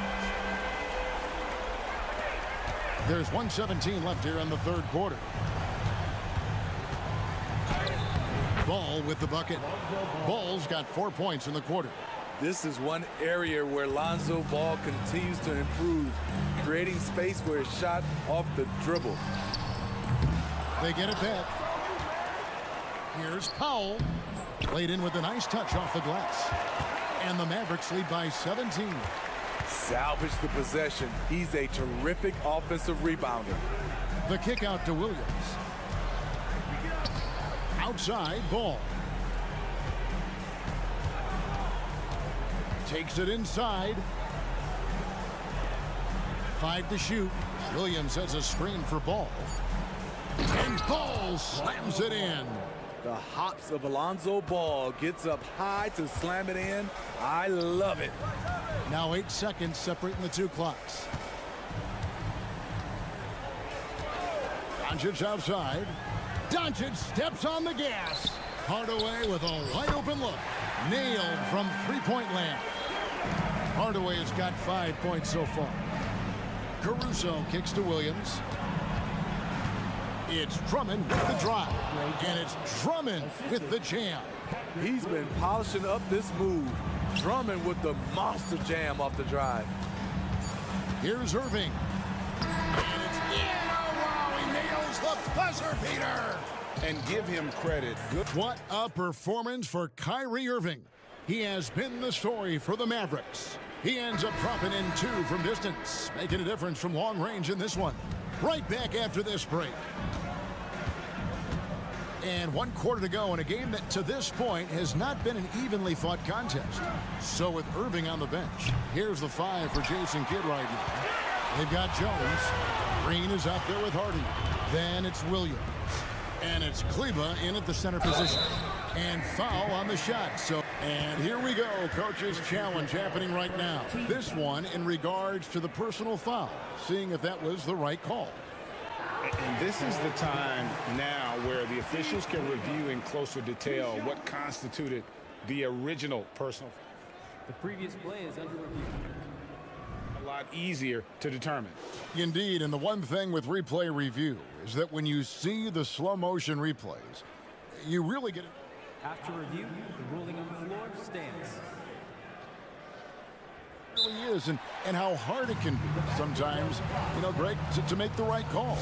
There's 1:17 left here in the 3rd quarter. Ball with the bucket. Ball's got 4 points in the quarter. This is one area where Lonzo Ball continues to improve, creating space for his shot off the dribble. They get it back. Here's Powell. Played in with a nice touch off the glass. And the Mavericks lead by 17. Salvage the possession. He's a terrific offensive rebounder. The kick out to Williams. Outside, Ball. Takes it inside. 5 to shoot. Williams has a screen for Ball. And Ball slams it in. The hops of Alonzo Ball gets up high to slam it in. I love it. Now 8 seconds separating the 2 clocks. Doncic outside. Doncic steps on the gas. Hardaway with a wide open look. Nailed from 3-point land. Hardaway has got 5 points so far. Caruso kicks to Williams. It's Drummond with the drive. And it's Drummond with the jam. He's been polishing up this move. Drummond with the monster jam off the drive. Here's Irving. And it's in. Oh, wow, he nails the buzzer beater. And give him credit. Good. What a performance for Kyrie Irving. He has been the story for the Mavericks. He ends up dropping in 2 from distance, making a difference from long range in this one. Right back after this break. And 1 quarter to go in a game that to this point has not been an evenly fought contest. So with Irving on the bench, here's the 5 for Jason Kidd right now. They've got Jones. Green is out there with Hardy. Then it's Williams. And it's Kleba in at the center position. And foul on the shot. And here we go. Coach's challenge happening right now. This one in regards to the personal foul. Seeing if that was the right call. And this is the time now where the officials can review in closer detail what constituted the original personal. The previous play is under review. A lot easier to determine. Indeed, and the one thing with replay review is that when you see the slow motion replays, you really get it. After review, the ruling on the floor stands. It really is, and how hard it can be sometimes, you know, Greg, to make the right call.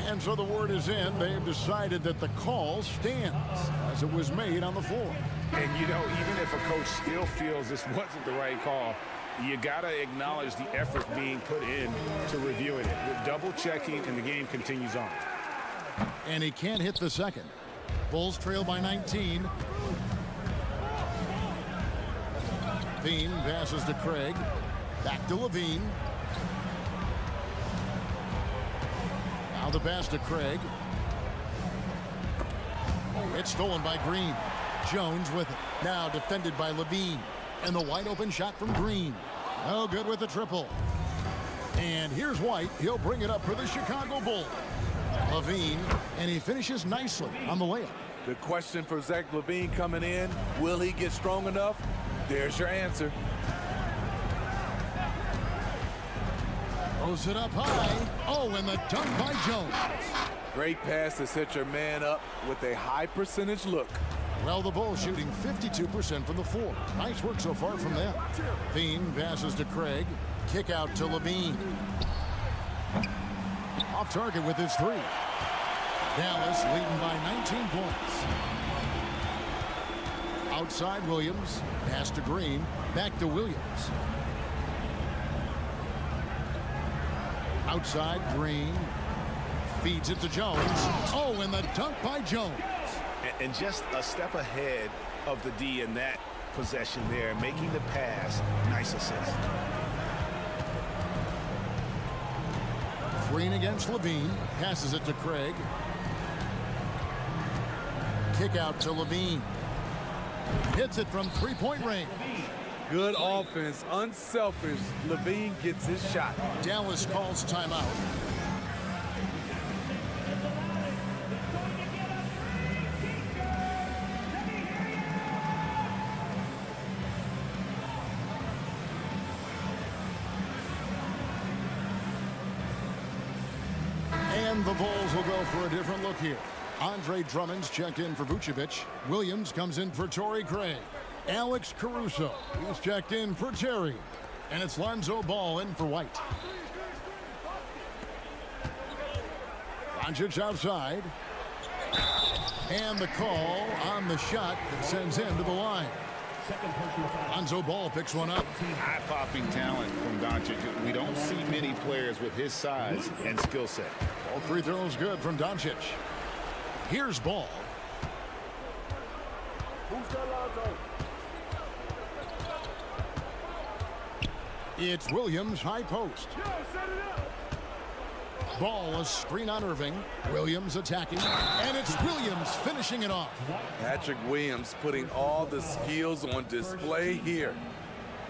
And so the word is in. They've decided that the call stands as it was made on the floor. And, you know, even if a coach still feels this wasn't the right call, you got to acknowledge the effort being put in to reviewing it. With double checking, and the game continues on. And he can't hit the second. Bulls trail by 19. Levine passes to Craig. Back to Levine. Now the pass to Craig. Oh, it's stolen by Green. Jones with it. Now defended by Levine. And the wide open shot from Green. No good with the triple. And here's White. He'll bring it up for the Chicago Bulls. Levine, and he finishes nicely on the layup. The question for Zach LaVine coming in, will he get strong enough? There's your answer. Throws it up high. Oh, and the dunk by Jones. Great pass to set your man up with a high percentage look. Well, the Bulls shooting 52% from the floor. Nice work so far from them. Levine passes to Craig. Kick out to Levine. Off target with his three. Dallas leading by 19 points. Outside Williams. Pass to Green. Back to Williams. Outside Green. Feeds it to Jones. Oh, and the dunk by Jones. And just a step ahead of the D in that possession there, making the pass. Nice assist. Green against Levine. Passes it to Craig. Kick out to Levine. Hits it from three-point range. Good offense, unselfish. Levine gets his shot. Dallas calls timeout. And the Bulls will go for a different look here. Andre Drummond's checked in for Vucevic. Williams comes in for Torrey Craig. Alex Caruso, he's checked in for Terry. And it's Lonzo Ball in for White. Doncic outside. And the call on the shot that sends him to the line. Lonzo Ball picks one up. Eye-popping talent from Doncic. We don't see many players with his size and skill set. All free throws good from Doncic. Here's Ball. It's Williams, high post. Ball, a screen on Irving. Williams attacking, and it's Williams finishing it off. Patrick Williams putting all the skills on display here.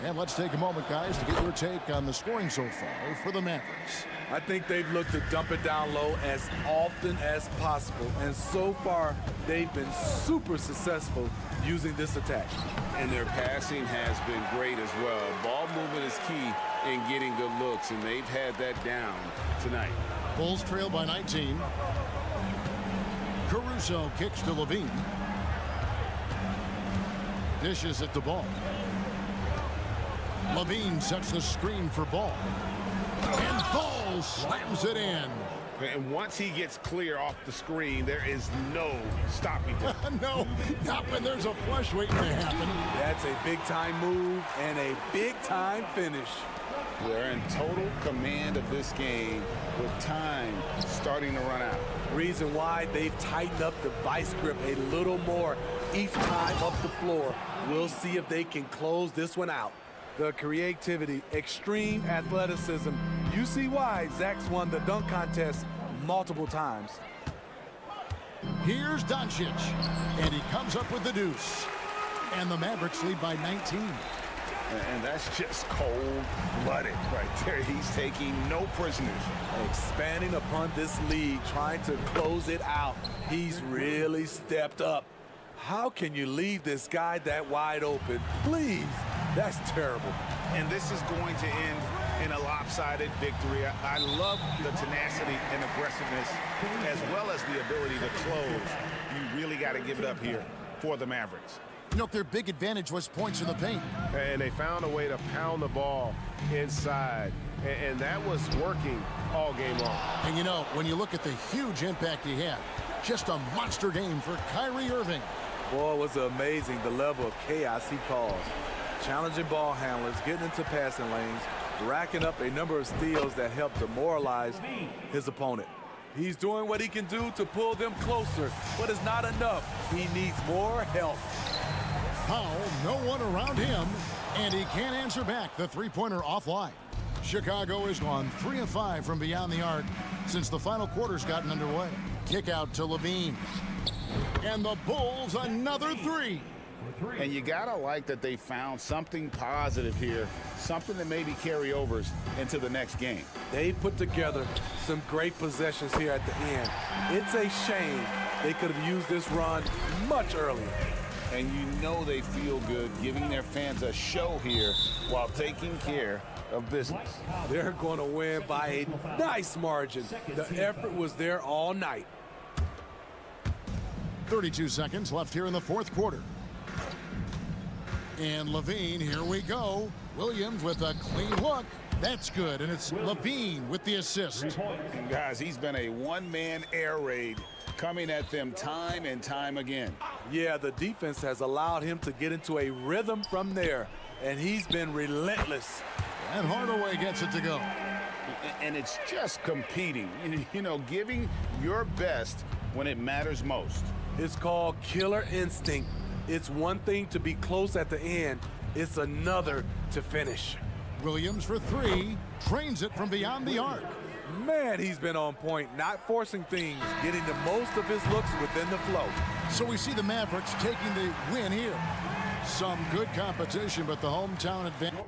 And let's take a moment, guys, to get your take on the scoring so far for the Mavericks. I think they've looked to dump it down low as often as possible, and so far they've been super successful using this attack. And their passing has been great as well. Ball movement is key in getting good looks, and they've had that down tonight. Bulls trail by 19. Caruso kicks to Levine. Dishes it to Ball. Levine sets the screen for Ball. And Ball slams it in. And once he gets clear off the screen, there is no stopping him. No, not when there's a flush waiting to happen. That's a big-time move and a big-time finish. They're in total command of this game with time starting to run out. Reason why they've tightened up the vice grip a little more each time up the floor. We'll see if they can close this one out. The creativity, extreme athleticism. You see why Zach's won the dunk contest multiple times. Here's Doncic, and he comes up with the deuce. And the Mavericks lead by 19. And that's just cold-blooded right there. He's taking no prisoners. Expanding upon this lead, trying to close it out. He's really stepped up. How can you leave this guy that wide open? Please, that's terrible. And this is going to end in a lopsided victory. I love the tenacity and aggressiveness as well as the ability to close. You really got to give it up here for the Mavericks. You know, their big advantage was points in the paint. And they found a way to pound the ball inside. And that was working all game long. And you know, when you look at the huge impact he had, just a monster game for Kyrie Irving. Boy, it was amazing the level of chaos he caused. Challenging ball handlers, getting into passing lanes, racking up a number of steals that helped demoralize his opponent. He's doing what he can do to pull them closer, but it's not enough. He needs more help. Powell, no one around him, and he can't answer back the three-pointer offline. Chicago has gone 3 of 5 from beyond the arc since the final quarter's gotten underway. Kick out to Levine. And the Bulls another 3. And you gotta like that they found something positive here, something that maybe carry overs into the next game. They put together some great possessions here at the end. It's a shame they could have used this run much earlier. And you know they feel good giving their fans a show here while taking care of business. They're going to win by a nice margin. The effort was there all night. 32 seconds left here in the fourth quarter. And Levine, here we go. Williams with a clean look. That's good, and it's Levine with the assist. And guys, he's been a one-man air raid coming at them time and time again. Yeah, the defense has allowed him to get into a rhythm from there, and he's been relentless. And Hardaway gets it to go. And it's just competing, you know, giving your best when it matters most. It's called killer instinct. It's one thing to be close at the end. It's another to finish. Williams for 3, trains it from beyond the arc. Man, he's been on point, not forcing things, getting the most of his looks within the flow. So we see the Mavericks taking the win here. Some good competition, but the hometown advantage.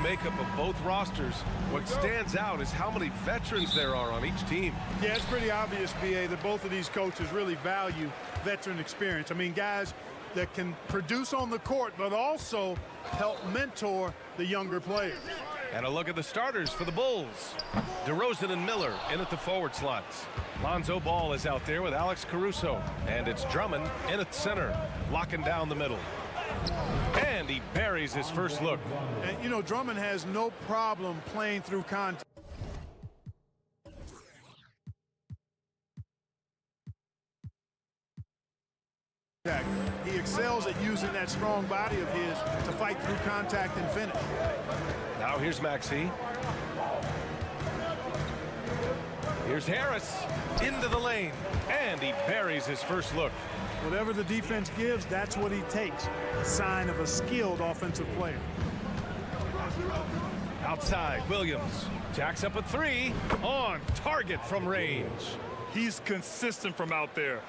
makeup of both rosters. What stands out is how many veterans there are on each team. Yeah, it's pretty obvious, B.A., that both of these coaches really value veteran experience. I mean, guys that can produce on the court, but also help mentor the younger players. And a look at the starters for the Bulls. DeRozan and Miller in at the forward slots. Lonzo Ball is out there with Alex Caruso. And it's Drummond in at center, locking down the middle. And he buries his first look. And, you know, Drummond has no problem playing through contact. He excels at using that strong body of his to fight through contact and finish. Now here's Maxey. Here's Harris into the lane. And he buries his first look. Whatever the defense gives, that's what he takes. A sign of a skilled offensive player. Outside, Williams jacks up a three. On target from range. He's consistent from out there.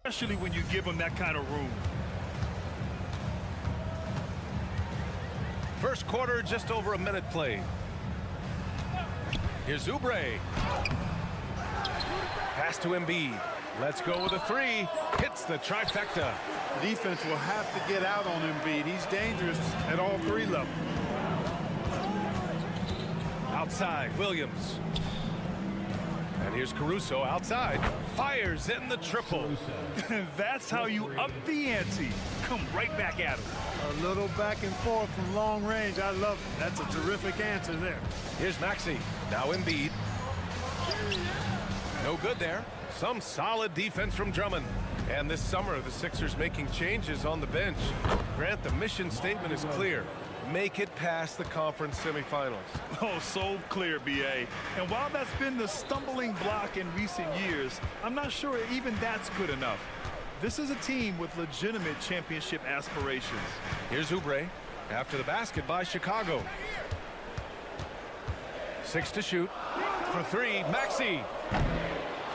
Especially when you give him that kind of room. First quarter, just over a minute played. Here's Oubre. Pass to Embiid. Let's go with a three. Hits the trifecta. The defense will have to get out on Embiid. He's dangerous at all three levels. Outside, Williams. And here's Caruso outside. Fires in the triple. That's how you up the ante. Come right back at him. A little back and forth from long range. I love it. That's a terrific answer there. Here's Maxey. Now Embiid. No good there. Some solid defense from Drummond. And this summer, the Sixers making changes on the bench. Grant, the mission statement is clear. Make it past the conference semifinals. Oh, so clear, B.A. And while that's been the stumbling block in recent years, I'm not sure even that's good enough. This is a team with legitimate championship aspirations. Here's Oubre after the basket by Chicago. 6 to shoot. For three, Maxey.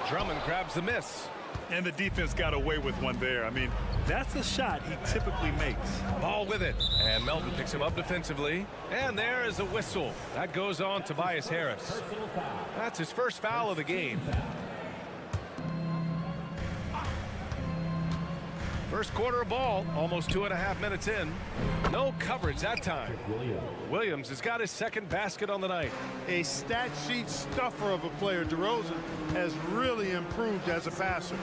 Drummond grabs the miss. And the defense got away with one there. I mean, that's a shot he typically makes. Ball with it. And Melton picks him up defensively. And there is a whistle. That goes on Tobias Harris. That's his first foul of the game. First quarter of ball, almost 2.5 minutes in. No coverage that time. Williams has got his second basket on the night. A stat sheet stuffer of a player. DeRozan has really improved as a passer.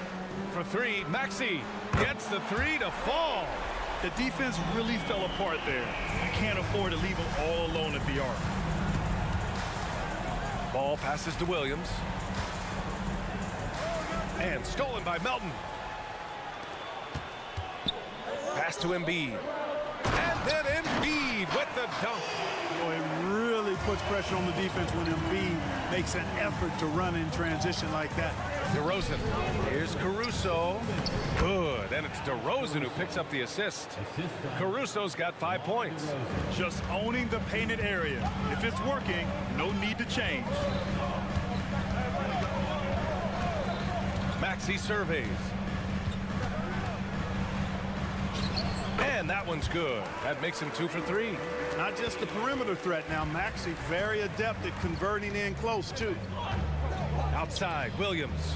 For three, Maxey gets the three to fall. The defense really fell apart there. You can't afford to leave him all alone at the arc. Ball passes to Williams. And stolen by Melton. Pass to Embiid. And then Embiid with the dunk. Boy, it really puts pressure on the defense when Embiid makes an effort to run in transition like that. DeRozan. Here's Caruso. Good. And it's DeRozan who picks up the assist. Caruso's got 5 points. Just owning the painted area. If it's working, no need to change. Maxey surveys. And that one's good. That makes him 2 for 3. Not just a perimeter threat now. Maxey very adept at converting in close, too. Outside, Williams.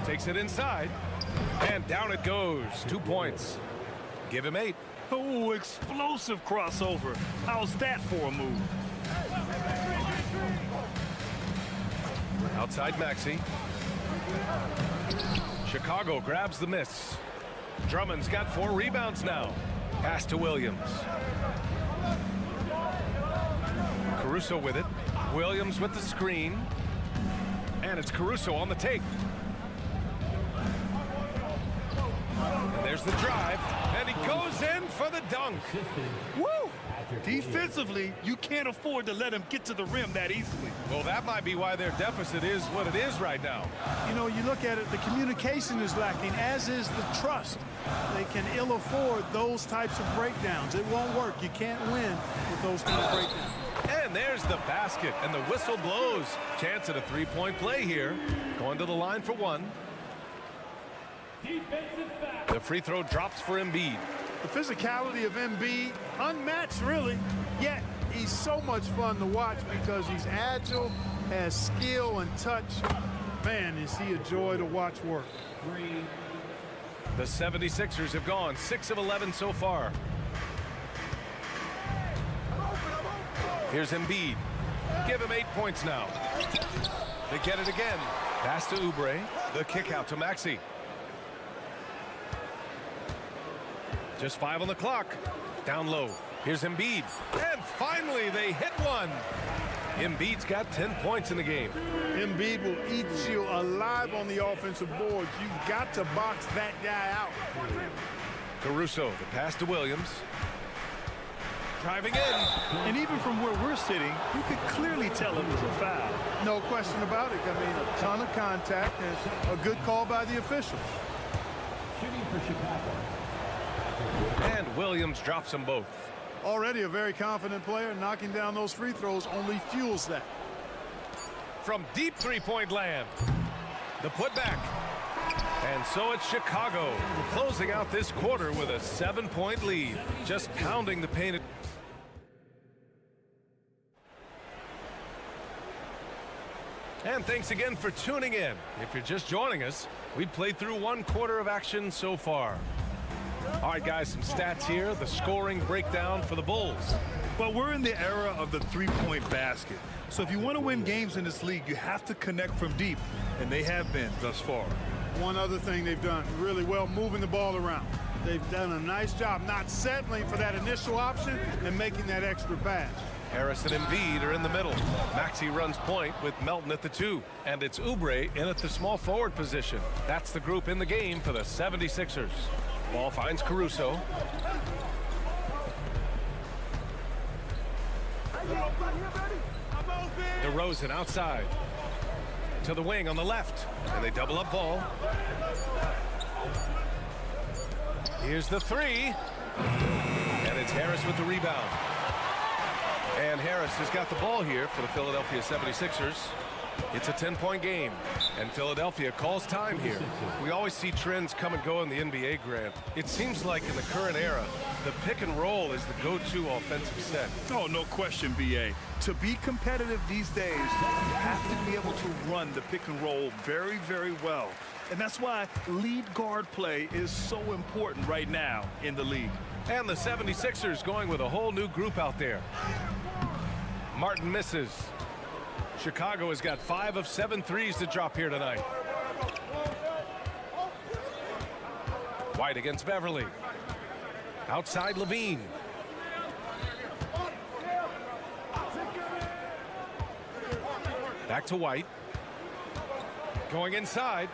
Takes it inside. And down it goes. 2 points. Give him 8. Oh, explosive crossover. How's that for a move? Outside Maxey. Chicago grabs the miss. Drummond's got 4 rebounds now. Pass to Williams. Caruso with it. Williams with the screen. And it's Caruso on the take. And there's the drive. And he goes in for the dunk. Woo! Defensively, you can't afford to let him get to the rim that easily. Well, that might be why their deficit is what it is right now. You know, you look at it, the communication is lacking, as is the trust. They can ill afford those types of breakdowns. It won't work. You can't win with those kind of breakdowns. And there's the basket, and the whistle blows. Chance at a 3-point play here. Going to the line for one. The free throw drops for Embiid. The physicality of Embiid, unmatched really, yet he's so much fun to watch because he's agile, has skill and touch. Man, is he a joy to watch work. The 76ers have gone 6 of 11 so far. Here's Embiid. Give him 8 points now. They get it again. Pass to Oubre. The kick out to Maxey. Just 5 on the clock. Down low. Here's Embiid. And finally, they hit one. Embiid's got 10 points in the game. Embiid will eat you alive on the offensive boards. You've got to box that guy out. Caruso, the pass to Williams. Driving in. And even from where we're sitting, you could clearly tell it was a foul. No question about it. I mean, a ton of contact and a good call by the official. Shooting for Chicago. And Williams drops them both. Already a very confident player. Knocking down those free throws only fuels that. From deep three-point land. The putback. And so it's Chicago closing out this quarter with a 7-point lead. Just pounding the paint. And thanks again for tuning in. If you're just joining us, we've played through 1 quarter of action so far. All right, guys, some stats here. The scoring breakdown for the Bulls. Well, we're in the era of the three-point basket. So if you want to win games in this league, you have to connect from deep, and they have been thus far. One other thing they've done really well, moving the ball around. They've done a nice job not settling for that initial option and making that extra pass. Harris and Embiid are in the middle. Maxey runs point with Melton at the 2. And it's Oubre in at the small forward position. That's the group in the game for the 76ers. Ball finds Caruso. DeRozan outside. To the wing on the left. And they double up ball. Here's the 3. And it's Harris with the rebound. And Harris has got the ball here for the Philadelphia 76ers. It's a 10-point game, and Philadelphia calls time here. We always see trends come and go in the NBA, Grant. It seems like in the current era, the pick and roll is the go-to offensive set. Oh, no question, B.A. To be competitive these days, you have to be able to run the pick and roll very, very well. And that's why lead guard play is so important right now in the league. And the 76ers going with a whole new group out there. Martin misses. Chicago has got 5 of 7 threes to drop here tonight. White against Beverly. Outside Levine. Back to White. Going inside.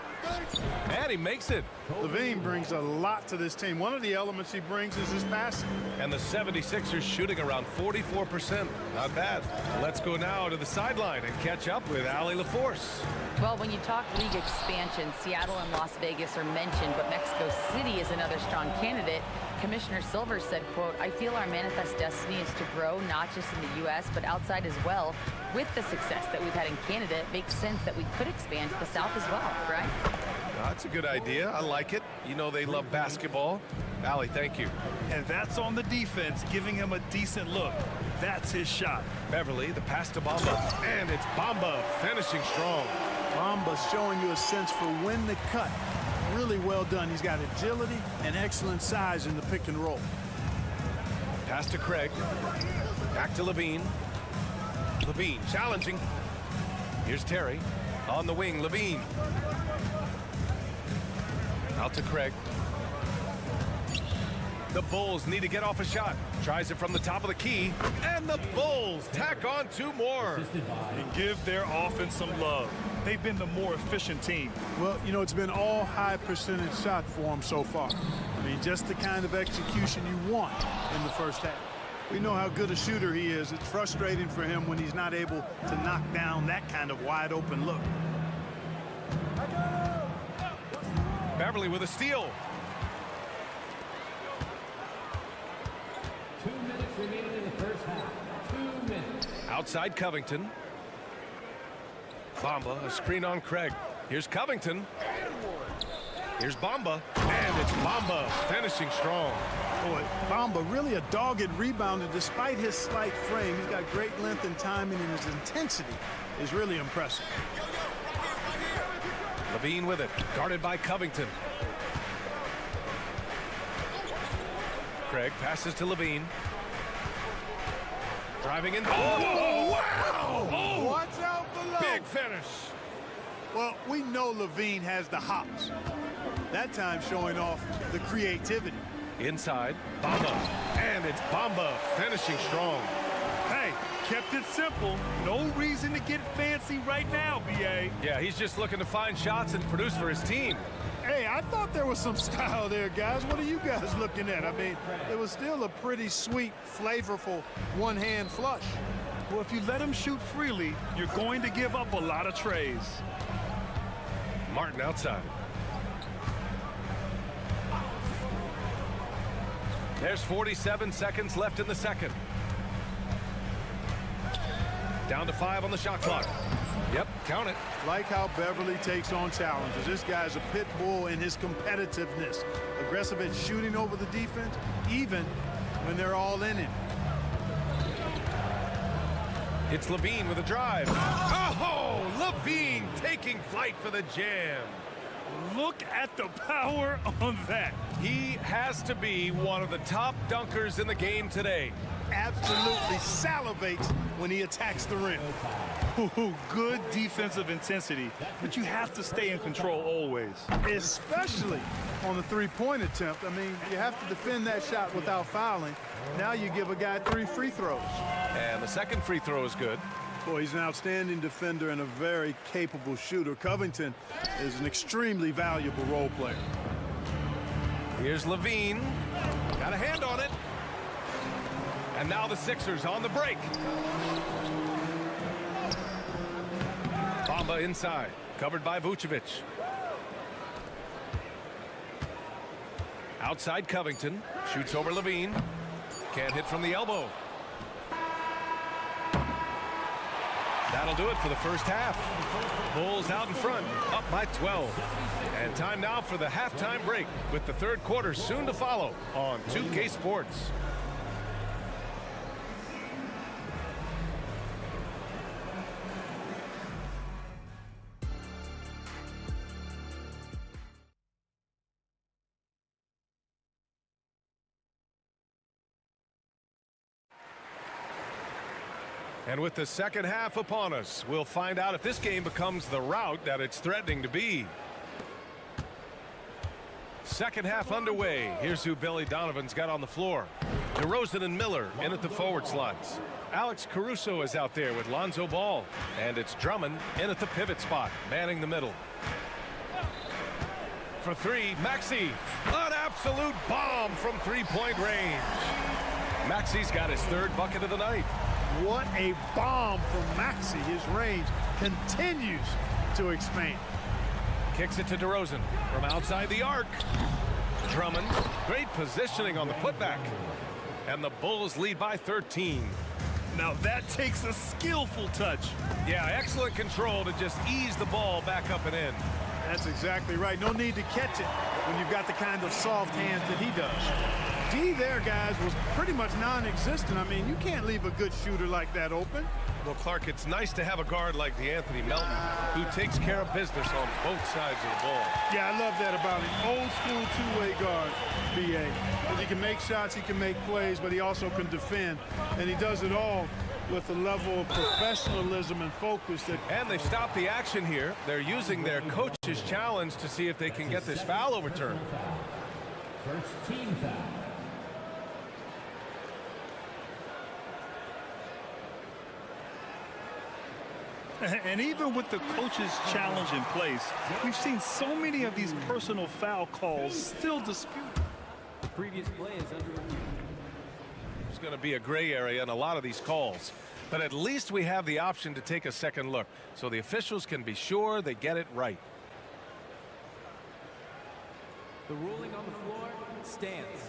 And he makes it. Levine brings a lot to this team. One of the elements he brings is his passing. And the 76ers shooting around 44%. Not bad. Let's go now to the sideline and catch up with Allie LaForce. Well, when you talk league expansion, Seattle and Las Vegas are mentioned, but Mexico City is another strong candidate. Commissioner Silver said, quote, "I feel our manifest destiny is to grow not just in the U.S., but outside as well. With the success that we've had in Canada, it makes sense that we could expand to the South as well," right? That's a good idea. I like it. You know they love basketball. Allie, thank you. And that's on the defense, giving him a decent look. That's his shot. Beverly, the pass to Bamba. And it's Bamba finishing strong. Bamba's showing you a sense for when to cut. Really well done. He's got agility and excellent size in the pick and roll. Pass to Craig. Back to Levine. Levine challenging. Here's Terry. On the wing, Levine. Out to Craig. The Bulls need to get off a shot. Tries it from the top of the key. And the Bulls tack on 2 more. And give their offense some love. They've been the more efficient team. Well, you know, it's been all high percentage shot for them so far. I mean, just the kind of execution you want in the first half. We know how good a shooter he is. It's frustrating for him when he's not able to knock down that kind of wide open look. Beverly with a steal. 2 minutes remaining in the first half. 2 minutes. Outside Covington. Bamba, a screen on Craig. Here's Covington. Here's Bamba, and it's Bamba finishing strong. Boy, Bamba really a dogged rebounder despite his slight frame. He's got great length and timing, and his intensity is really impressive. Levine with it, guarded by Covington. Craig passes to Levine. Driving in. Oh, wow! Oh, watch out below. Big finish. Well, we know Levine has the hops. That time showing off the creativity. Inside, Bamba. And it's Bamba finishing strong. Hey, kept it simple. No reason to get fancy right now, B.A. Yeah, he's just looking to find shots and produce for his team. Hey, I thought there was some style there, guys. What are you guys looking at? I mean, it was still a pretty sweet, flavorful one-hand flush. Well, if you let him shoot freely, you're going to give up a lot of trays. Martin outside. There's 47 seconds left in the second. Down to 5 on the shot clock. Yep, count it. Like how Beverly takes on challenges. This guy's a pit bull in his competitiveness. Aggressive at shooting over the defense, even when they're all in it. It's Levine with a drive. Oh, Levine taking flight for the jam. Look at the power on that. He has to be one of the top dunkers in the game today. Absolutely salivates when he attacks the rim. Ooh, good defensive intensity, but you have to stay in control always. Especially on the three-point attempt. I mean, you have to defend that shot without fouling. Now you give a guy 3 free throws. And the second free throw is good. Boy, he's an outstanding defender and a very capable shooter. Covington is an extremely valuable role player. Here's Levine. Got a hand on it. And now the Sixers on the break. Bamba inside, covered by Vucevic. Outside Covington, shoots over Levine. Can't hit from the elbow. That'll do it for the first half. Bulls out in front, up by 12. And time now for the halftime break, with the third quarter soon to follow on 2K Sports. And with the second half upon us, we'll find out if this game becomes the rout that it's threatening to be. Second half underway. Here's who Billy Donovan's got on the floor. DeRozan and Miller in at the forward slots. Alex Caruso is out there with Lonzo Ball. And it's Drummond in at the pivot spot, manning the middle. For 3, Maxey. An absolute bomb from three-point range. Maxey's got his third bucket of the night. What a bomb from Maxey. His range continues to expand. Kicks it to DeRozan from outside the arc. Drummond, great positioning on the putback. And the Bulls lead by 13. Now that takes a skillful touch. Yeah, excellent control to just ease the ball back up and in. That's exactly right. No need to catch it when you've got the kind of soft hands that he does. D there, guys, was pretty much non-existent. I mean, you can't leave a good shooter like that open. Well, Clark, it's nice to have a guard like DeAnthony Melton who takes care of business on both sides of the ball. Yeah, I love that about him. Old school two-way guard, B.A. Because he can make shots, he can make plays, but he also can defend. And he does it all with a level of professionalism and focus. And they've stopped the action here. They're using their coach's challenge to see if they can get this foul overturned. First team foul. And even with the coach's challenge in place, we've seen so many of these personal foul calls still disputed. The previous play is under review. There's going to be a gray area in a lot of these calls. But at least we have the option to take a second look, so the officials can be sure they get it right. The ruling on the floor stands.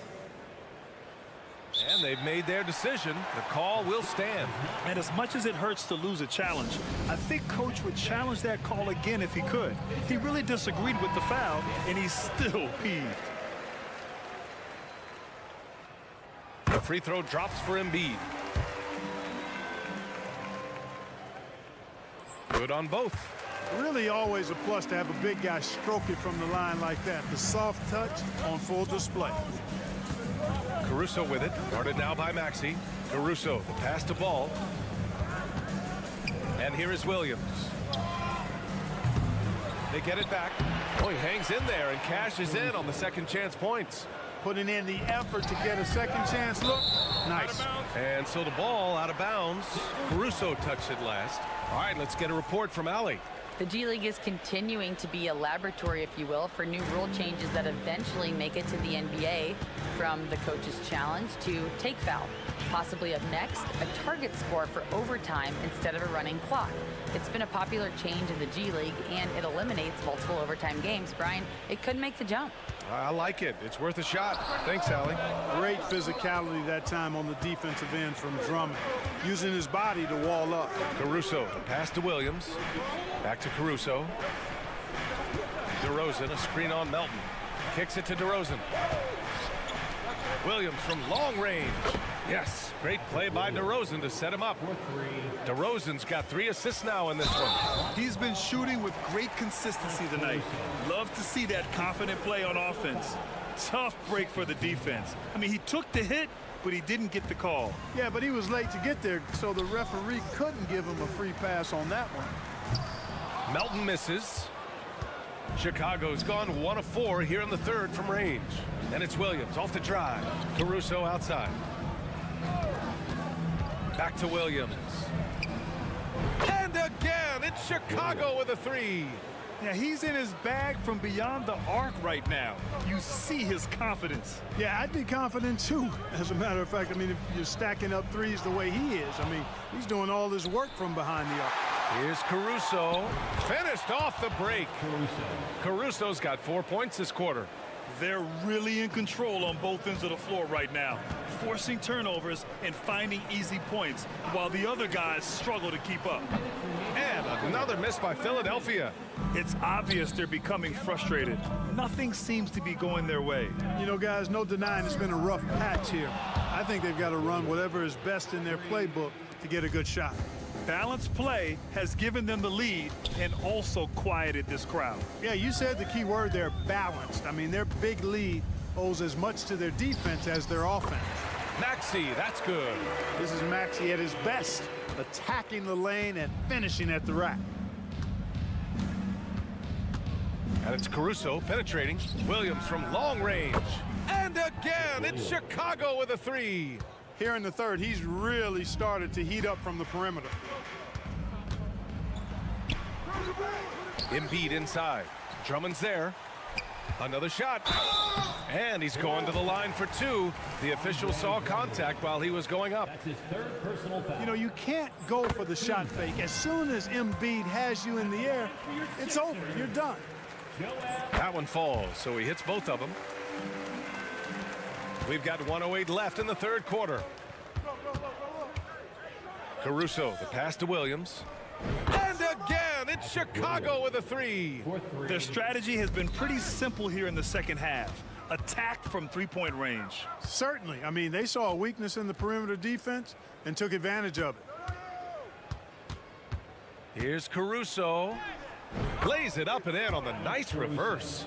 And they've made their decision. The call will stand. And as much as it hurts to lose a challenge, I think Coach would challenge that call again if he could. He really disagreed with the foul, and he's still peeved. The free throw drops for Embiid. Good on both. Really always a plus to have a big guy stroke it from the line like that. The soft touch on full display. Caruso with it. Guarded now by Maxey. Caruso, the pass to Ball. And here is Williams. They get it back. Oh, he hangs in there and cashes in on the second chance points. Putting in the effort to get a second chance look. Nice. And so the ball out of bounds. Caruso touched it last. All right, let's get a report from Ali. The G League is continuing to be a laboratory, if you will, for new rule changes that eventually make it to the NBA, from the coach's challenge to take foul. Possibly up next, a target score for overtime instead of a running clock. It's been a popular change in the G League, and it eliminates multiple overtime games. Brian, it could make the jump. I like it. It's worth a shot. Thanks, Allie. Great physicality that time on the defensive end from Drummond, using his body to wall up. Caruso, the pass to Williams. Back to Caruso. DeRozan, a screen on Melton. Kicks it to DeRozan. Williams from long range. Yes, great play by DeRozan to set him up. DeRozan's got 3 assists now in this one. He's been shooting with great consistency tonight. Love to see that confident play on offense. Tough break for the defense. I mean, he took the hit, but he didn't get the call. Yeah, but he was late to get there, so the referee couldn't give him a free pass on that one. Melton misses. Chicago's gone 1 of 4 here in the third from range. And it's Williams off the drive. Caruso outside. Back to Williams. And again, it's Chicago with a 3. Yeah, he's in his bag from beyond the arc right now. You see his confidence. Yeah, I'd be confident too. As a matter of fact, I mean, if you're stacking up threes the way he is, I mean, he's doing all this work from behind the arc. Here's Caruso. Finished off the break. Caruso's got 4 points this quarter. They're really in control on both ends of the floor right now, forcing turnovers and finding easy points while the other guys struggle to keep up. And another miss by Philadelphia. It's obvious they're becoming frustrated. Nothing seems to be going their way. You know, guys, no denying it's been a rough patch here. I think they've got to run whatever is best in their playbook to get a good shot. Balanced play has given them the lead and also quieted this crowd. Yeah, you said the key word there, balanced. I mean, their big lead owes as much to their defense as their offense. Maxey, that's good. This is Maxey at his best, attacking the lane and finishing at the rack. And it's Caruso penetrating. Williams from long range. And again, it's Chicago with a 3. Here in the third, he's really started to heat up from the perimeter. Embiid inside. Drummond's there. Another shot. And he's going to the line for 2. The official saw contact while he was going up. That's his 3rd personal foul. You know, you can't go for the shot fake. As soon as Embiid has you in the air, it's over. You're done. That one falls, so he hits both of them. We've got 1:08 left in the third quarter. Caruso, the pass to Williams. And again, it's Chicago with a 3. Their strategy has been pretty simple here in the second half. Attack from three-point range. Certainly. I mean, they saw a weakness in the perimeter defense and took advantage of it. Here's Caruso. Plays it up and in on the nice reverse.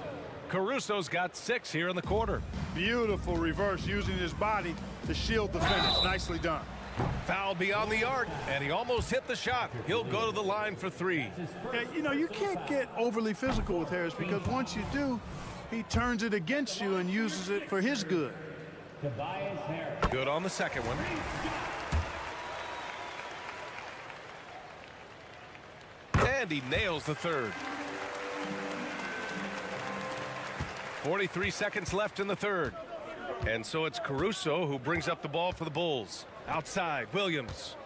Caruso's got 6 here in the quarter. Beautiful reverse, using his body to shield the finish. Nicely done. Foul beyond the arc, and he almost hit the shot. He'll go to the line for 3. Yeah, you know, you can't get overly physical with Harris, because once you do, he turns it against you and uses it for his good. Good on the second one. And he nails the third. 43 seconds left in the third. And so it's Caruso who brings up the ball for the Bulls. Outside, Williams.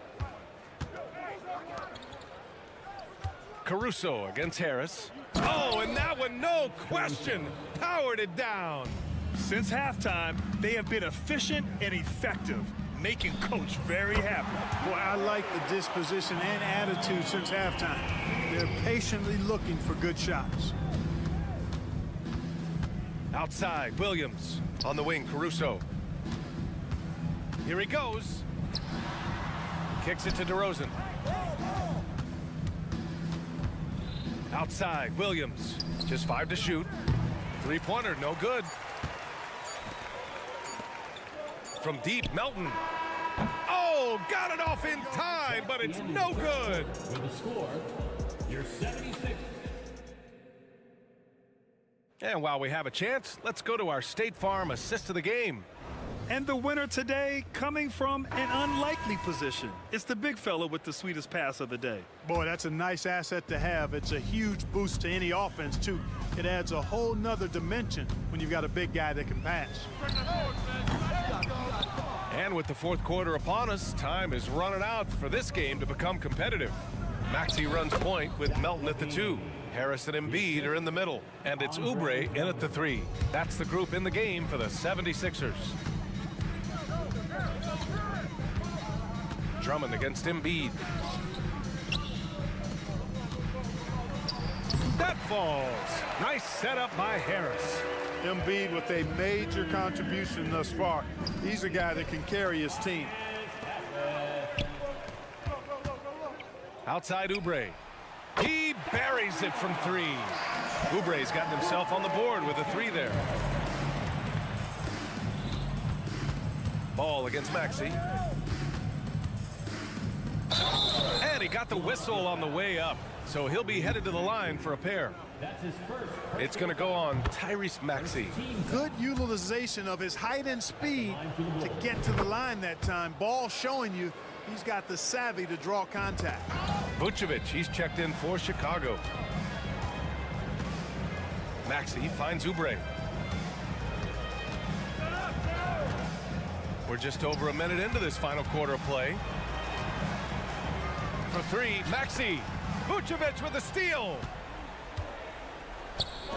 Caruso against Harris. Oh, and that one, no question, powered it down. Since halftime, they have been efficient and effective, making Coach very happy. Boy, I like the disposition and attitude since halftime. They're patiently looking for good shots. Outside, Williams. On the wing, Caruso. Here he goes. Kicks it to DeRozan. Outside, Williams. Just 5 to shoot. Three-pointer, no good. From deep, Melton. Oh, got it off in time, but it's no good. With the score, your 76. And while we have a chance, let's go to our State Farm assist of the game. And the winner today coming from an unlikely position. It's the big fella with the sweetest pass of the day. Boy, that's a nice asset to have. It's a huge boost to any offense, too. It adds a whole nother dimension when you've got a big guy that can pass. And with the fourth quarter upon us, time is running out for this game to become competitive. Maxey runs point with Melton at the 2. Harris and Embiid are in the middle, and it's Oubre in at the 3. That's the group in the game for the 76ers. Drummond against Embiid. That falls. Nice setup by Harris. Embiid with a major contribution thus far. He's a guy that can carry his team. Outside Oubre. He buries it from 3. Oubre's gotten himself on the board with a 3 there. Ball against Maxey. And he got the whistle on the way up, so he'll be headed to the line for a pair. That's his first. It's going to go on Tyrese Maxey. Good utilization of his height and speed to get to the line that time. Ball showing you he's got the savvy to draw contact. Vucevic, he's checked in for Chicago. Maxey finds Oubre. We're just over a minute into this final quarter of play. For 3, Maxey. Vucevic with a steal.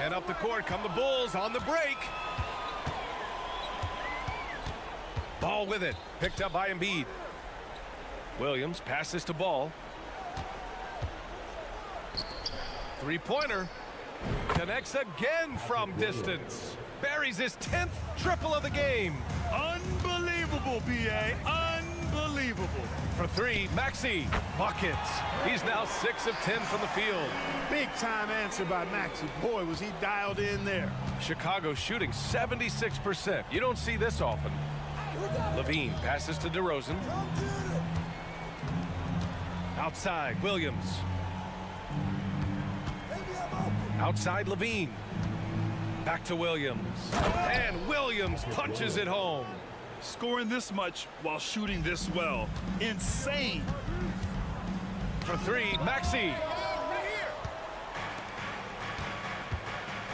And up the court come the Bulls on the break. Ball with it. Picked up by Embiid. Williams passes to Ball. Three-pointer. Connects again from distance. Buries his 10th triple of the game. Unbelievable, B.A. Unbelievable. For 3, Maxey. Buckets. He's now 6 of 10 from the field. Big time answer by Maxey. Boy, was he dialed in there. Chicago shooting 76%. You don't see this often. Levine passes to DeRozan. Outside, Williams. Outside, Levine. Back to Williams. And Williams punches it home. Scoring this much while shooting this well. Insane. For 3, Maxey.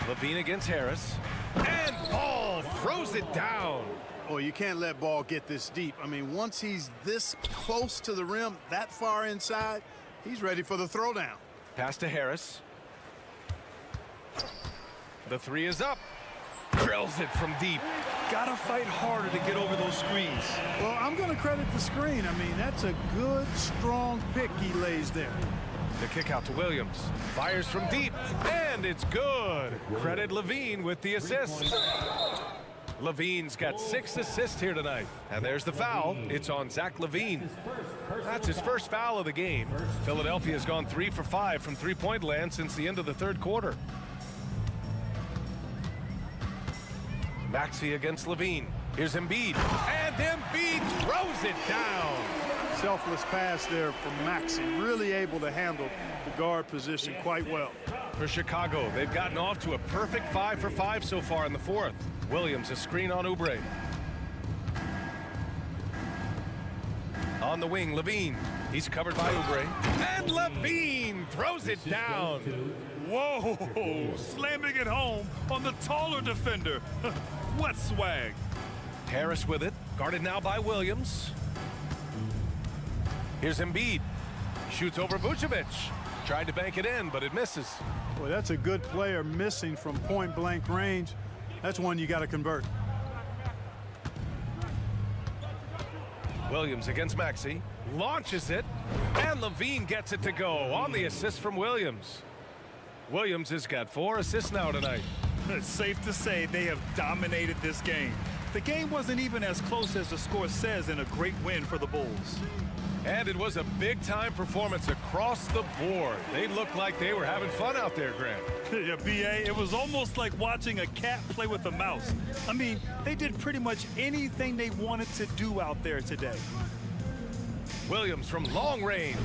Levine against Harris. And Ball throws it down. Oh, you can't let Ball get this deep. I mean, once he's this close to the rim, that far inside, he's ready for the throwdown. Pass to Harris. The 3 is up. Drills it from deep. Gotta fight harder to get over those screens. Well, I'm going to credit the screen. I mean, that's a good, strong pick he lays there. The kick out to Williams. Fires from deep. And it's good. Credit Levine with the assist. Levine's got 6 assists here tonight. And there's the foul. It's on Zach Levine. That's his first foul of the game. Philadelphia's gone 3 for 5 from three-point land since the end of the third quarter. Maxey against Levine. Here's Embiid. And Embiid throws it down. Selfless pass there from Maxey. Really able to handle the guard position quite well. For Chicago, they've gotten off to a perfect 5 for 5 so far in the fourth. Williams, a screen on Oubre. On the wing, Levine. He's covered by Oubre. And Levine throws it down. Whoa, slamming it home on the taller defender. What swag. Harris with it, guarded now by Williams. Here's Embiid. Shoots over Vucevic. Tried to bank it in, but it misses. Boy, that's a good player missing from point-blank range. That's one you got to convert. Williams against Maxey. Launches it. And Levine gets it to go on the assist from Williams. Williams has got 4 assists now tonight. It's safe to say they have dominated this game. The game wasn't even as close as the score says in a great win for the Bulls. And it was a big-time performance across the board. They looked like they were having fun out there, Grant. Yeah, B.A., it was almost like watching a cat play with a mouse. I mean, they did pretty much anything they wanted to do out there today. Williams from long range.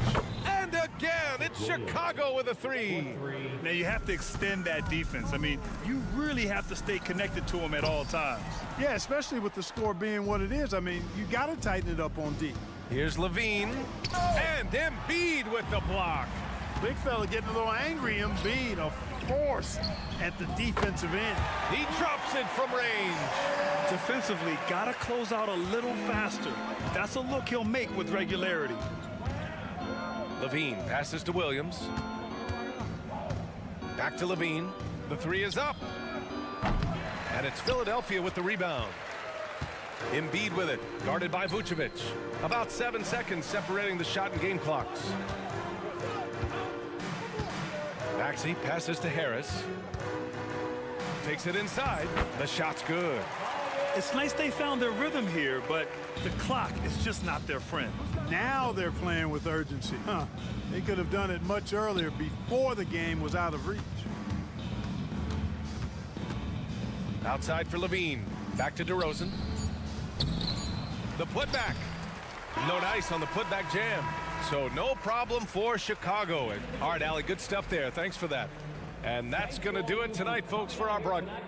And again, it's Chicago with a 3. Now, you have to extend that defense. I mean, you really have to stay connected to them at all times. Yeah, especially with the score being what it is. I mean, you got to tighten it up on D. Here's Levine. And Embiid with the block. Big fella getting a little angry. Embiid, a force at the defensive end. He drops it from range. Defensively, got to close out a little faster. That's a look he'll make with regularity. Levine passes to Williams. Back to Levine. The 3 is up. And it's Philadelphia with the rebound. Embiid with it, guarded by Vucevic. About 7 seconds separating the shot and game clocks. Maxey passes to Harris. Takes it inside. The shot's good. It's nice they found their rhythm here, but the clock is just not their friend. Now they're playing with urgency. They could have done it much earlier, before the game was out of reach. Outside for Levine. Back to DeRozan. The putback. No dice on the putback jam. So no problem for Chicago. And all right, Allie, good stuff there. Thanks for that. And that's going to do it tonight, folks, for our broadcast.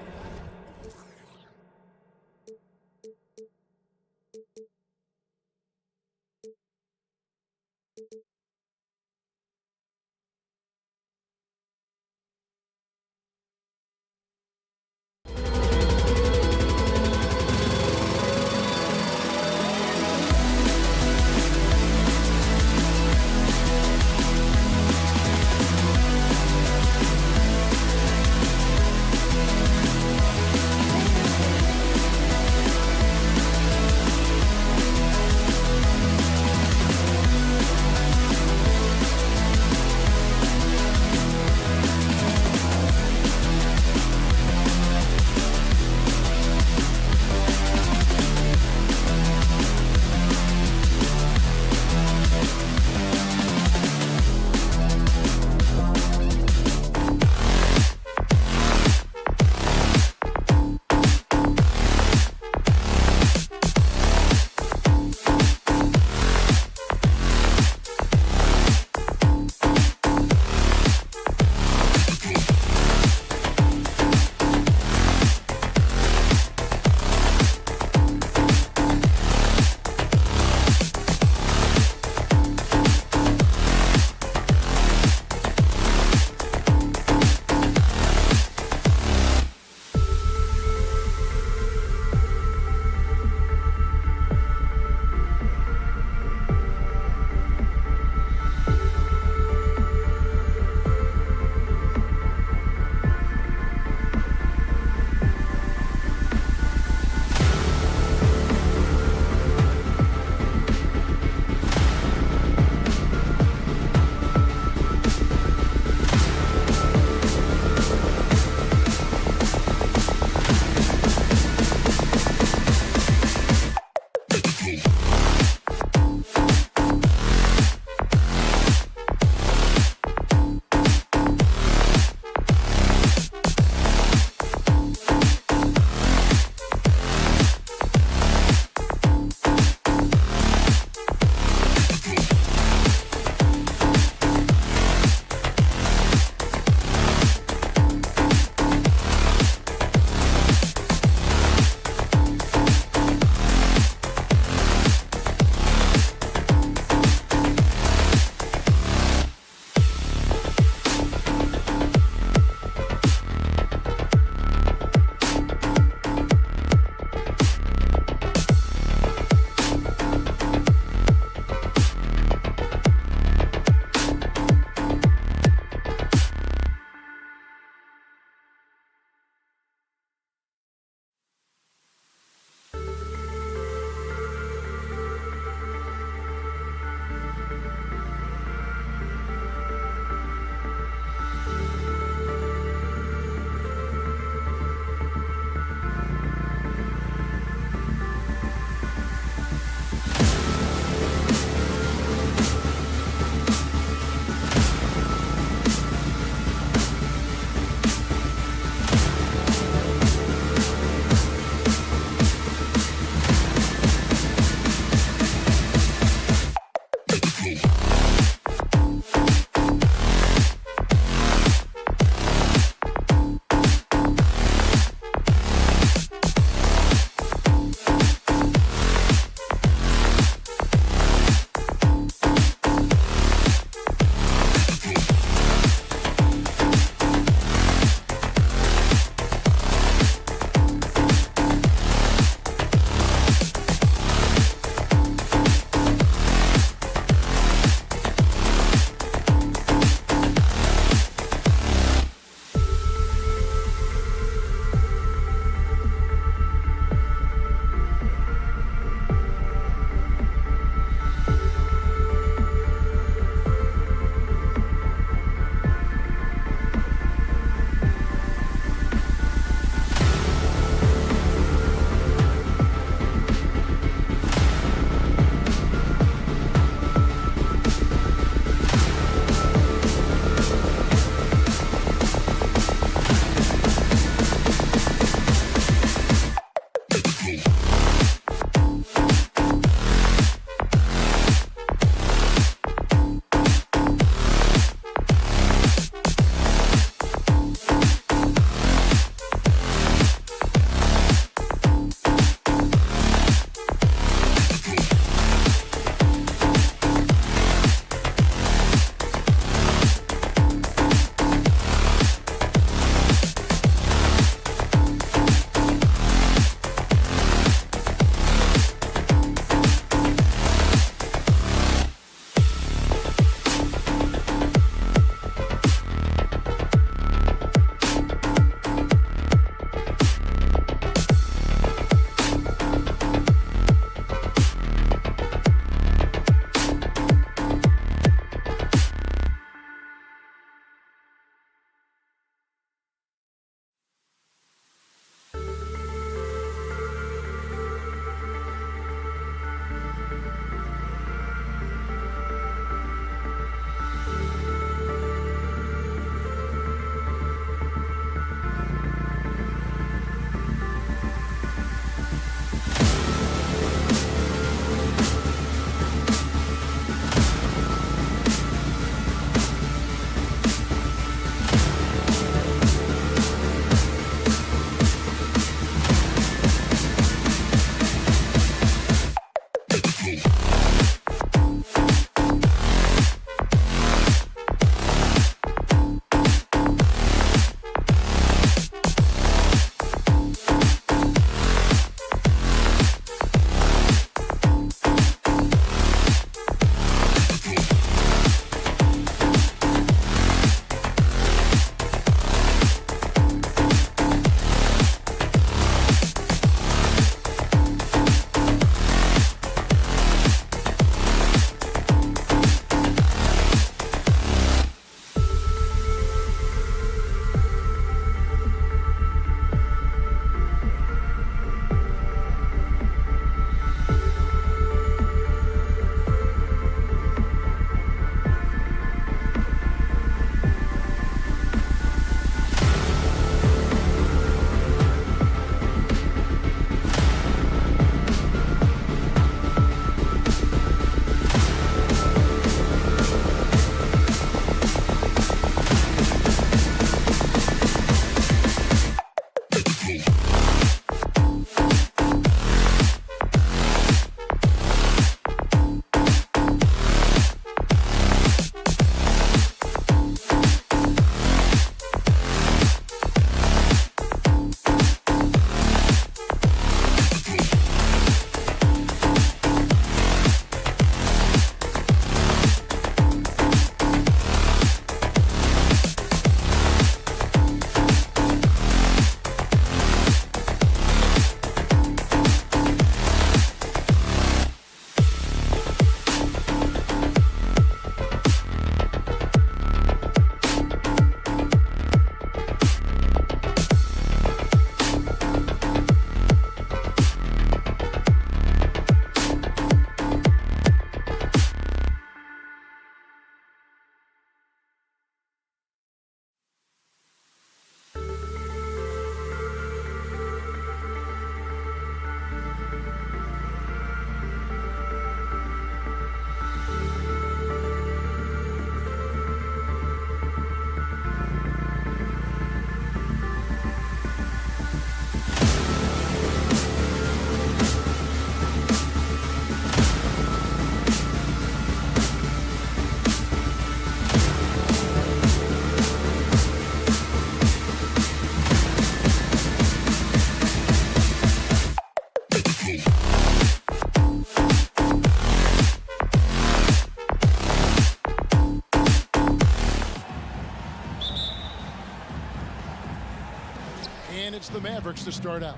It's the Mavericks to start out.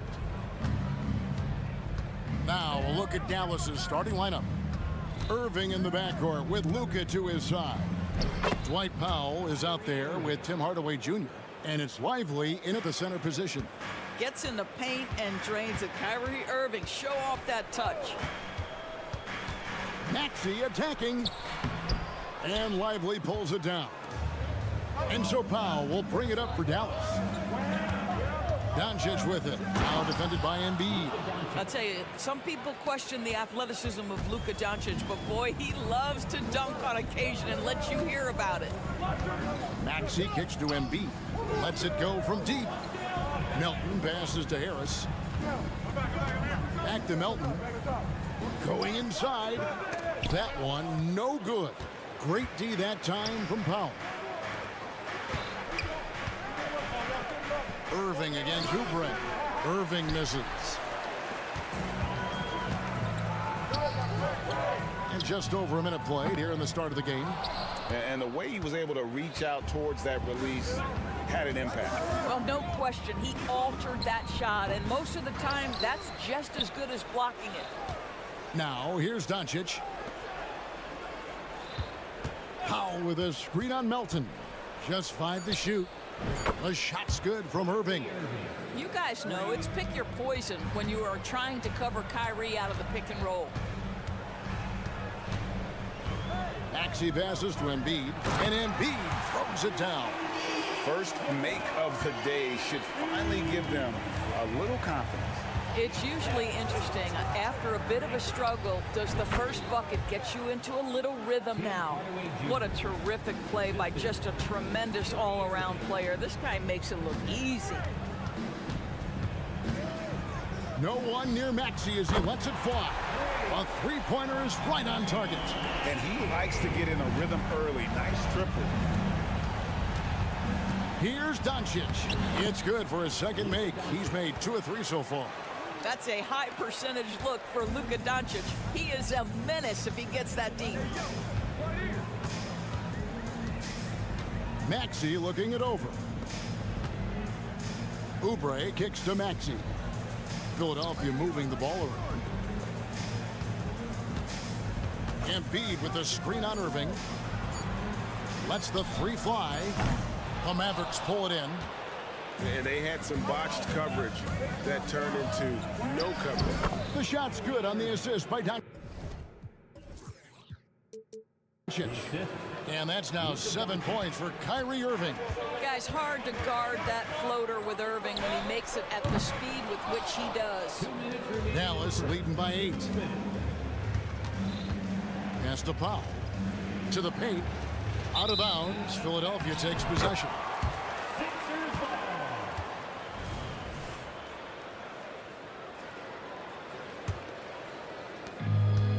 Now a look at Dallas's starting lineup. Irving in the backcourt with Luka to his side. Dwight Powell is out there with Tim Hardaway Jr. And it's Lively in at the center position. Gets in the paint and drains it. Kyrie Irving, show off that touch. Maxey attacking. And Lively pulls it down. And so Powell will bring it up for Dallas. Doncic with it. Now defended by Embiid. I'll tell you, some people question the athleticism of Luka Doncic, but boy, he loves to dunk on occasion and let you hear about it. Maxey kicks to Embiid. Lets it go from deep. Melton passes to Harris. Back to Melton. Going inside. That one, no good. Great D that time from Powell. Irving against Oubre. Irving misses. And just over a minute played here in the start of the game. And the way he was able to reach out towards that release had an impact. Well, no question. He altered that shot, and most of the time, that's just as good as blocking it. Now, here's Doncic. Powell with a screen on Melton. Just 5 to shoot. The shot's good from Irving. You guys know it's pick your poison when you are trying to cover Kyrie out of the pick and roll. Maxey passes to Embiid, and Embiid throws it down. First make of the day should finally give them a little confidence. It's usually interesting. After a bit of a struggle, does the first bucket get you into a little rhythm now? What a terrific play by just a tremendous all-around player. This guy makes it look easy. No one near Maxey as he lets it fly. A three-pointer is right on target. And he likes to get in a rhythm early. Nice triple. Here's Doncic. It's good for his second make. He's made 2 of 3 so far. That's a high percentage look for Luka Doncic. He is a menace if he gets that deep. Maxey looking it over. Oubre kicks to Maxey. Philadelphia moving the ball around. Embiid with the screen on Irving. Lets the 3 fly. The Mavericks pull it in. And they had some botched coverage that turned into no coverage. The shot's good on the assist by Doncic. And that's now 7 points for Kyrie Irving. Guys, hard to guard that floater with Irving when he makes it at the speed with which he does. Dallas leading by 8. Pass to Powell. To the paint. Out of bounds. Philadelphia takes possession.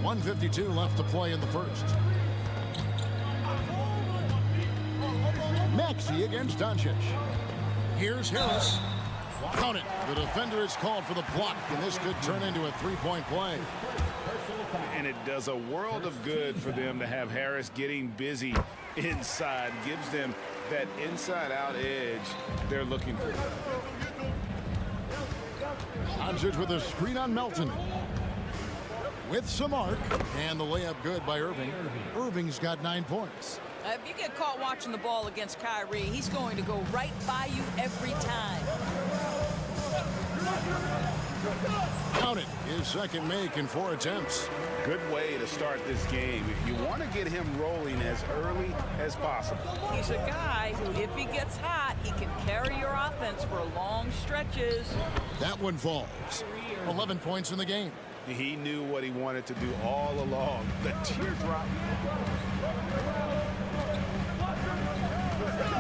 .152 left to play in the first. Maxey against Doncic. Here's Harris. Count it. The defender is called for the block, and this could turn into a 3-point play. And it does a world of good for them to have Harris getting busy inside. Gives them that inside-out edge they're looking for. Doncic with a screen on Melton. With some arc, and the layup good by Irving. Irving's got 9 points. If you get caught watching the ball against Kyrie, he's going to go right by you every time. Count it. His second make in 4 attempts. Good way to start this game. If you want to get him rolling as early as possible. He's a guy who, if he gets hot, he can carry your offense for long stretches. That one falls. 11 points in the game. He knew what he wanted to do all along. The teardrop.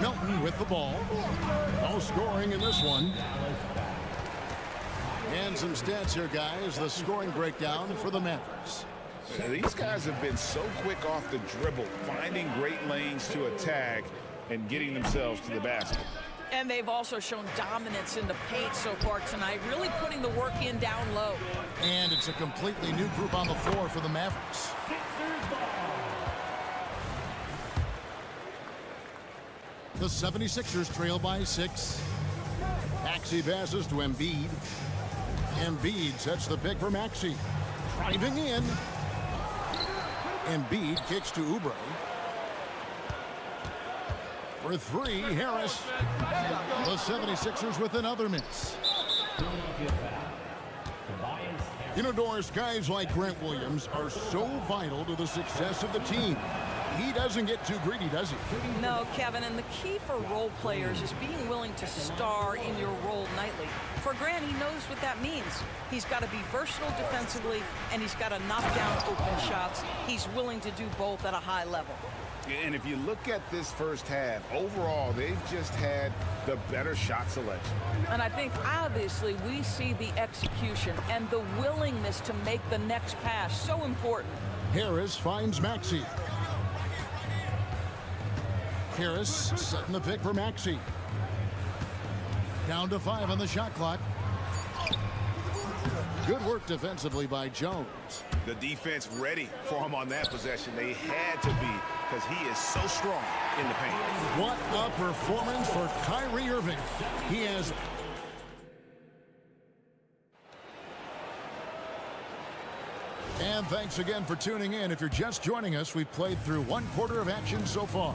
Melton with the ball. No scoring in this one. And some stats here, guys. The scoring breakdown for the Mavericks. These guys have been so quick off the dribble, finding great lanes to attack and getting themselves to the basket. And they've also shown dominance in the paint so far tonight, really putting the work in down low. And it's a completely new group on the floor for the Mavericks. The 76ers trail by 6. Maxey passes to Embiid. Embiid sets the pick for Maxey. Driving in. Embiid kicks to Oubre. For three, Harris. The 76ers with another miss. You know, Doris, guys like Grant Williams are so vital to the success of the team. He doesn't get too greedy, does he? No, Kevin, and the key for role players is being willing to star in your role nightly. For Grant, he knows what that means. He's got to be versatile defensively, and he's got to knock down open shots. He's willing to do both at a high level. And if you look at this first half, overall, they've just had the better shot selection. And I think, obviously, we see the execution and the willingness to make the next pass so important. Harris finds Maxey. Harris setting the pick for Maxey. Down to 5 on the shot clock. Good work defensively by Jones. The defense ready for him on that possession. They had to be, because he is so strong in the paint. What a performance for Kyrie Irving. He has... And thanks again for tuning in. If you're just joining us, we've played through 1 quarter of action so far.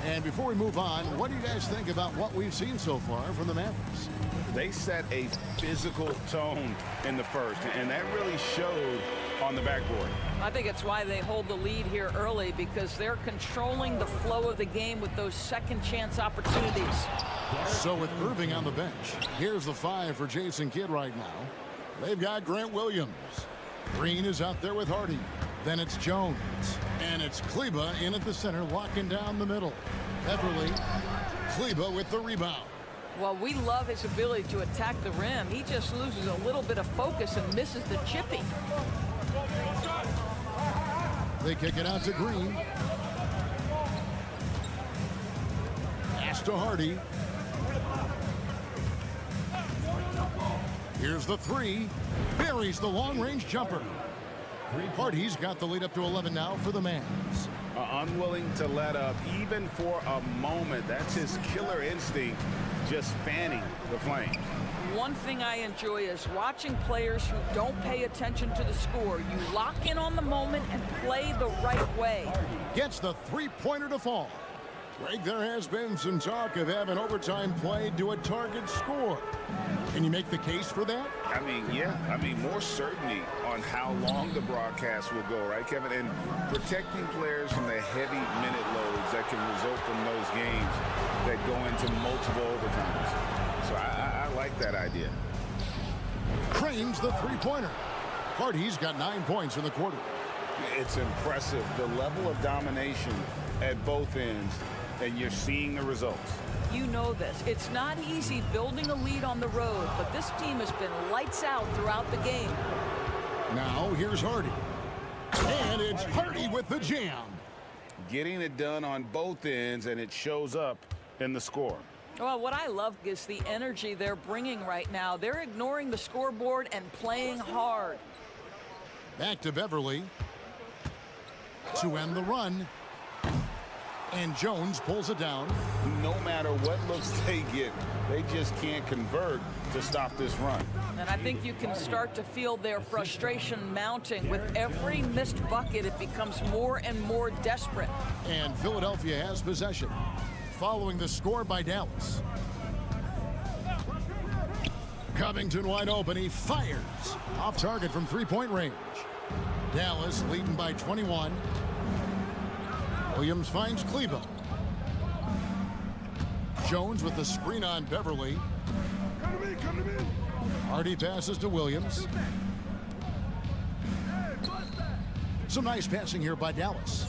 And before we move on, what do you guys think about what we've seen so far from the Mavericks? They set a physical tone in the first, and that really showed on the backboard. I think it's why they hold the lead here early, because they're controlling the flow of the game with those second chance opportunities. So with Irving on the bench, here's the 5 for Jason Kidd right now. They've got Grant Williams. Green is out there with Hardy. Then it's Jones. And it's Kleba in at the center, locking down the middle. Beverly. Kleba with the rebound. Well, we love his ability to attack the rim. He just loses a little bit of focus and misses the chippy. They kick it out to Green. Pass to Hardy. Here's the 3. Buries the long-range jumper. Hardy's got the lead up to 11 now for the Mavs. Unwilling to let up even for a moment. That's his killer instinct, just fanning the flames. One thing I enjoy is watching players who don't pay attention to the score. You lock in on the moment and play the right way. Gets the 3-pointer to fall. Greg, there has been some talk of having overtime played to a target score. Can you make the case for that? I mean, yeah. I mean, more certainty on how long the broadcast will go, right, Kevin? And protecting players from the heavy minute loads that can result from those games that go into multiple overtimes. So I like that idea. Cranes the 3-pointer. Hardy's got 9 points in the quarter. It's impressive, the level of domination at both ends, and you're seeing the results. You know this. It's not easy building a lead on the road, but this team has been lights out throughout the game. Now here's Hardy. And it's Hardy with the jam. Getting it done on both ends, and it shows up in the score. Well, what I love is the energy they're bringing right now. They're ignoring the scoreboard and playing hard. Back to Beverly to end the run. And Jones pulls it down. No matter what looks they get, they just can't convert to stop this run. And I think you can start to feel their frustration mounting. With every missed bucket, it becomes more and more desperate. And Philadelphia has possession, following the score by Dallas. Covington wide open. He fires off target from 3-point range. Dallas leading by 21. Williams finds Kleba. Jones with the screen on Beverly. Hardy passes to Williams. Some nice passing here by Dallas.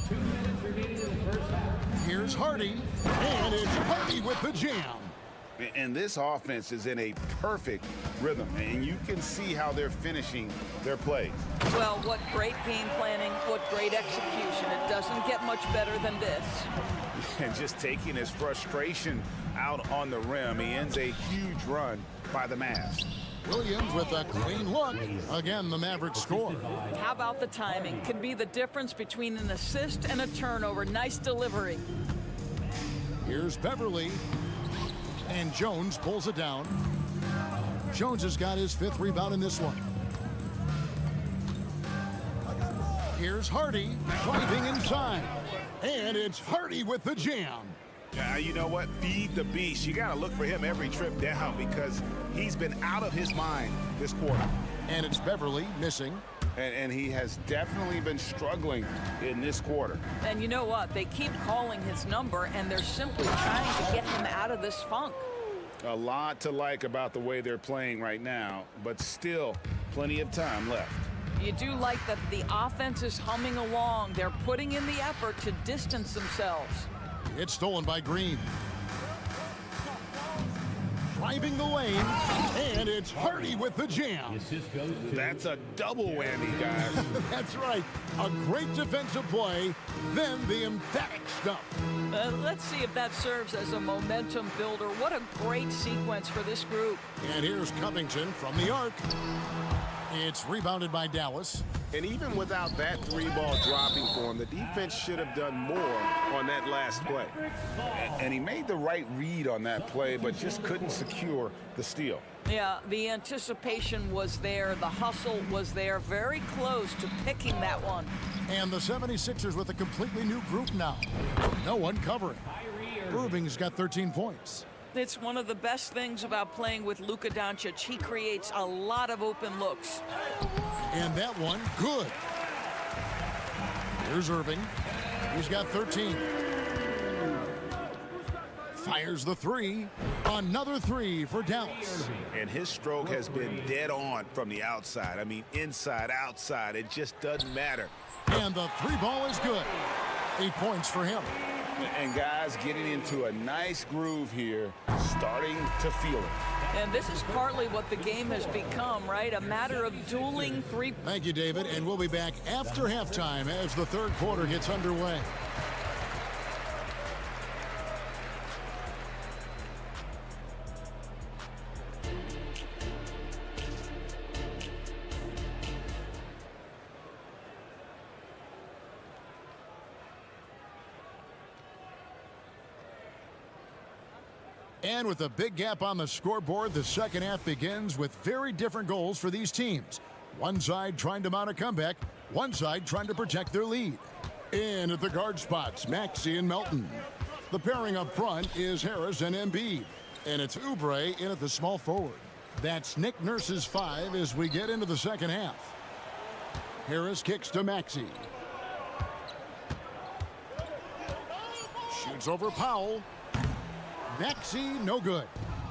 Here's Hardy. And it's Hardy with the jam. And this offense is in a perfect rhythm, and you can see how they're finishing their plays. Well, what great game planning, what great execution. It doesn't get much better than this. And just taking his frustration out on the rim, he ends a huge run by the Mavs. Williams with a clean look. Again, the Mavericks score. How about the timing? Can be the difference between an assist and a turnover. Nice delivery. Here's Beverly. And Jones pulls it down. Jones has got his 5th rebound in this one. Here's Hardy driving inside. And it's Hardy with the jam. You know what? Feed the beast. You got to look for him every trip down because he's been out of his mind this quarter. And it's Beverly missing. And he has definitely been struggling in this quarter. And you know what? They keep calling his number, and they're simply trying to get him out of this funk. A lot to like about the way they're playing right now, but still plenty of time left. You do like that the offense is humming along. They're putting in the effort to distance themselves. It's stolen by Green. Driving the lane, and it's Hardy with the jam. That's a double whammy, guys. That's right. A great defensive play, then the emphatic stuff. Let's see if that serves as a momentum builder. What a great sequence for this group. And here's Covington from the arc. It's rebounded by Dallas. And even without that 3-ball dropping for him, the defense should have done more on that last play. And he made the right read on that play, but just couldn't secure the steal. Yeah, the anticipation was there. The hustle was there. Very close to picking that one. And the 76ers with a completely new group now. No one covering. Irving's got 13 points. It's one of the best things about playing with Luka Doncic. He creates a lot of open looks. And that one, good. Here's Irving. He's got 13. Fires the 3. Another 3 for Dallas. And his stroke has been dead on from the outside. I mean, inside, outside. It just doesn't matter. And the 3-ball is good. 8 points for him. And guys getting into a nice groove here, starting to feel it. And this is partly what the game has become, right? A matter of dueling three. Thank you, David. And we'll be back after halftime as the 3rd quarter gets underway. And with a big gap on the scoreboard, the second half begins with very different goals for these teams. One side trying to mount a comeback, one side trying to protect their lead. In at the guard spots, Maxey and Melton. The pairing up front is Harris and Embiid. And it's Oubre in at the small forward. That's Nick Nurse's 5 as we get into the second half. Harris kicks to Maxey. Shoots over Powell. Maxey, no good.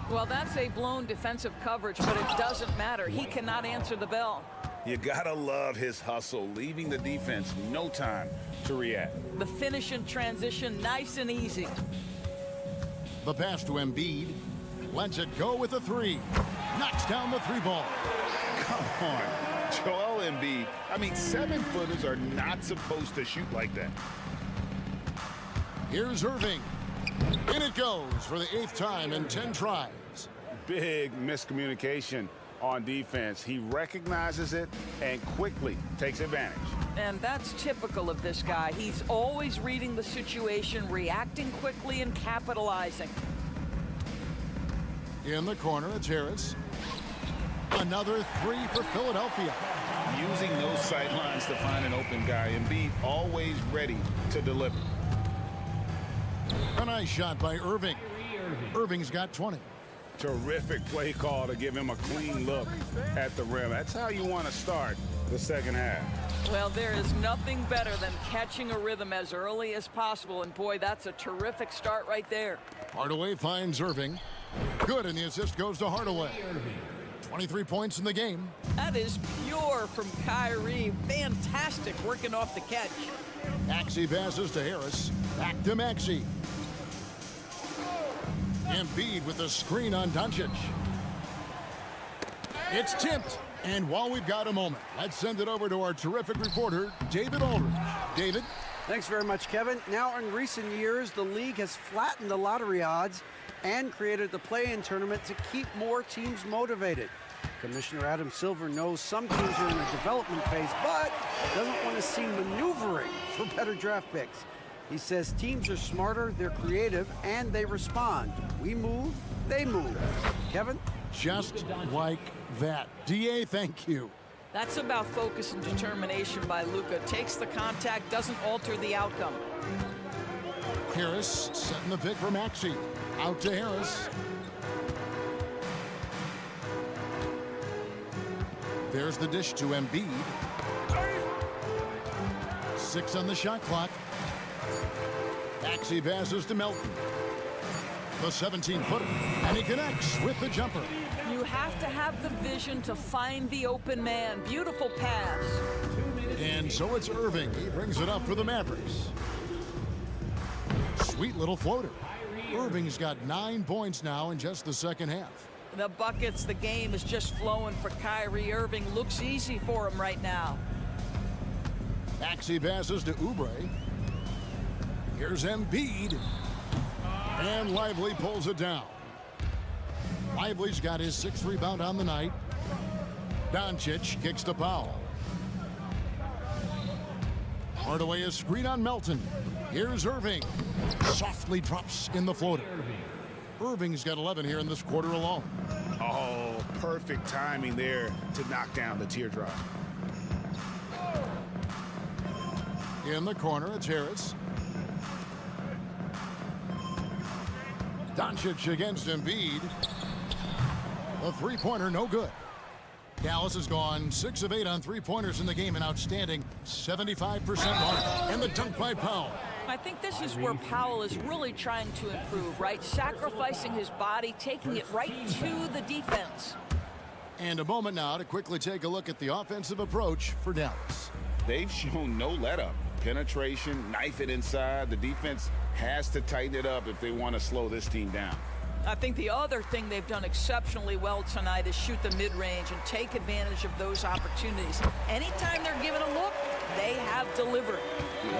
Well, that's a blown defensive coverage, but it doesn't matter. He cannot answer the bell. You gotta love his hustle, leaving the defense no time to react. The finish and transition, nice and easy. The pass to Embiid. Lets it go with a 3. Knocks down the 3-ball. Come on, Joel Embiid. I mean, 7-footers are not supposed to shoot like that. Here's Irving. In it goes for the 8th time in 10 tries. Big miscommunication on defense. He recognizes it and quickly takes advantage. And that's typical of this guy. He's always reading the situation, reacting quickly, and capitalizing. In the corner, it's Harris. Another 3 for Philadelphia. Using those sight lines to find an open guy. Embiid always ready to deliver. A nice shot by Irving. Irving's got 20. Terrific play call to give him a clean look at the rim. That's how you want to start the second half. Well, there is nothing better than catching a rhythm as early as possible. And boy, that's a terrific start right there. Hardaway finds Irving. Good, and the assist goes to Hardaway. 23 points in the game. That is pure from Kyrie. Fantastic working off the catch. Maxey passes to Harris. Back to Maxey. Embiid with the screen on Doncic. It's tipped. And while we've got a moment, let's send it over to our terrific reporter, David Aldridge. David? Thanks very much, Kevin. Now, in recent years, the league has flattened the lottery odds and created the play-in tournament to keep more teams motivated. Commissioner Adam Silver knows some teams are in a development phase, but doesn't want to see maneuvering for better draft picks. He says teams are smarter, they're creative, and they respond. We move, they move. Kevin? just like that. DA, thank you. That's about focus and determination by Luka. Takes the contact, doesn't alter the outcome. Harris setting the pick for Maxey. Out to Harris. There's the dish to Embiid. 6 on the shot clock. Maxey passes to Melton. The 17-footer, and he connects with the jumper. You have to have the vision to find the open man. Beautiful pass. And so it's Irving. He brings it up for the Mavericks. Sweet little floater. Irving's got 9 points now in just the second half. The buckets, the game is just flowing for Kyrie Irving. Looks easy for him right now. Maxey passes to Oubre. Here's Embiid. And Lively pulls it down. Lively's got his 6th rebound on the night. Doncic kicks to Powell. Hardaway is screen on Melton. Here's Irving. Softly drops in the floater. Irving's got 11 here in this quarter alone. Oh, perfect timing there to knock down the teardrop. In the corner, it's Harris. Doncic against Embiid. A three-pointer, no good. Dallas has gone 6 of 8 on three-pointers in the game, an outstanding 75% mark. And the dunk by Powell. I think this is where Powell is really trying to improve, right? Sacrificing his body, taking it right to the defense. And a moment now to quickly take a look at the offensive approach for Dallas. They've shown no let-up. Penetration, knife it inside. The defense has to tighten it up if they want to slow this team down. I think the other thing they've done exceptionally well tonight is shoot the mid-range and take advantage of those opportunities. Anytime they're given a look, they have delivered.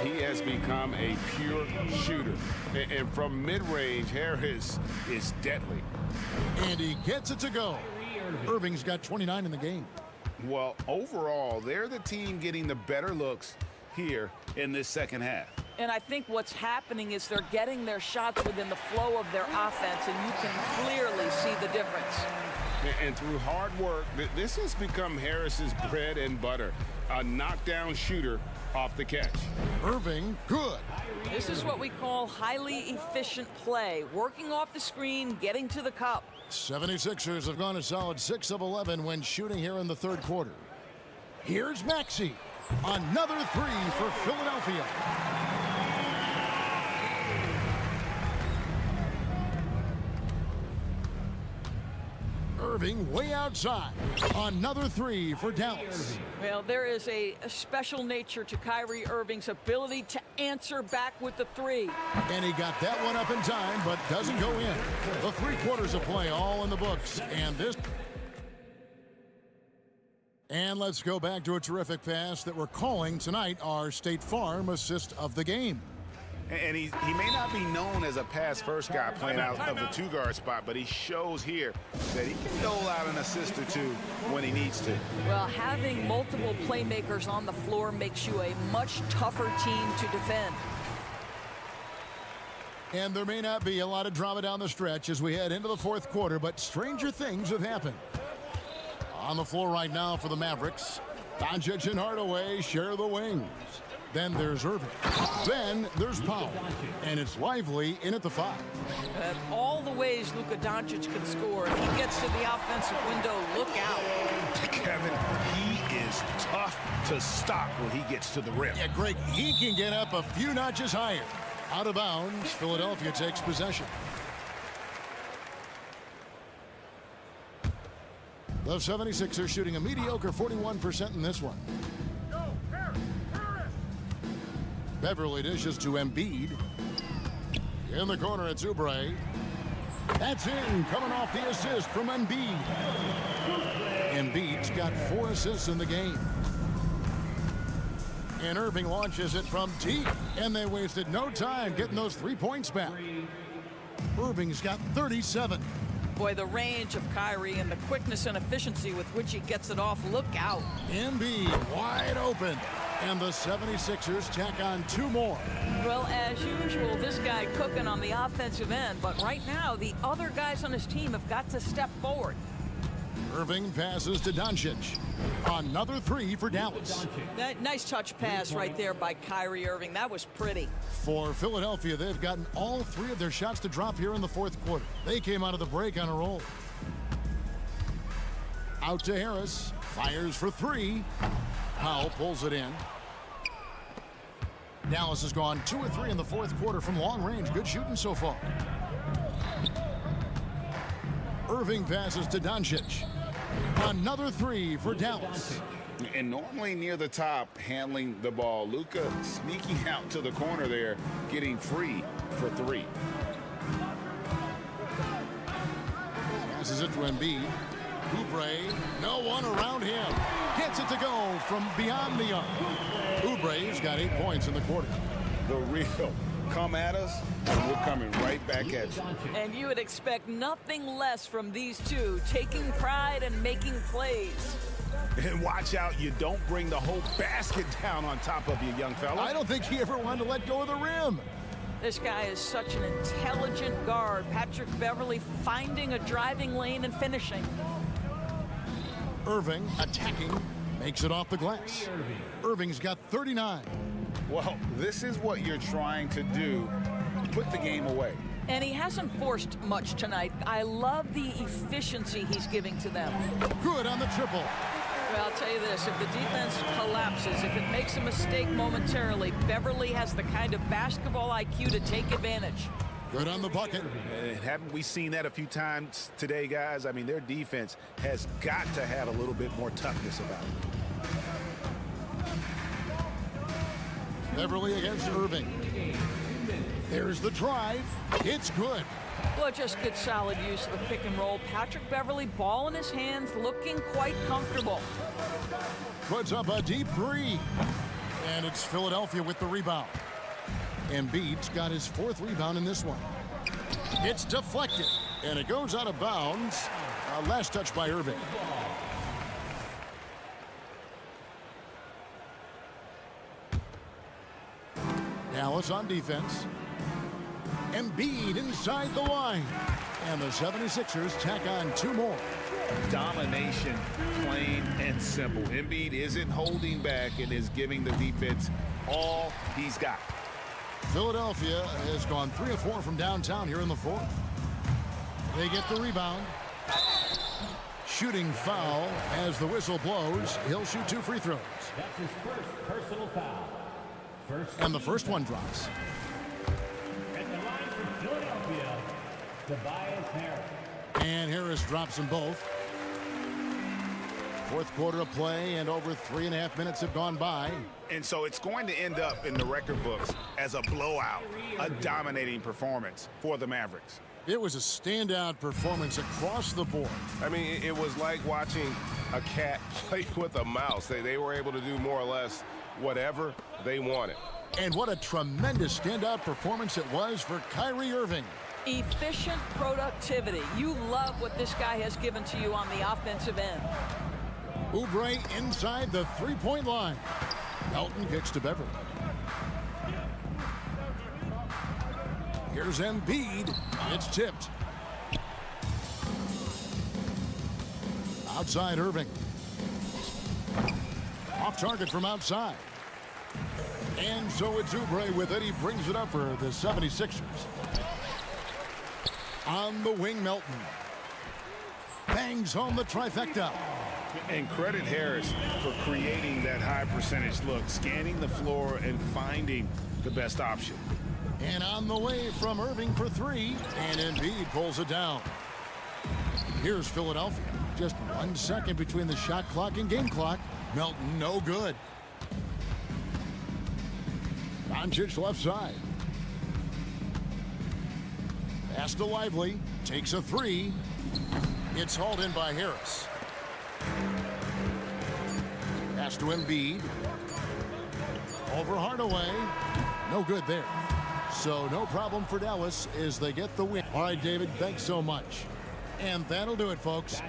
He has become a pure shooter. And from mid-range, Harris is deadly. And he gets it to go. Irving's got 29 in the game. Well, overall, they're the team getting the better looks here in this second half. And I think what's happening is they're getting their shots within the flow of their offense, and you can clearly see the difference. And through hard work, this has become Harris's bread and butter. A knockdown shooter off the catch. Irving, good. This is what we call highly efficient play. Working off the screen, getting to the cup. 76ers have gone a solid 6 of 11 when shooting here in the third quarter. Here's Maxey. Another 3 for Philadelphia. Irving way outside. Another 3 for Dallas. Well, there is a special nature to Kyrie Irving's ability to answer back with the 3. And he got that one up in time, but doesn't go in. The 3 quarters of play all in the books. And let's go back to a terrific pass that we're calling tonight our State Farm assist of the game. And he may not be known as a pass-first guy playing out of the two-guard spot, but he shows here that he can dole out an assist or two when he needs to. Well, having multiple playmakers on the floor makes you a much tougher team to defend. And there may not be a lot of drama down the stretch as we head into the fourth quarter, but stranger things have happened. On the floor right now for the Mavericks, Doncic and Hardaway share the wings. Then there's Irving. Then there's Powell. And it's Lively in at the 5. All the ways Luka Doncic can score. If he gets to the offensive window, look out. Kevin, he is tough to stop when he gets to the rim. Yeah, Greg, he can get up a few notches higher. Out of bounds, Philadelphia takes possession. The 76ers shooting a mediocre 41% in this one. Beverly dishes to Embiid. In the corner, it's Oubre. That's in, coming off the assist from Embiid. Embiid's got 4 assists in the game. And Irving launches it from deep, and they wasted no time getting those 3 points back. Irving's got 37. Boy, the range of Kyrie and the quickness and efficiency with which he gets it off, look out. Embiid wide open, and the 76ers tack on 2 more. Well, as usual, this guy cooking on the offensive end, but right now the other guys on his team have got to step forward. Irving passes to Doncic. Another three for Dallas. That nice touch pass right there by Kyrie Irving. That was pretty. For Philadelphia, they've gotten all three of their shots to drop here in the fourth quarter. They came out of the break on a roll. Out to Harris. Fires for three. Powell pulls it in. Dallas has gone 2 of 3 in the fourth quarter from long range. Good shooting so far. Irving passes to Doncic. Another three for Dallas. And normally near the top, handling the ball. Luka sneaking out to the corner there, getting free for three. Passes it to Embiid. Oubre, no one around him. Gets it to go from beyond the arc. Oubre's got 8 points in the quarter. The real come at us, and we're coming right back at you. And you would expect nothing less from these two, taking pride and making plays. And watch out, you don't bring the whole basket down on top of you, young fella. I don't think he ever wanted to let go of the rim. This guy is such an intelligent guard. Patrick Beverley finding a driving lane and finishing. Irving attacking, makes it off the glass. Irving's got 39. Well, this is what you're trying to do. Put the game away. And he hasn't forced much tonight. I love the efficiency he's giving to them. Good on the triple. Well, I'll tell you this, if the defense collapses, if it makes a mistake momentarily, Beverley has the kind of basketball IQ to take advantage. Good on the bucket. Haven't we seen that a few times today, guys? I mean, their defense has got to have a little bit more toughness about it. Beverley against Irving. There's the drive. It's good. Well, just good solid use of the pick and roll. Patrick Beverley, ball in his hands, looking quite comfortable. Puts up a deep three. And it's Philadelphia with the rebound. Embiid's got his 4th rebound in this one. It's deflected, and it goes out of bounds. Last touch by Irving. Dallas on defense. Embiid inside the line. And the 76ers tack on 2 more. Domination, plain and simple. Embiid isn't holding back and is giving the defense all he's got. Philadelphia has gone 3 of 4 from downtown here in the fourth. They get the rebound. Shooting foul as the whistle blows. He'll shoot 2 free throws. That's his first personal foul. And the first one drops. At the line for Philadelphia, Tobias Harris. And Harris drops them both. Fourth quarter of play, and over 3.5 minutes have gone by. And so it's going to end up in the record books as a blowout, a dominating performance for the Mavericks. It was a standout performance across the board. I mean, it was like watching a cat play with a mouse. They were able to do more or less whatever they wanted. And what a tremendous standout performance it was for Kyrie Irving. Efficient productivity. You love what this guy has given to you on the offensive end. Oubre inside the 3-point line. Elton kicks to Beverley. Here's Embiid. It's tipped. Outside Irving. Off target from outside. And so it's Oubre with it. He brings it up for the 76ers. On the wing, Melton. Bangs home the trifecta. And credit Harris for creating that high percentage look, scanning the floor and finding the best option. And on the way from Irving for 3, and Embiid pulls it down. Here's Philadelphia. Just 1 second between the shot clock and game clock. Melton, no good. Doncic left side. Pass to Lively. Takes a 3. It's hauled in by Harris. Pass to Embiid. Over Hardaway. No good there. So no problem for Dallas as they get the win. All right, David, thanks so much. And that'll do it, folks.